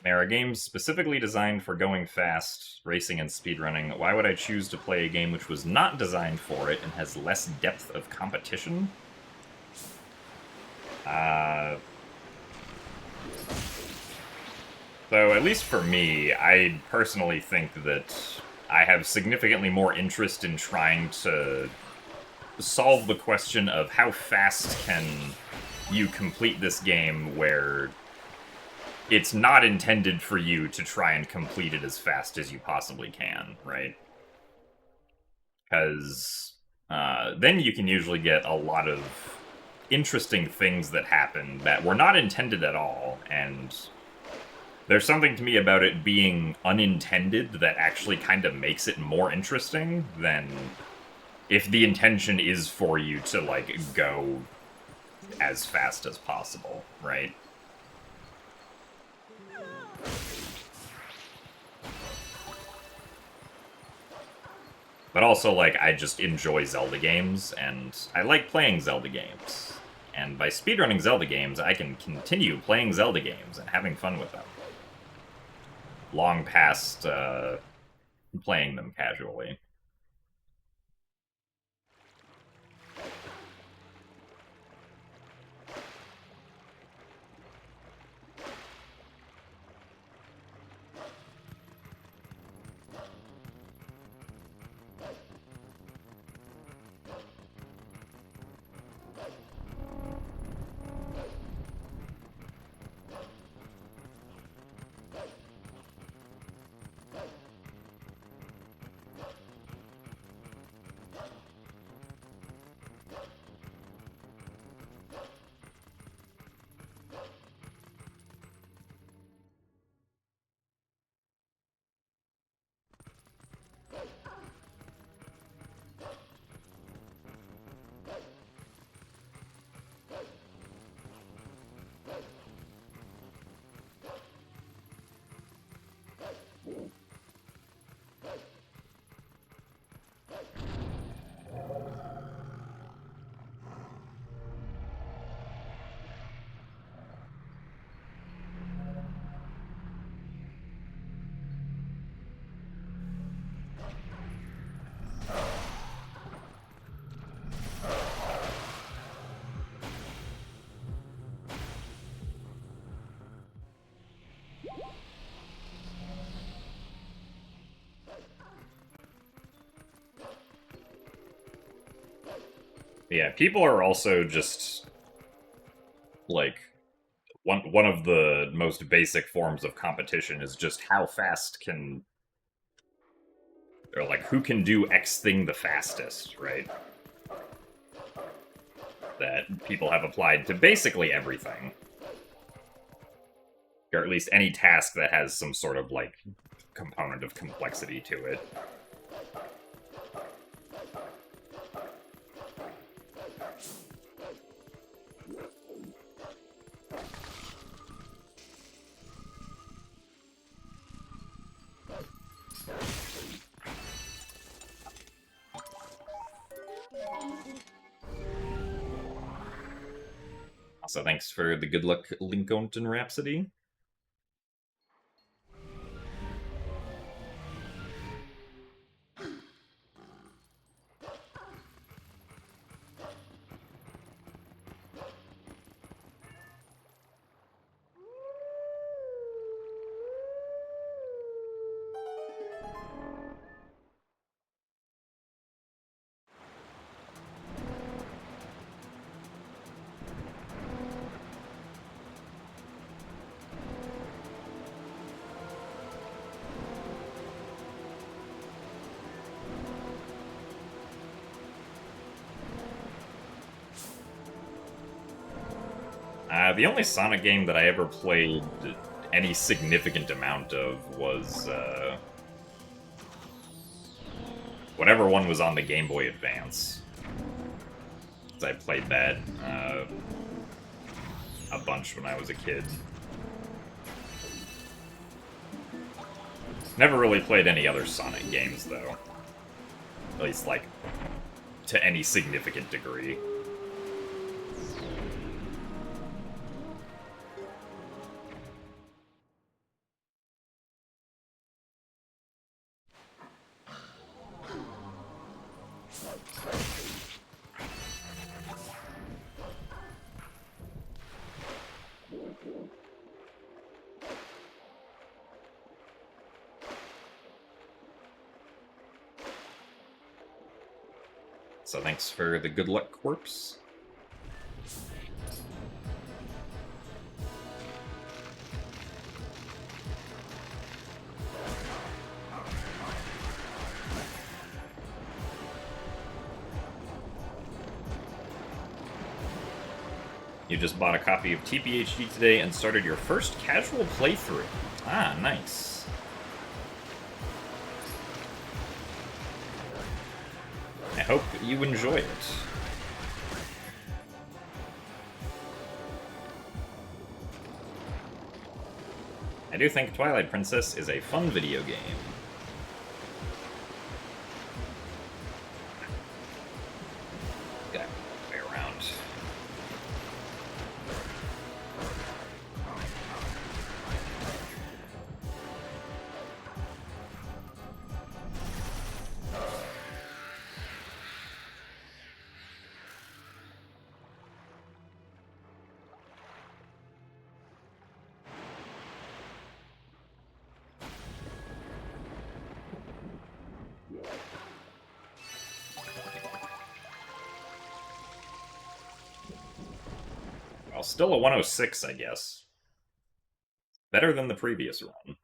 There are games specifically designed for going fast, racing, and speedrunning. Why would I choose to play a game which was not designed for it and has less depth of competition? So, at least for me, I personally think that I have significantly more interest in trying to solve the question of how fast can you complete this game where it's not intended for you to try and complete it as fast as you possibly can, right? Because then you can usually get a lot of interesting things that happen that were not intended at all, and there's something to me about it being unintended that actually kind of makes it more interesting than if the intention is for you to, like, go as fast as possible, right? But also, like, I just enjoy Zelda games, and I like playing Zelda games. And by speedrunning Zelda games, I can continue playing Zelda games and having fun with them. Long past playing them casually. Yeah, people are also just, like, one of the most basic forms of competition is just how fast can, or like who can do X thing the fastest, right? That people have applied to basically everything. Or at least any task that has some sort of, like, component of complexity to it. Also, thanks for the good luck, Lincoln Rhapsody. The only Sonic game that I ever played any significant amount of was whatever one was on the Game Boy Advance. I played that a bunch when I was a kid. Never really played any other Sonic games, though. At least, like, to any significant degree. So thanks for the good luck, Corpse. You just bought a copy of TPHD today and started your first casual playthrough. Ah, nice. I hope you enjoy it. I do think Twilight Princess is a fun video game. Got way around. Well, still a 106, I guess. Better than the previous run.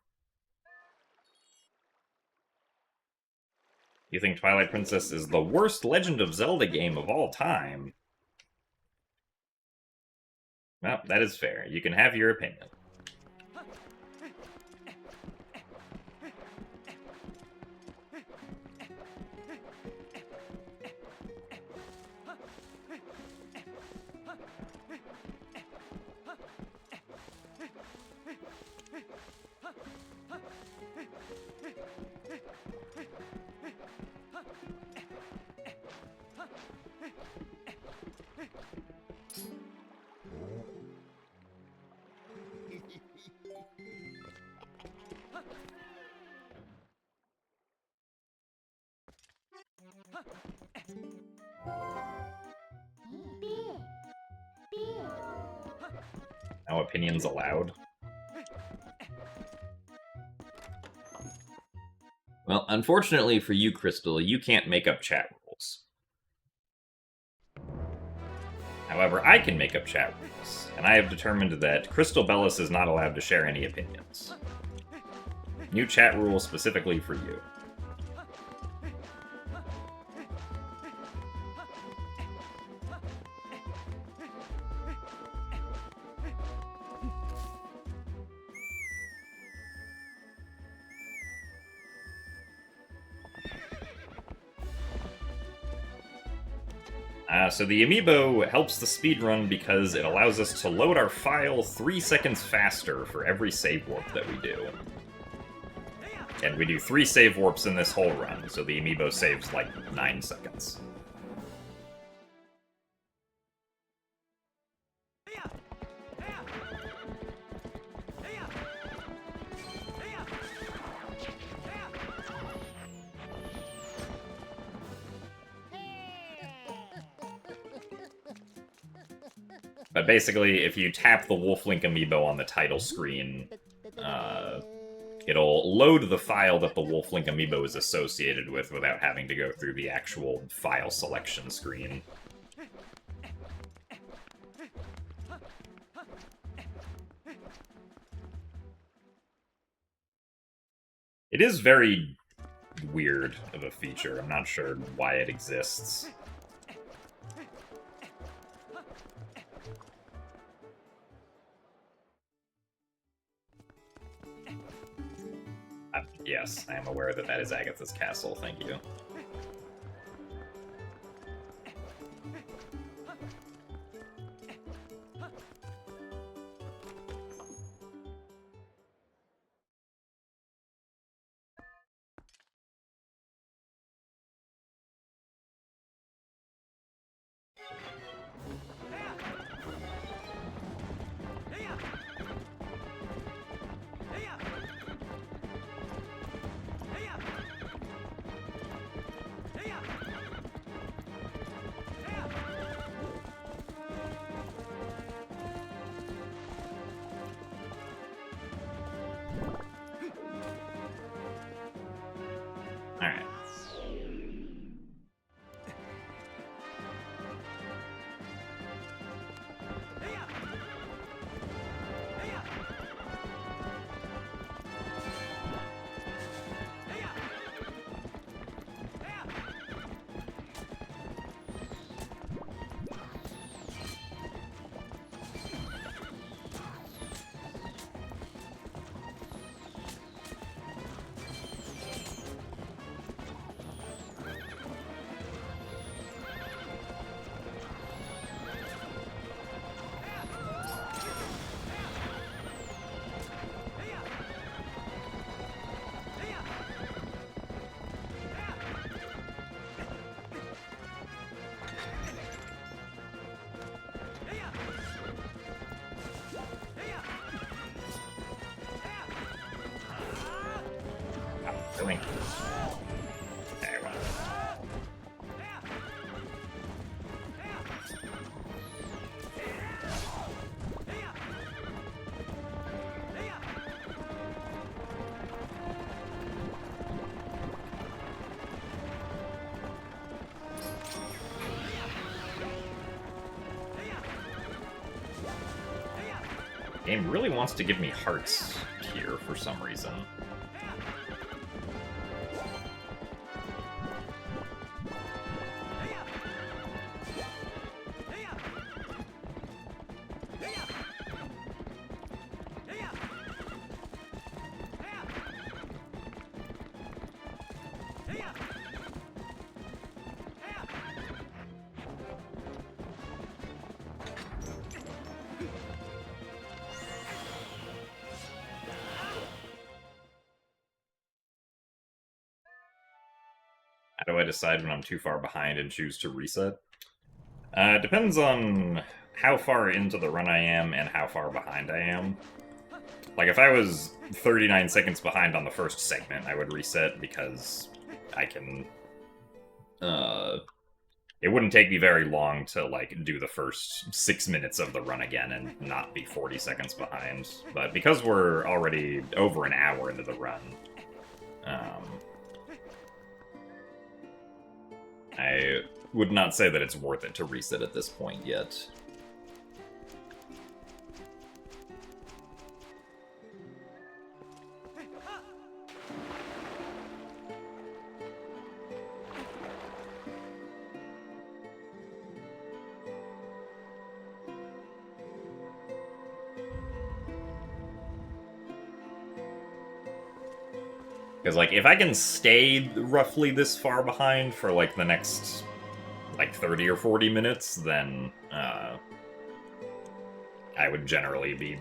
You think Twilight Princess is the worst Legend of Zelda game of all time? Well, that is fair. You can have your opinion. No opinions allowed. Well, unfortunately for you, Crystal, you can't make up chat rules. However, I can make up chat rules, and I have determined that Crystal Bellis is not allowed to share any opinions. New chat rule specifically for you. So the amiibo helps the speedrun because it allows us to load our file 3 seconds faster for every save warp that we do. And we do 3 save warps in this whole run, so the amiibo saves like 9 seconds. But basically, if you tap the Wolf Link amiibo on the title screen, it'll load the file that the Wolf Link amiibo is associated with without having to go through the actual file selection screen. It is very weird of a feature. I'm not sure why it exists. Yes, I am aware that that is Agatha's castle, thank you. Game really wants to give me hearts here for some reason. How do I decide when I'm too far behind and choose to reset? It depends on how far into the run I am and how far behind I am. Like, if I was 39 seconds behind on the first segment, I would reset because I can... it wouldn't take me very long to, like, do the first 6 minutes of the run again and not be 40 seconds behind. But because we're already over an hour into the run, I would not say that it's worth it to reset at this point yet. Because, like, if I can stay roughly this far behind for, like, the next, like, 30 or 40 minutes, then, I would generally be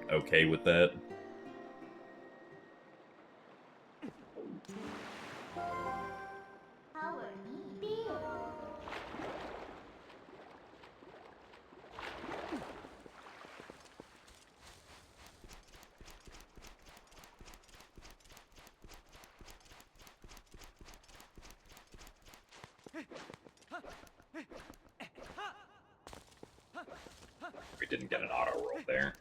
okay with that. Power Bill. We didn't get an auto roll there.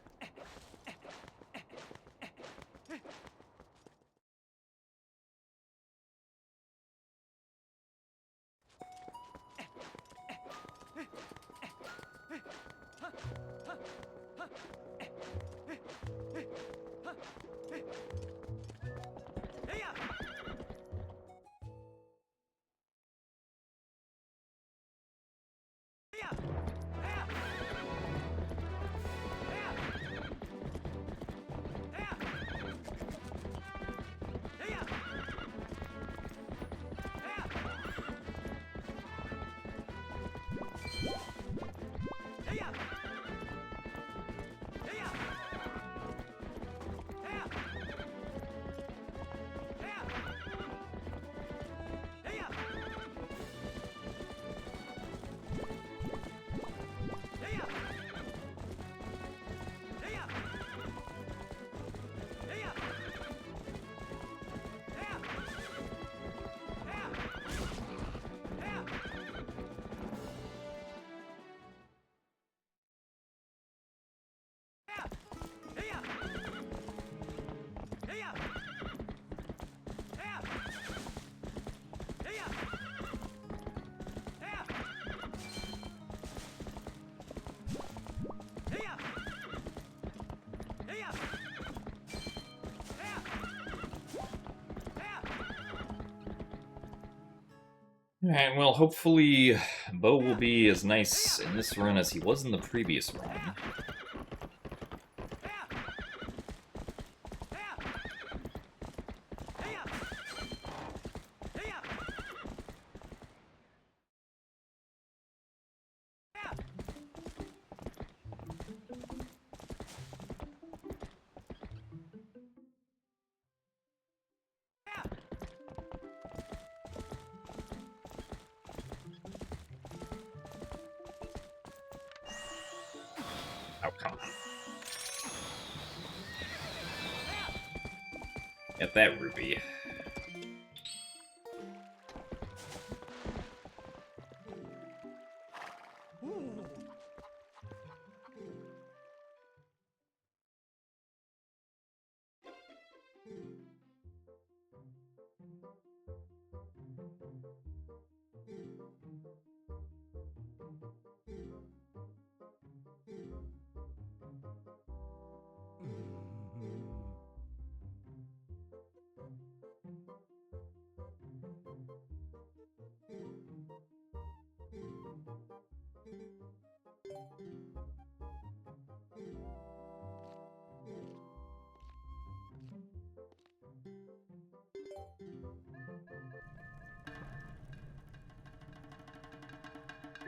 Alright, well, hopefully Bo will be as nice in this run as he was in the previous run. Oh, come on. Get that rupee.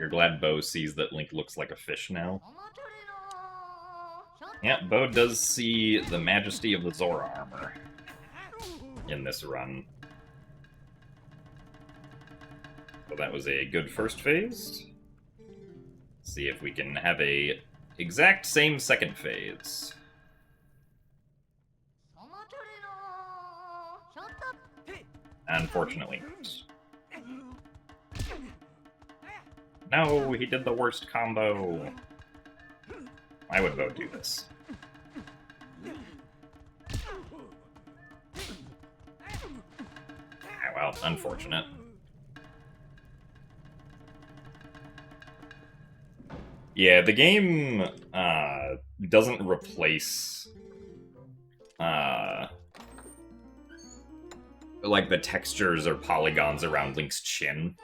You're glad Bo sees that Link looks like a fish now? Yeah, Bo does see the majesty of the Zora armor in this run. So that was a good first phase. See if we can have a exact same second phase. Unfortunately not. No, he did the worst combo. Why would Bo do this? Ah, well, unfortunate. Yeah, the game doesn't replace like the textures or polygons around Link's chin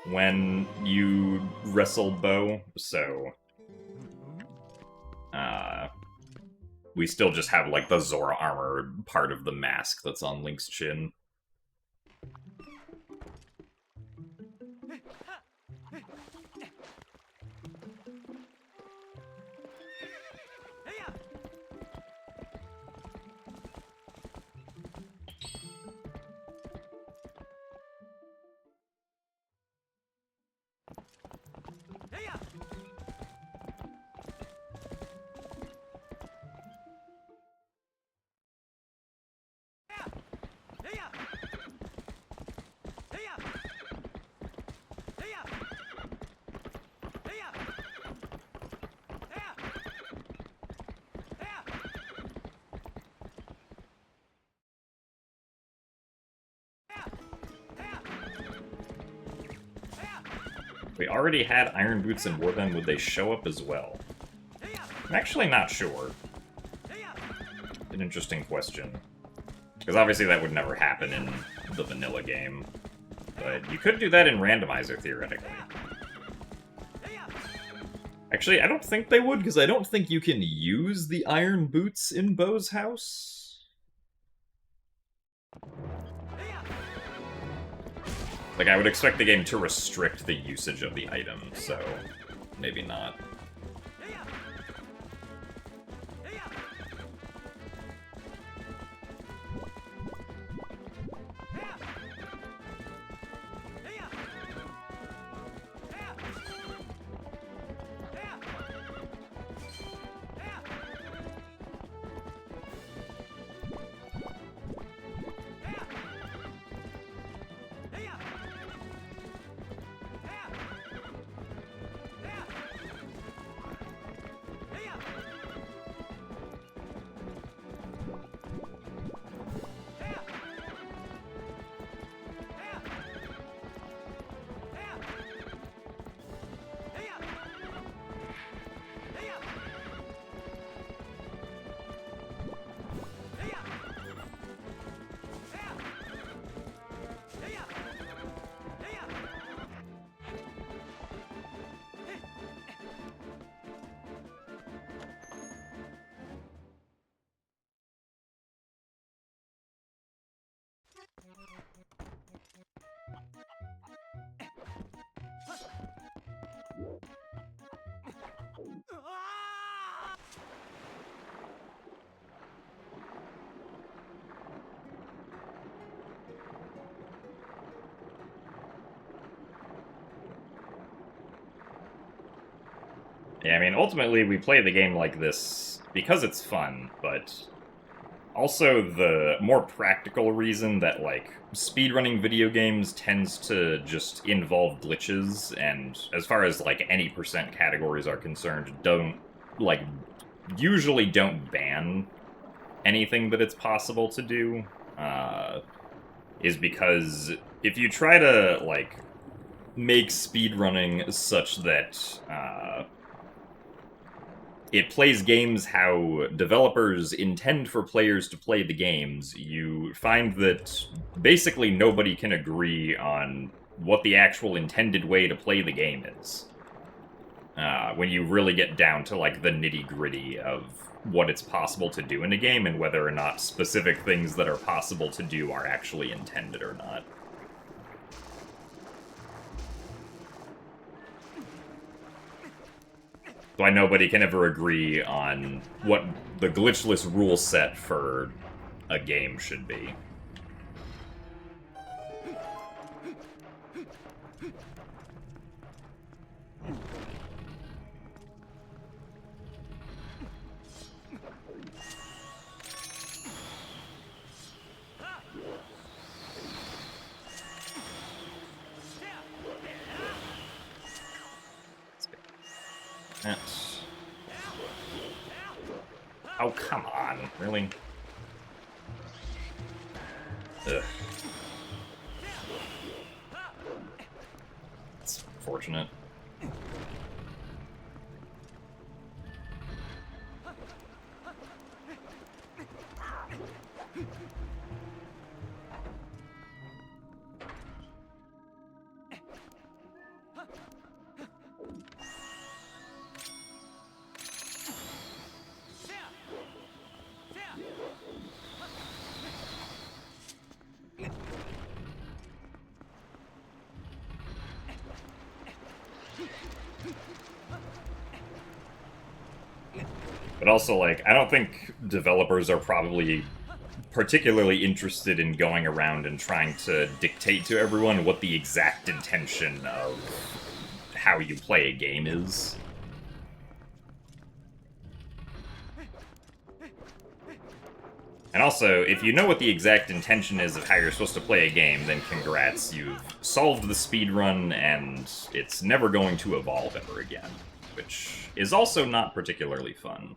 when you wrestle Bo, so we still just have like the Zora armor part of the mask that's on Link's chin. We already had Iron Boots in War Then, would they show up as well? I'm actually not sure. An interesting question. Because obviously that would never happen in the vanilla game. But you could do that in Randomizer, theoretically. Actually, I don't think they would, because I don't think you can use the Iron Boots in Bo's house. Like, I would expect the game to restrict the usage of the item, so maybe not. Yeah, I mean, ultimately we play the game like this because it's fun, but also the more practical reason that, like, speedrunning video games tends to just involve glitches, and as far as, like, any percent categories are concerned, usually don't ban anything that it's possible to do, is because if you try to, like, make speedrunning such that, it plays games how developers intend for players to play the games, you find that basically nobody can agree on what the actual intended way to play the game is. When you really get down to, like, the nitty-gritty of what it's possible to do in a game and whether or not specific things that are possible to do are actually intended or not. why nobody can ever agree on what the glitchless rule set for a game should be. That's... Oh, come on. Really? Ugh. It's unfortunate. But also, like, I don't think developers are probably particularly interested in going around and trying to dictate to everyone what the exact intention of how you play a game is. And also, if you know what the exact intention is of how you're supposed to play a game, then congrats, you've solved the speedrun, and it's never going to evolve ever again. Which is also not particularly fun.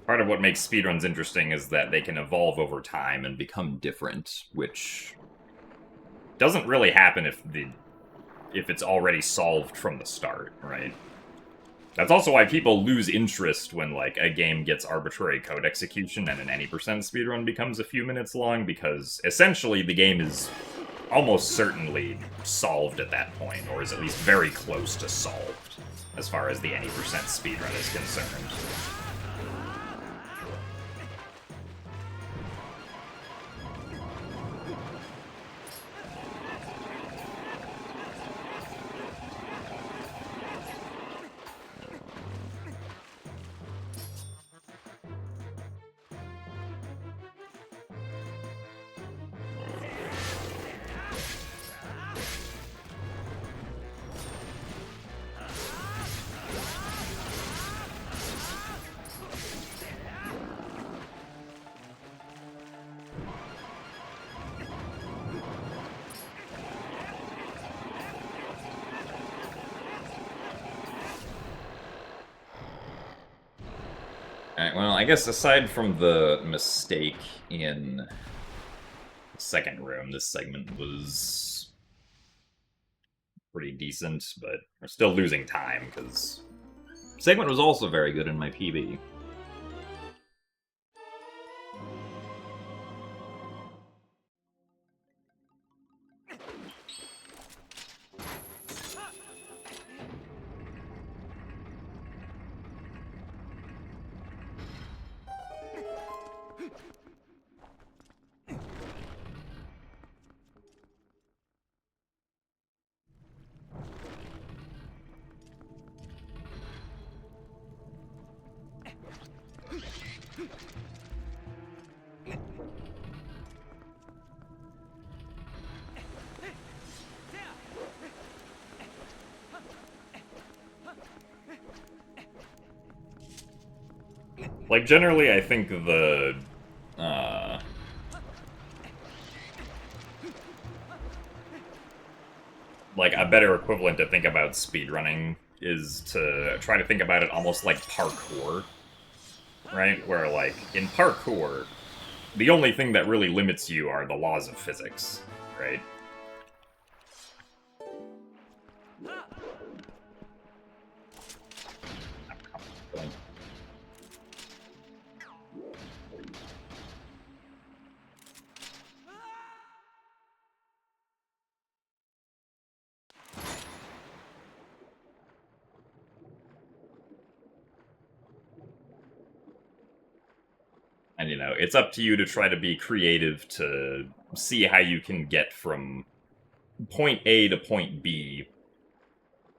Part of what makes speedruns interesting is that they can evolve over time and become different, which doesn't really happen if it's already solved from the start, right? That's also why people lose interest when, like, a game gets arbitrary code execution and an any percent speedrun becomes a few minutes long, because essentially the game is almost certainly solved at that point, or is at least very close to solved, as far as the any percent speedrun is concerned. Alright, well, I guess aside from the mistake in the second room, this segment was pretty decent, but we're still losing time, because the segment was also very good in my PB. Like, generally, I think the, like, a better equivalent to think about speedrunning is to try to think about it almost like parkour, right? Where, like, in parkour, the only thing that really limits you are the laws of physics, right? And, you know, it's up to you to try to be creative to see how you can get from point A to point B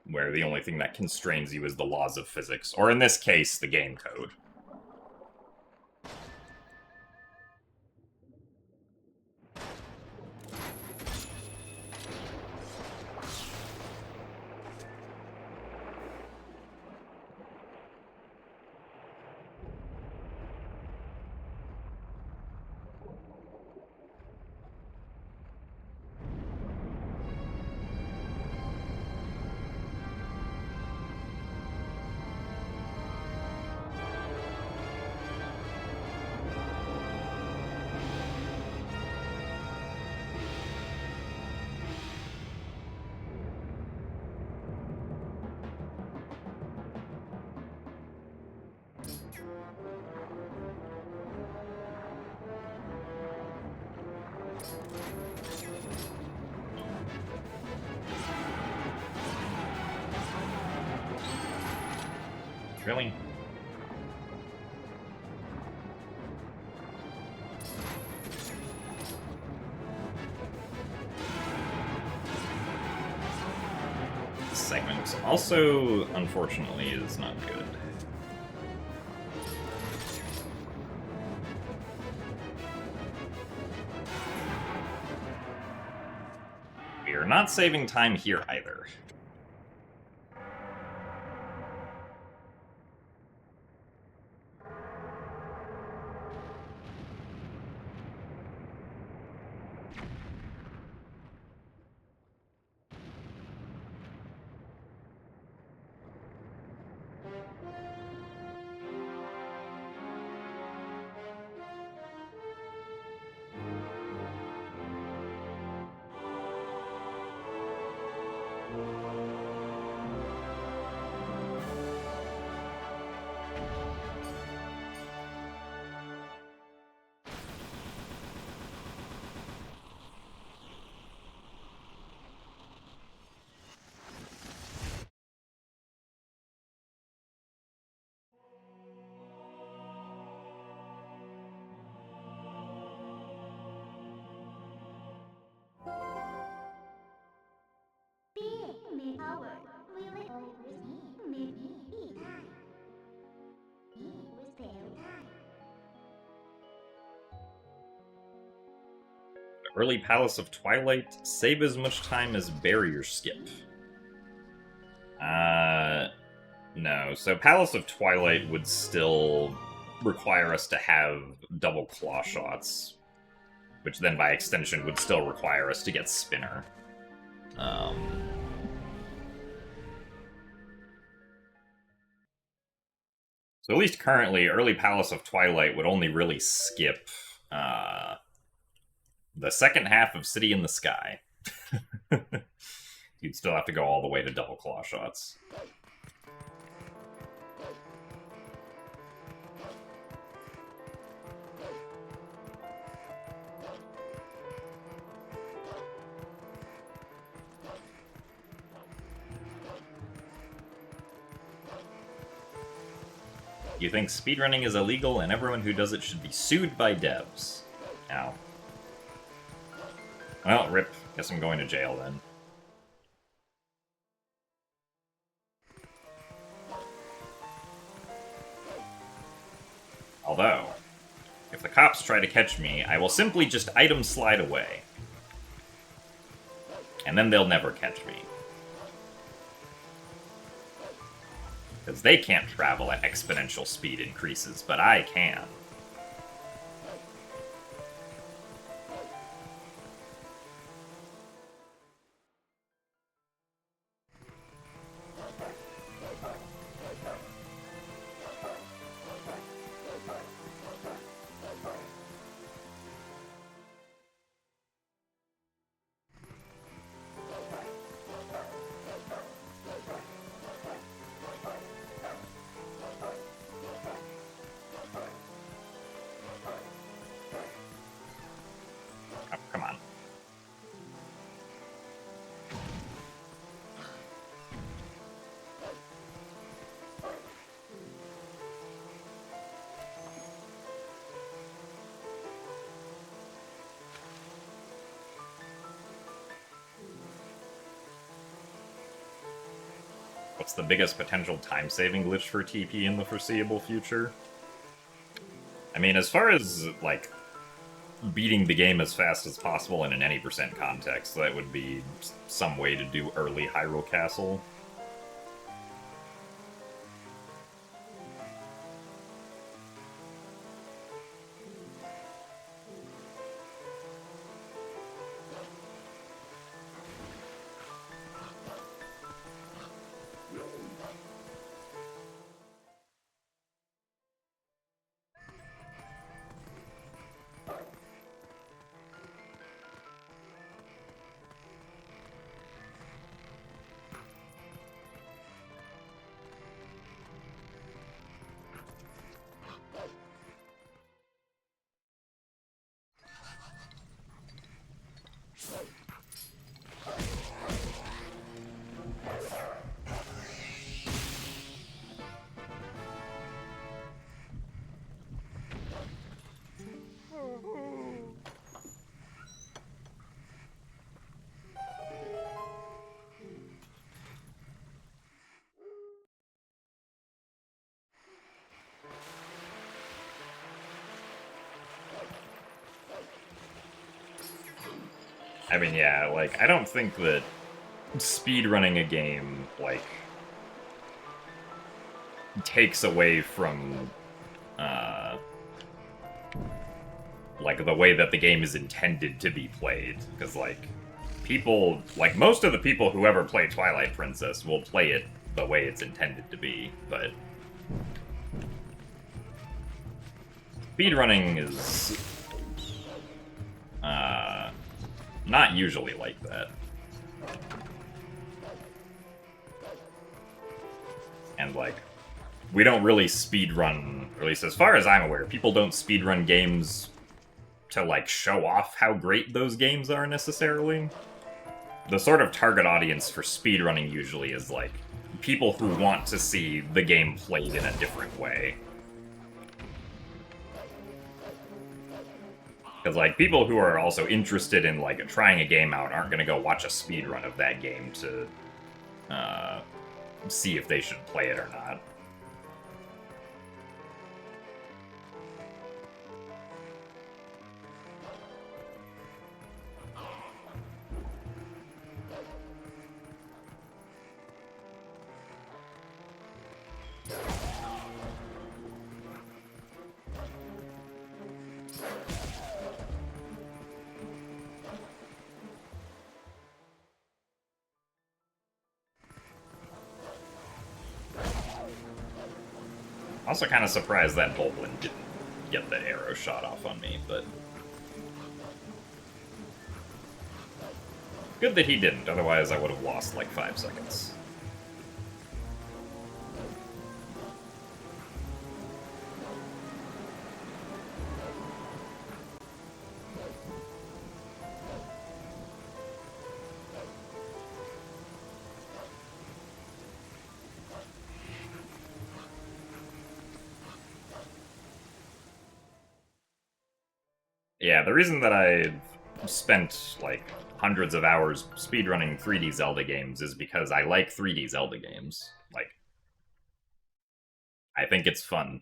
where the only thing that constrains you is the laws of physics, or in this case, the game code. Really? This segment also, unfortunately, is not good. We are not saving time here either. Being power will always be time. He was very time. The early Palace of Twilight, save as much time as barrier skip. No. So Palace of Twilight would still require us to have double claw shots, which then by extension would still require us to get Spinner. So at least currently, early Palace of Twilight would only really skip the second half of City in the Sky. You'd still have to go all the way to double claw shots. You think speedrunning is illegal and everyone who does it should be sued by devs. Ow. Well, rip. Guess I'm going to jail then. Although, if the cops try to catch me, I will simply just item slide away. And then they'll never catch me. Because they can't travel at exponential speed increases, but I can. what's the biggest potential time-saving glitch for TP in the foreseeable future? I mean, as far as, like, beating the game as fast as possible in an any percent context, that would be some way to do early Hyrule Castle. I mean, yeah, like, I don't think that speedrunning a game, like, takes away from, like, the way that the game is intended to be played. Because, like, people, like, most of the people who ever play Twilight Princess will play it the way it's intended to be, but speedrunning is, not usually like that. And, like, we don't really speedrun, or at least as far as I'm aware, people don't speedrun games to, like, show off how great those games are, necessarily. The sort of target audience for speedrunning usually is, like, people who want to see the game played in a different way. Because, like, people who are also interested in, like, trying a game out aren't going to go watch a speedrun of that game to see if they should play it or not. Also kind of surprised that Bolin didn't get the arrow shot off on me, but good that he didn't, otherwise I would have lost like 5 seconds. Yeah, the reason that I've spent, like, hundreds of hours speedrunning 3D Zelda games is because I like 3D Zelda games. Like, I think it's fun.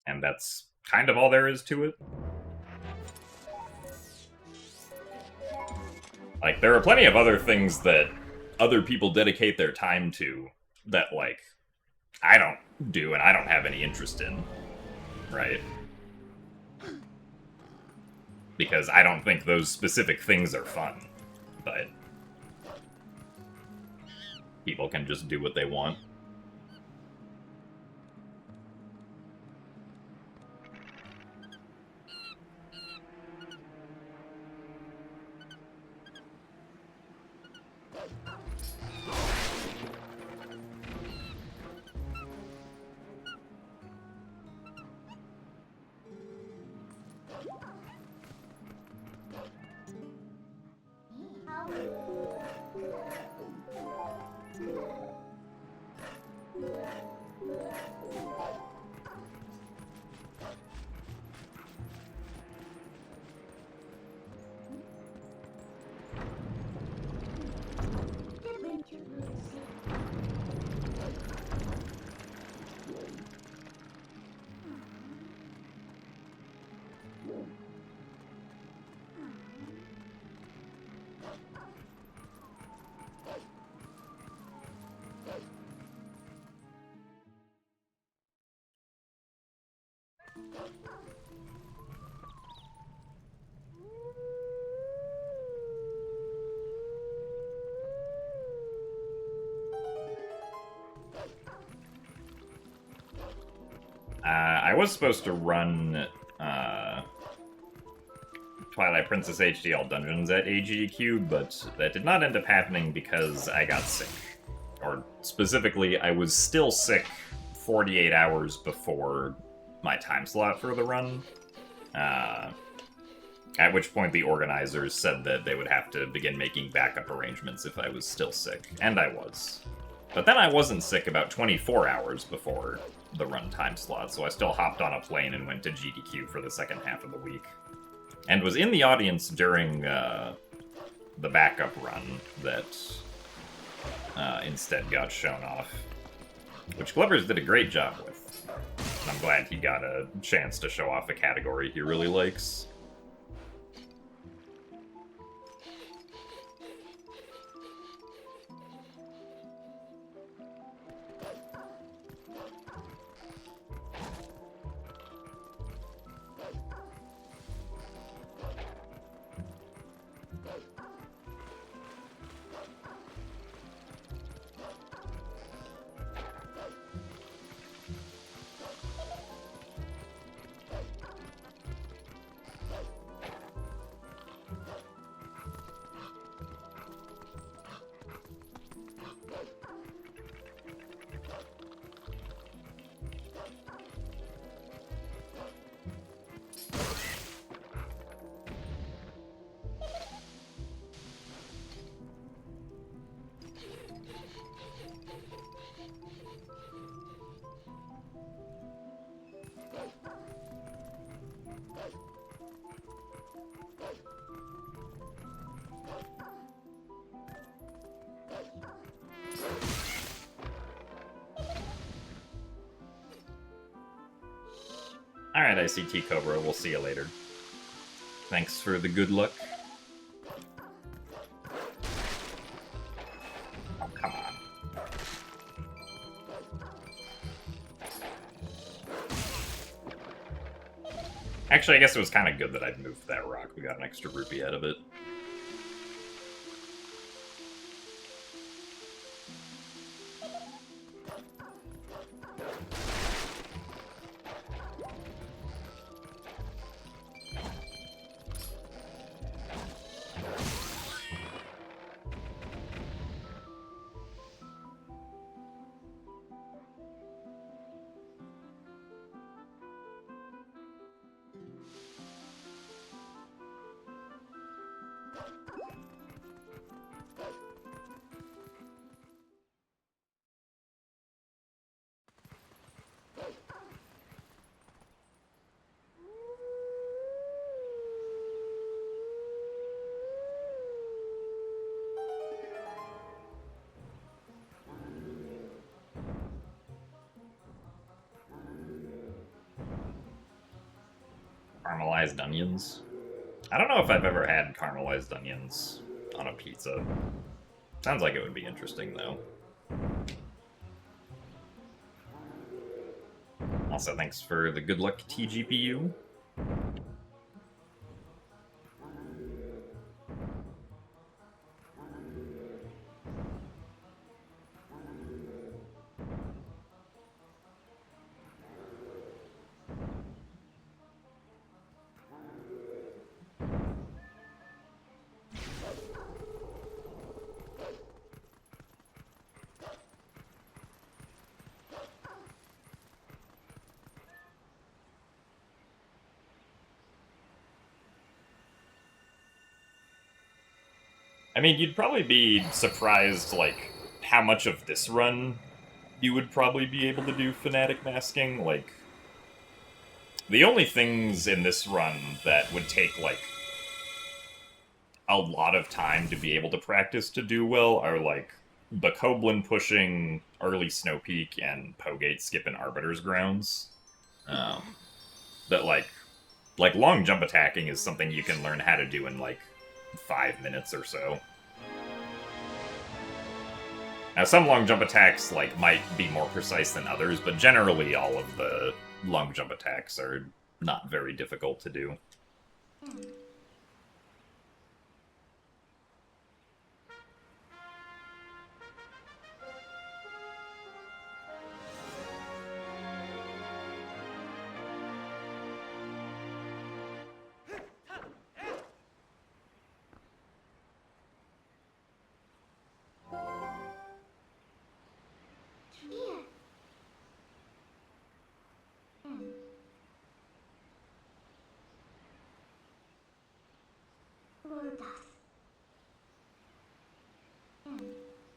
And that's kind of all there is to it. Like, there are plenty of other things that other people dedicate their time to that, like, I don't do and I don't have any interest in. Right? Because I don't think those specific things are fun. But people can just do what they want. I was supposed to run Twilight Princess HD All Dungeons at AGDQ, but that did not end up happening because I got sick. Or specifically, I was still sick 48 hours before my time slot for the run. At which point the organizers said that they would have to begin making backup arrangements if I was still sick, and I was. But then I wasn't sick about 24 hours before the run time slot, so I still hopped on a plane and went to GDQ for the second half of the week. And was in the audience during the backup run that instead got shown off, which Glubbers did a great job with. And I'm glad he got a chance to show off a category he really likes. Alright, ICT Cobra, we'll see you later. Thanks for the good luck. Oh, come on. Actually, I guess it was kind of good that I'd moved that rock. We got an extra rupee out of it. Caramelized onions. I don't know if I've ever had caramelized onions on a pizza. Sounds like it would be interesting, though. Also, thanks for the good luck, TGPU. I mean, you'd probably be surprised, like, how much of this run you would probably be able to do Fnatic masking. Like, the only things in this run that would take, like, a lot of time to be able to practice to do well are, like, the Koblin pushing early Snow Peak and Pogate skipping Arbiter's Grounds. That, like, long jump attacking is something you can learn how to do in, like, 5 minutes or so. Now, some long jump attacks, like, might be more precise than others, but generally all of the long jump attacks are not very difficult to do.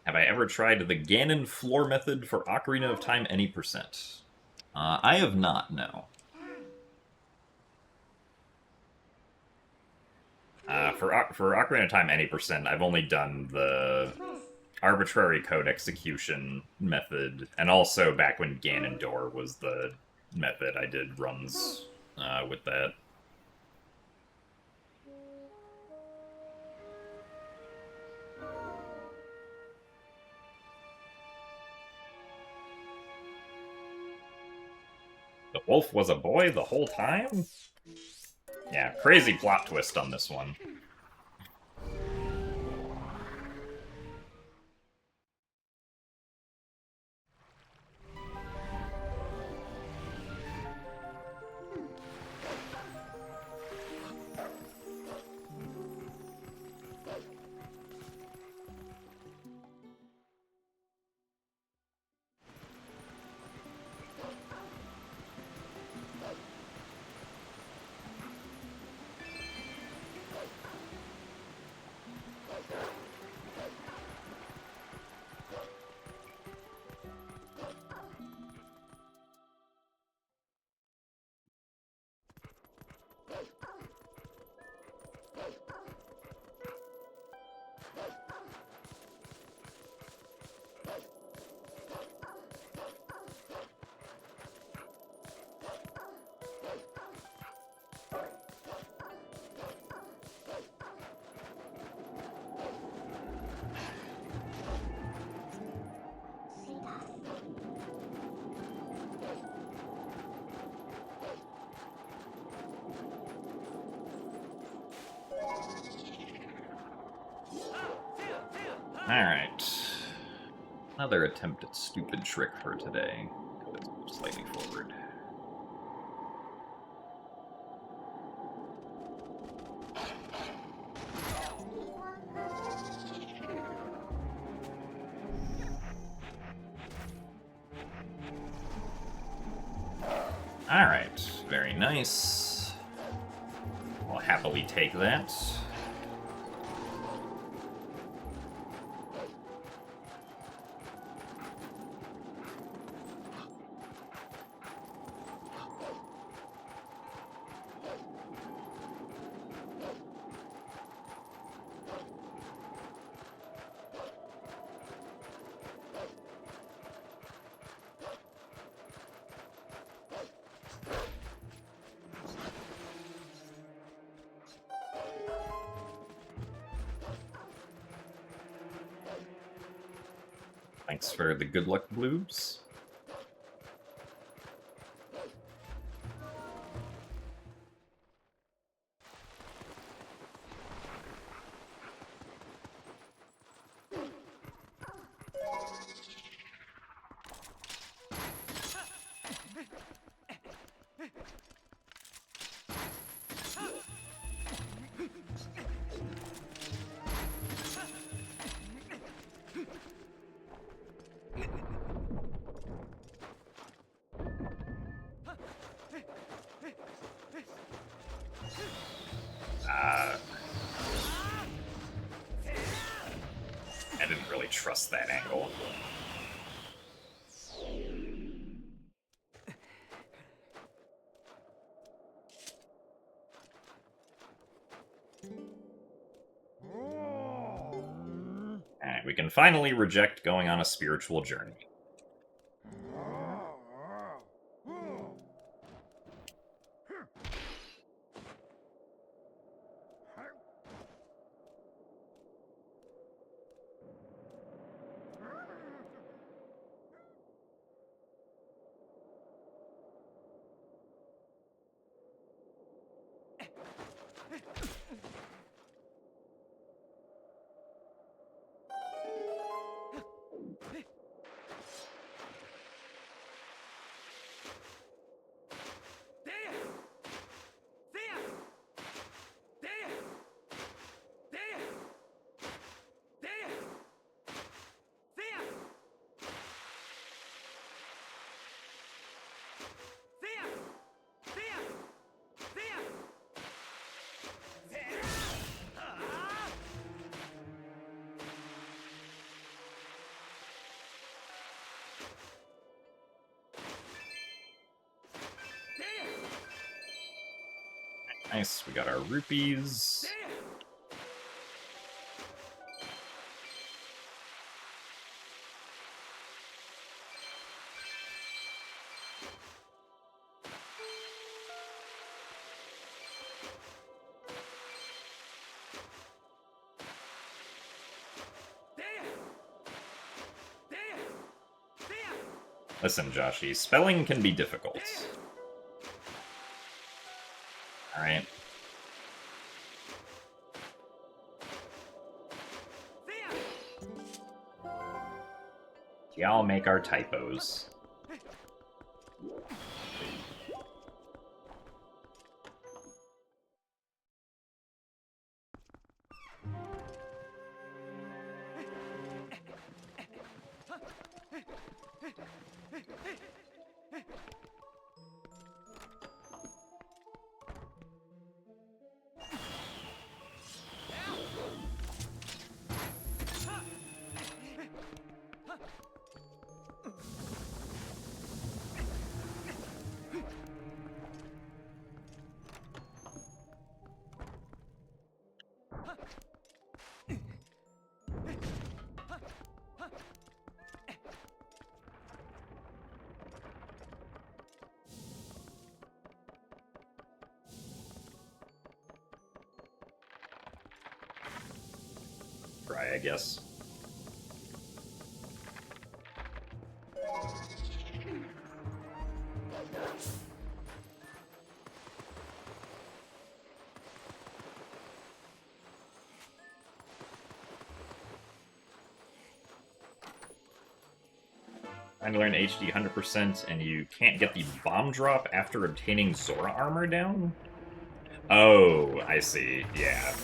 Have I ever tried the Ganon floor method for Ocarina of Time any percent? I have not, no. For Ocarina of Time any percent, I've only done the arbitrary code execution method, and also back when Ganondorf was the method, I did runs with that. The wolf was a boy the whole time? Yeah, crazy plot twist on this one. Alright. Another attempt at stupid trick for today. Let's move slightly forward. Alright, very nice. I'll happily take that. Thanks for the good luck blues. I didn't really trust that angle. Alright, we can finally reject going on a spiritual journey. Nice, we got our rupees. Listen, Joshi, spelling can be difficult. Alright. Y'all make our typos. Try, I guess. Trying to learn HD 100%, and you can't get the bomb drop after obtaining Zora armor down? Oh, I see. Yeah.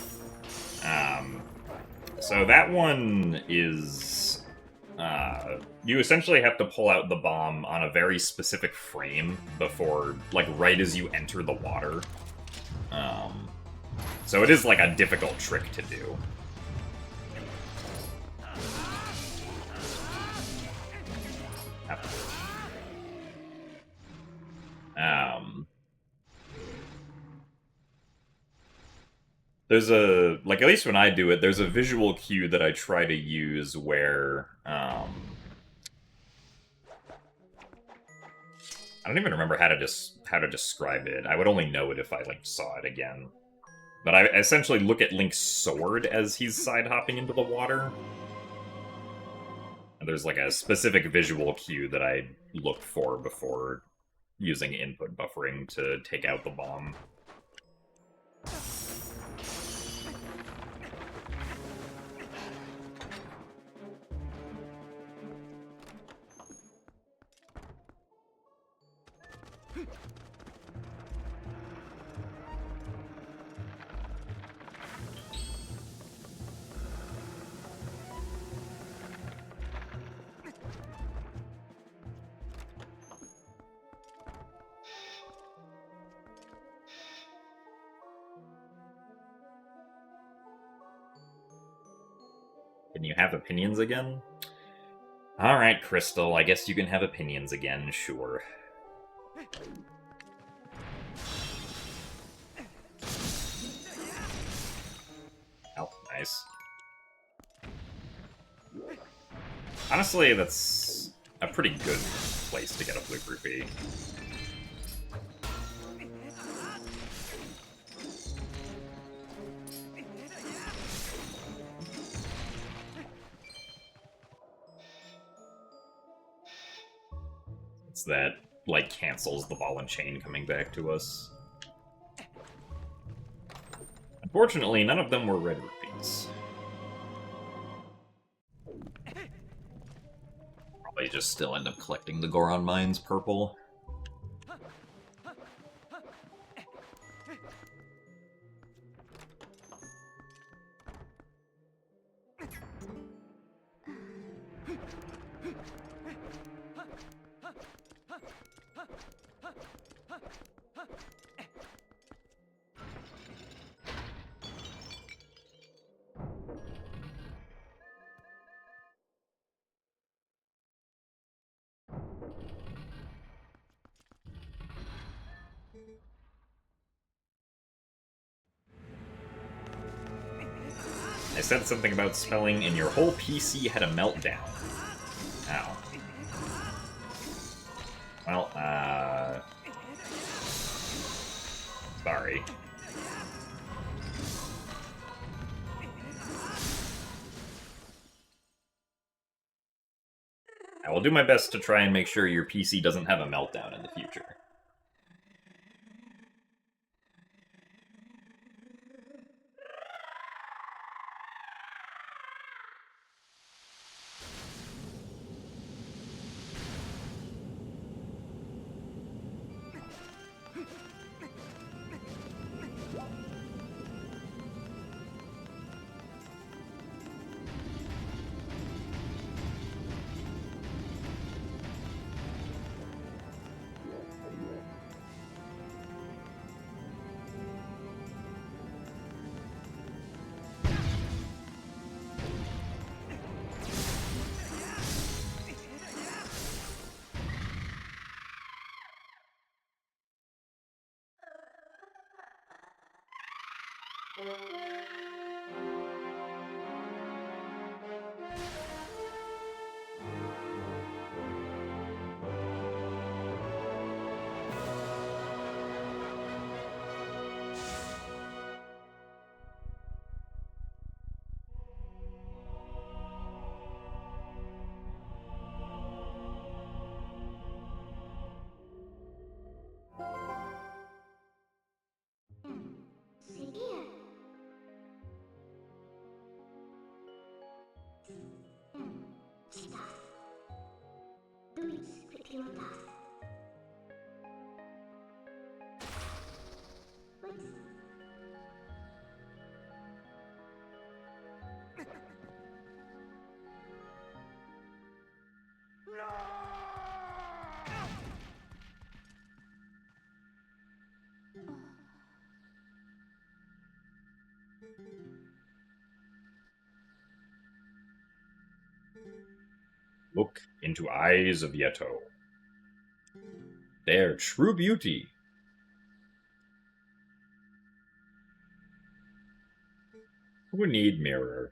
So that one is... you essentially have to pull out the bomb on a very specific frame before, like, right as you enter the water. So it is, like, a difficult trick to do. There's a, like, at least when I do it, there's a visual cue that I try to use where, I don't even remember how to describe it. I would only know it if I, like, saw it again. But I essentially look at Link's sword as he's side-hopping into the water. And there's, like, a specific visual cue that I look for before using input buffering to take out the bomb. Can you have opinions again? Alright, Crystal, I guess you can have opinions again, sure. Oh, nice. Honestly, that's a pretty good place to get a blue rupee. That, like, cancels the ball and chain coming back to us. Unfortunately, none of them were red rupees. Probably just still end up collecting the Goron Mines purple. I said something about spelling and your whole PC had a meltdown. Ow. Well, sorry. I will do my best to try and make sure your PC doesn't have a meltdown in the future. Severe. Stuff. Doing quickly on task. What? Look into eyes of Yeto. Their true beauty. Who need mirror?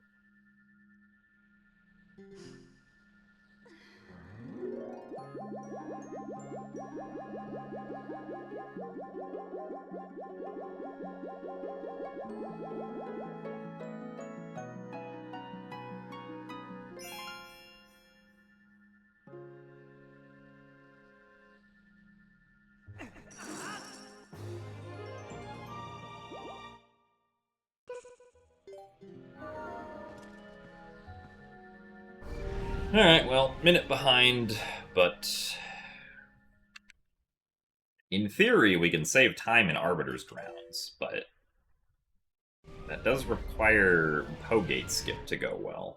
Alright, well, minute behind, but in theory we can save time in Arbiter's Grounds, but that does require Pogate skip to go well.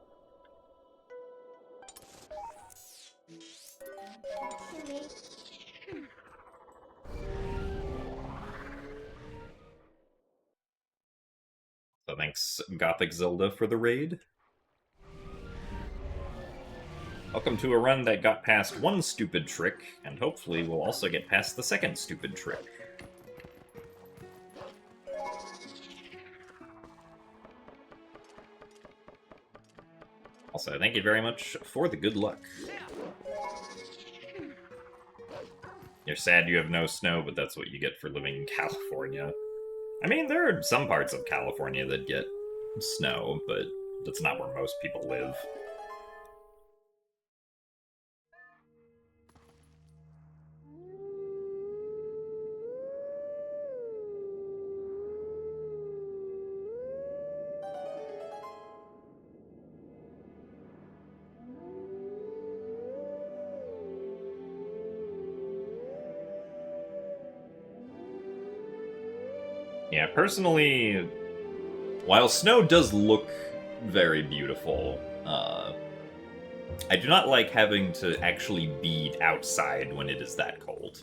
So thanks, Gothic Zelda, for the raid. Welcome to a run that got past one stupid trick, and hopefully we'll also get past the second stupid trick. Also, thank you very much for the good luck. You're sad you have no snow, but that's what you get for living in California. I mean, there are some parts of California that get snow, but that's not where most people live. Yeah, personally, while snow does look very beautiful, I do not like having to actually be outside when it is that cold.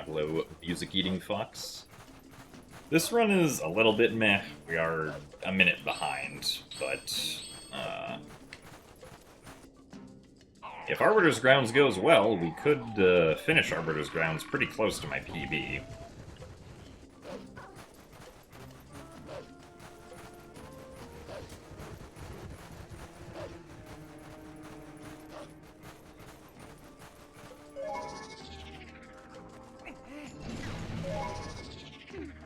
Hello, music-eating fox. This run is a little bit meh. We are a minute behind, but if Arbiter's Grounds goes well, we could finish Arbiter's Grounds pretty close to my PB.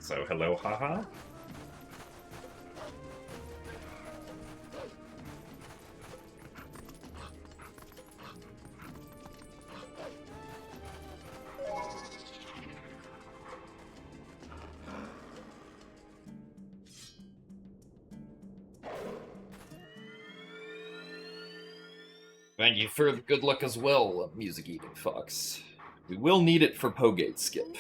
So, hello, haha. Thank you for the good luck as well, music-eating fox. We will need it for Pogate Skip.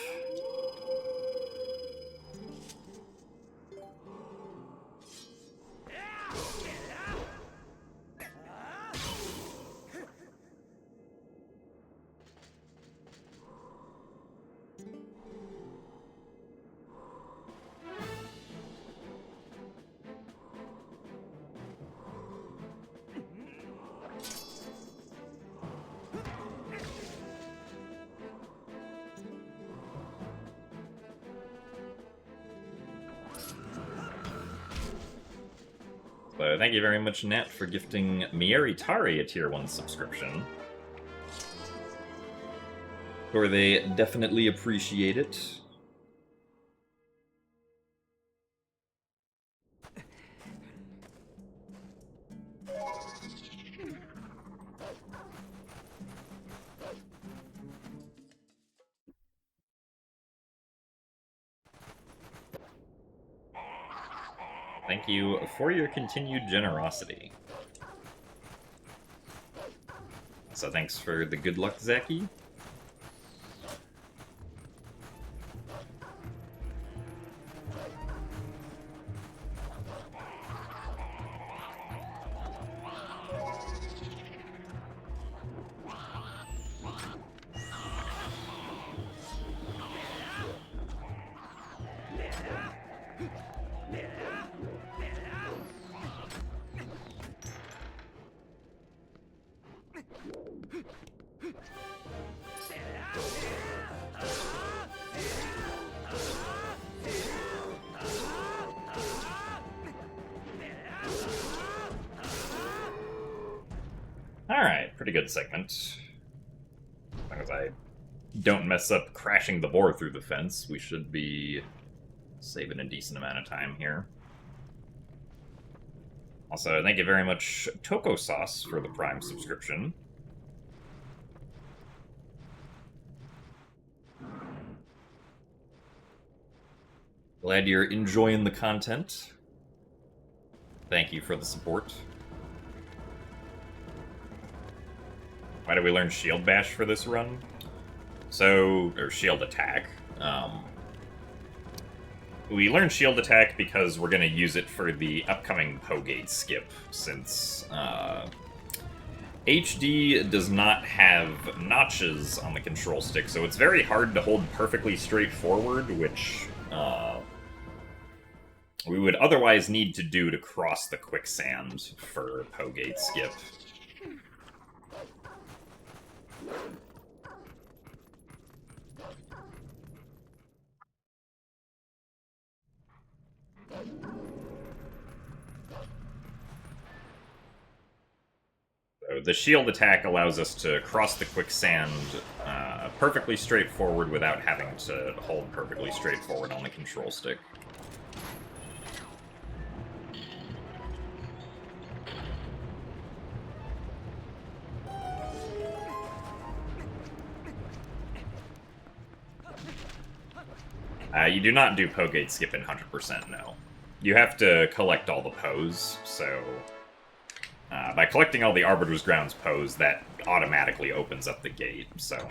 So thank you very much, Nat, for gifting Mieritari a Tier 1 subscription. Or they definitely appreciate it. Thank you for your continued generosity. So thanks for the good luck, Zaki. Alright, pretty good segment. As long as I don't mess up crashing the boar through the fence, we should be saving a decent amount of time here. Also, thank you very much, Toko Sauce, for the Prime subscription. Glad you're enjoying the content. Thank you for the support. Why did we learn Shield Bash for this run? So, or Shield Attack. we learned shield attack because we're going to use it for the upcoming Pogate skip, since HD does not have notches on the control stick, so it's very hard to hold perfectly straight forward, which we would otherwise need to do to cross the quicksand for Pogate skip. So the shield attack allows us to cross the quicksand perfectly straightforward without having to hold perfectly straightforward on the control stick. You do not do Pogate skip in 100%, no. You have to collect all the Poes, so by collecting all the Arbiter's Grounds Poes, that automatically opens up the gate, so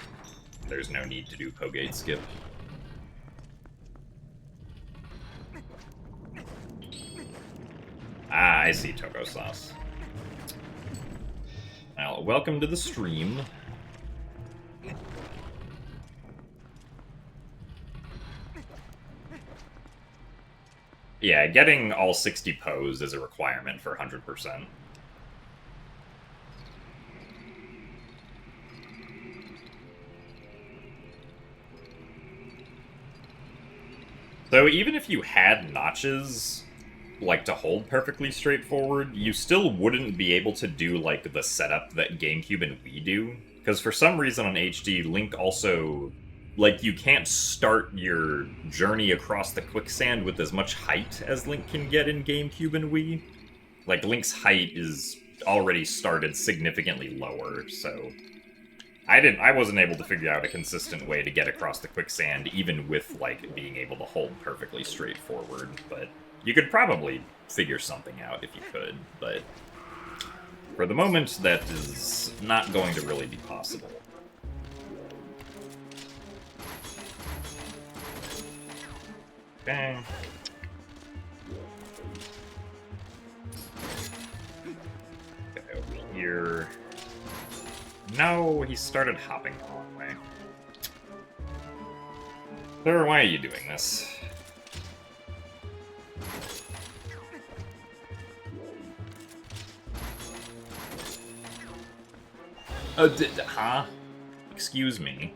there's no need to do Pogate skip. Ah, I see, Togo Sauce. Well, welcome to the stream. Yeah, getting all 60 Poes is a requirement for 100%. So even if you had notches, like, to hold perfectly straightforward, you still wouldn't be able to do, like, the setup that GameCube and Wii do. Because for some reason on HD, Link also... Like, you can't start your journey across the quicksand with as much height as Link can get in GameCube and Wii. Like, Link's height is already started significantly lower, so... I wasn't able to figure out a consistent way to get across the quicksand, even with, like, being able to hold perfectly straightforward, but you could probably figure something out if you could, but for the moment, that is not going to really be possible. Okay. Okay, over here. No, he started hopping the wrong way. Sir, why are you doing this? Huh? Excuse me.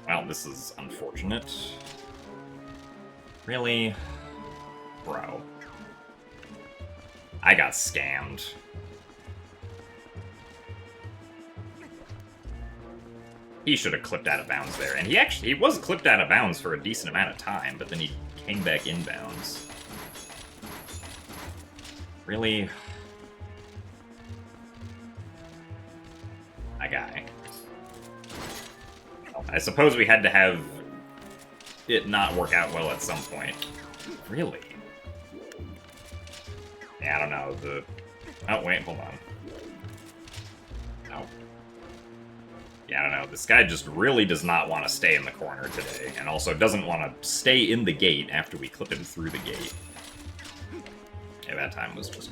Well, this is unfortunate. Really? Bro. I got scammed. He should have clipped out of bounds there. And he was clipped out of bounds for a decent amount of time, but then he came back inbounds. Really? My guy. I suppose we had to have it not work out well at some point. Really? Yeah, I don't know, oh, wait, hold on. No. Yeah, I don't know, this guy just really does not want to stay in the corner today, and also doesn't want to stay in the gate after we clip him through the gate. Yeah, that time was just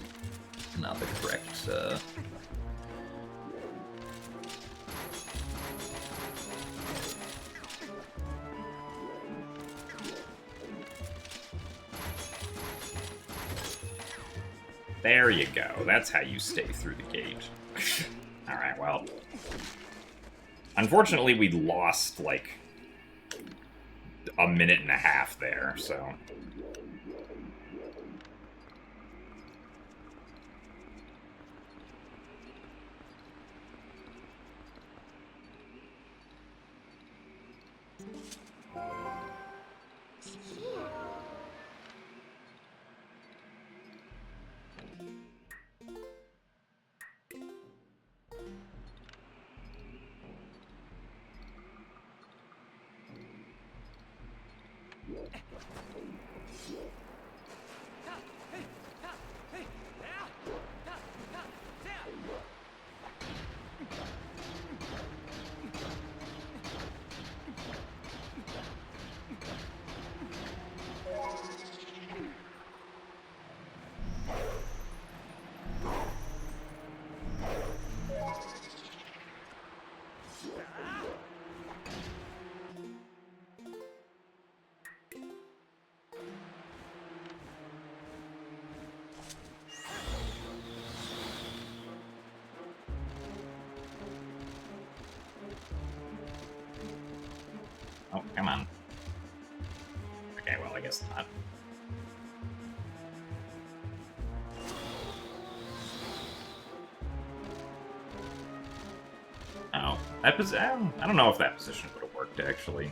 not the correct, There you go. That's how you stay through the gate. Alright, well. Unfortunately, we lost, like, a minute and a half there, so... Oh, come on. Okay, well, I guess not. Oh, that I don't know if that position would have worked, actually.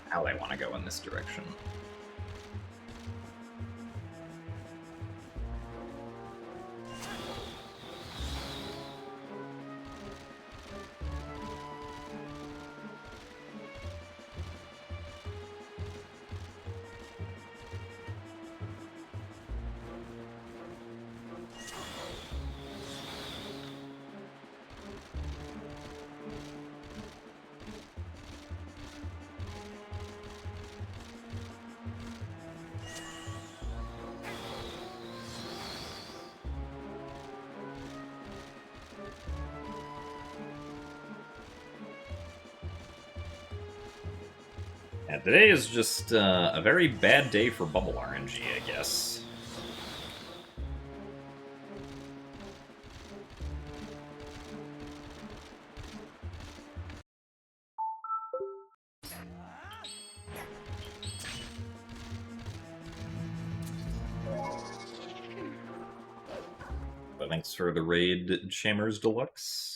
How I want to go in this direction. Yeah, today is just a very bad day for bubble RNG, I guess. But thanks for the raid, Shammers Deluxe.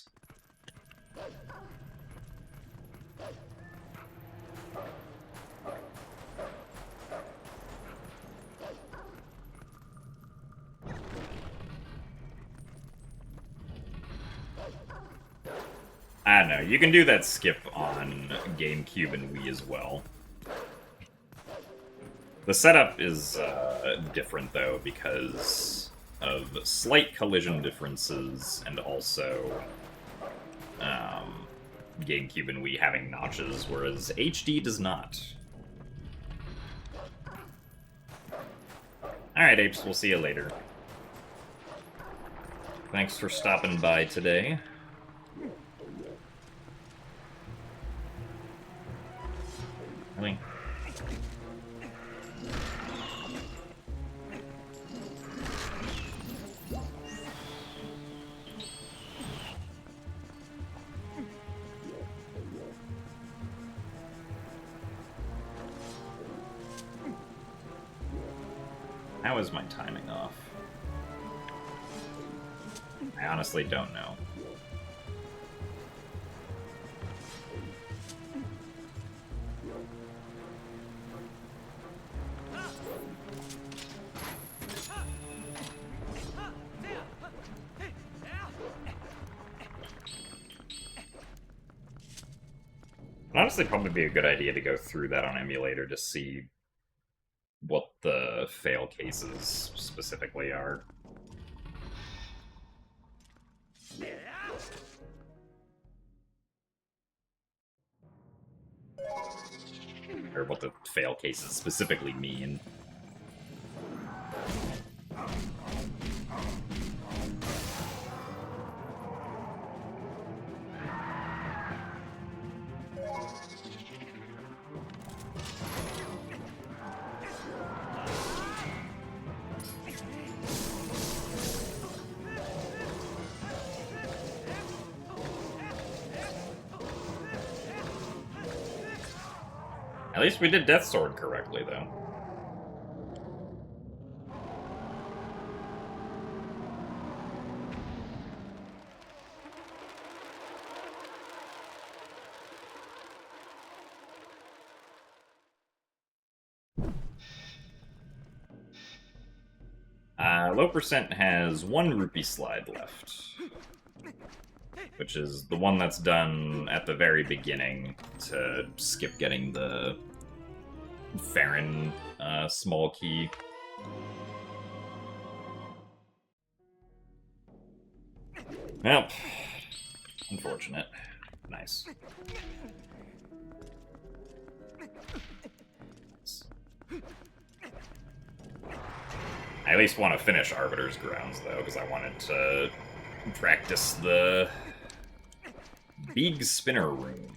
I don't know, you can do that skip on GameCube and Wii as well. The setup is different, though, because of slight collision differences and also GameCube and Wii having notches, whereas HD does not. Alright, apes, we'll see you later. Thanks for stopping by today. Really? How is my timing off? I honestly don't know. It'd honestly probably be a good idea to go through that on emulator to see what the fail cases specifically are. Or what the fail cases specifically mean. At least we did Death Sword correctly, though. Low percent has one rupee slide left, which is the one that's done at the very beginning to skip getting the Farron small key. Well, unfortunate. Nice. I at least want to finish Arbiter's Grounds, though, because I wanted to practice the Big Spinner Room.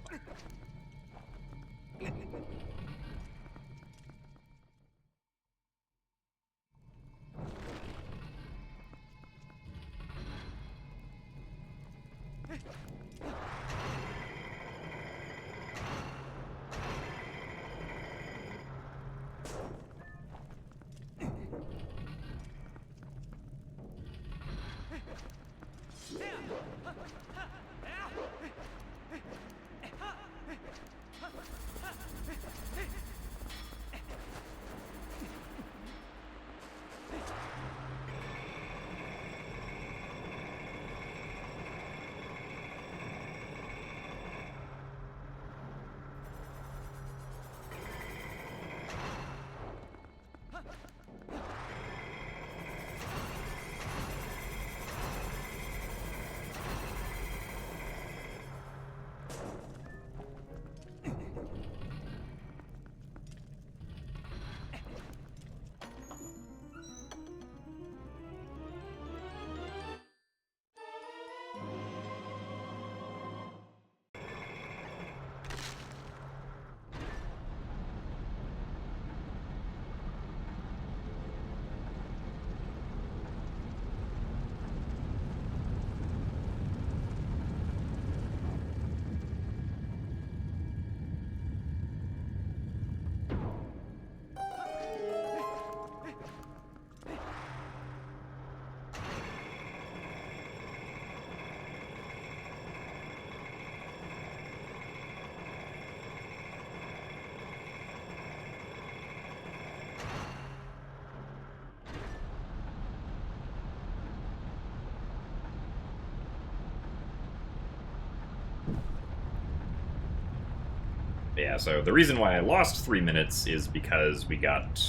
Yeah, so the reason why I lost 3 minutes is because we got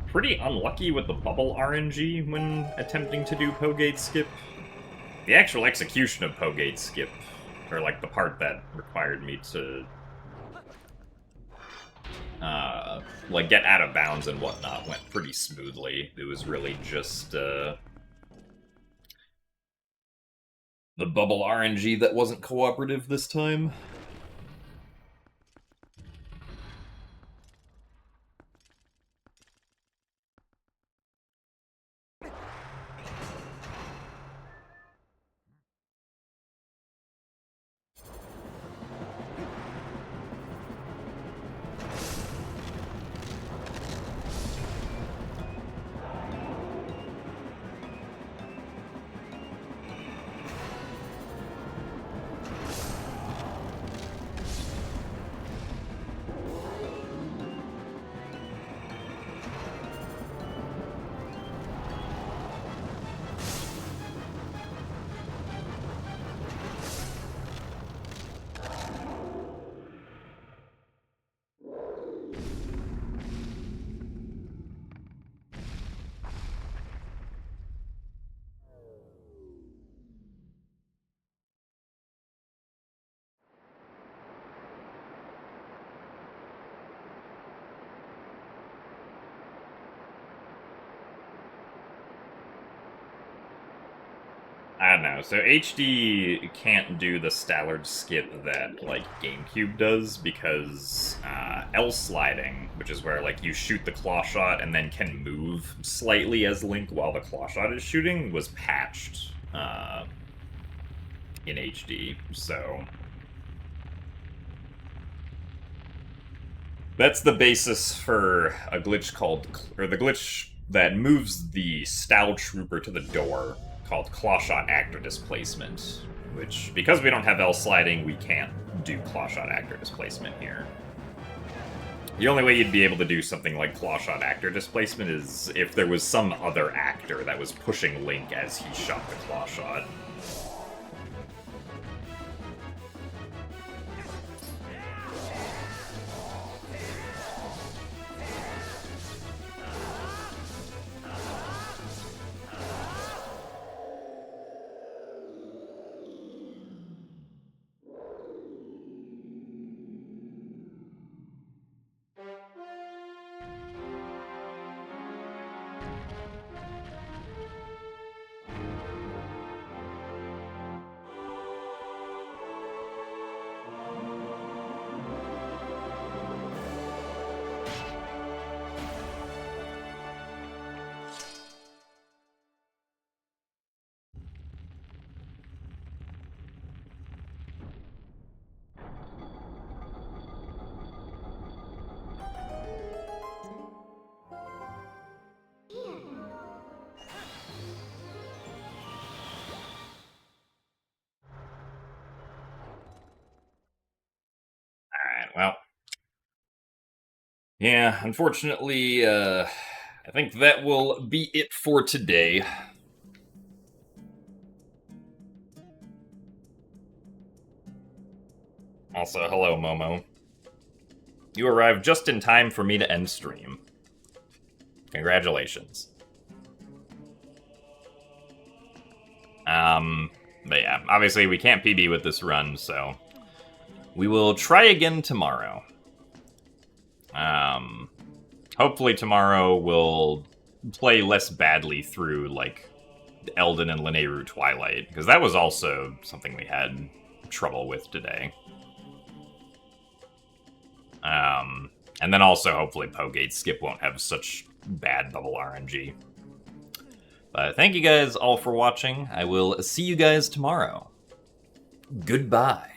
pretty unlucky with the bubble RNG when attempting to do Pogate Skip. The actual execution of Pogate Skip, or like the part that required me to like get out of bounds and whatnot, went pretty smoothly. It was really just the bubble RNG that wasn't cooperative this time. I don't know. So HD can't do the Stallard skip that like GameCube does because L sliding, which is where like you shoot the claw shot and then can move slightly as Link while the claw shot is shooting, was patched in HD. So that's the basis for a glitch called, or the glitch that moves the Stall Trooper to the door, called Clawshot Actor Displacement, which, because we don't have L sliding, we can't do Clawshot Actor Displacement here. The only way you'd be able to do something like Clawshot Actor Displacement is if there was some other actor that was pushing Link as he shot the Clawshot. Alright, well. Yeah, unfortunately, I think that will be it for today. Also, hello, Momo. You arrived just in time for me to end stream. Congratulations. But yeah, obviously we can't PB with this run, so we will try again tomorrow. Hopefully tomorrow we'll play less badly through, like, Eldin and Lineru Twilight, because that was also something we had trouble with today. And then also, hopefully, Pogate Skip won't have such bad bubble RNG. But thank you guys all for watching. I will see you guys tomorrow. Goodbye.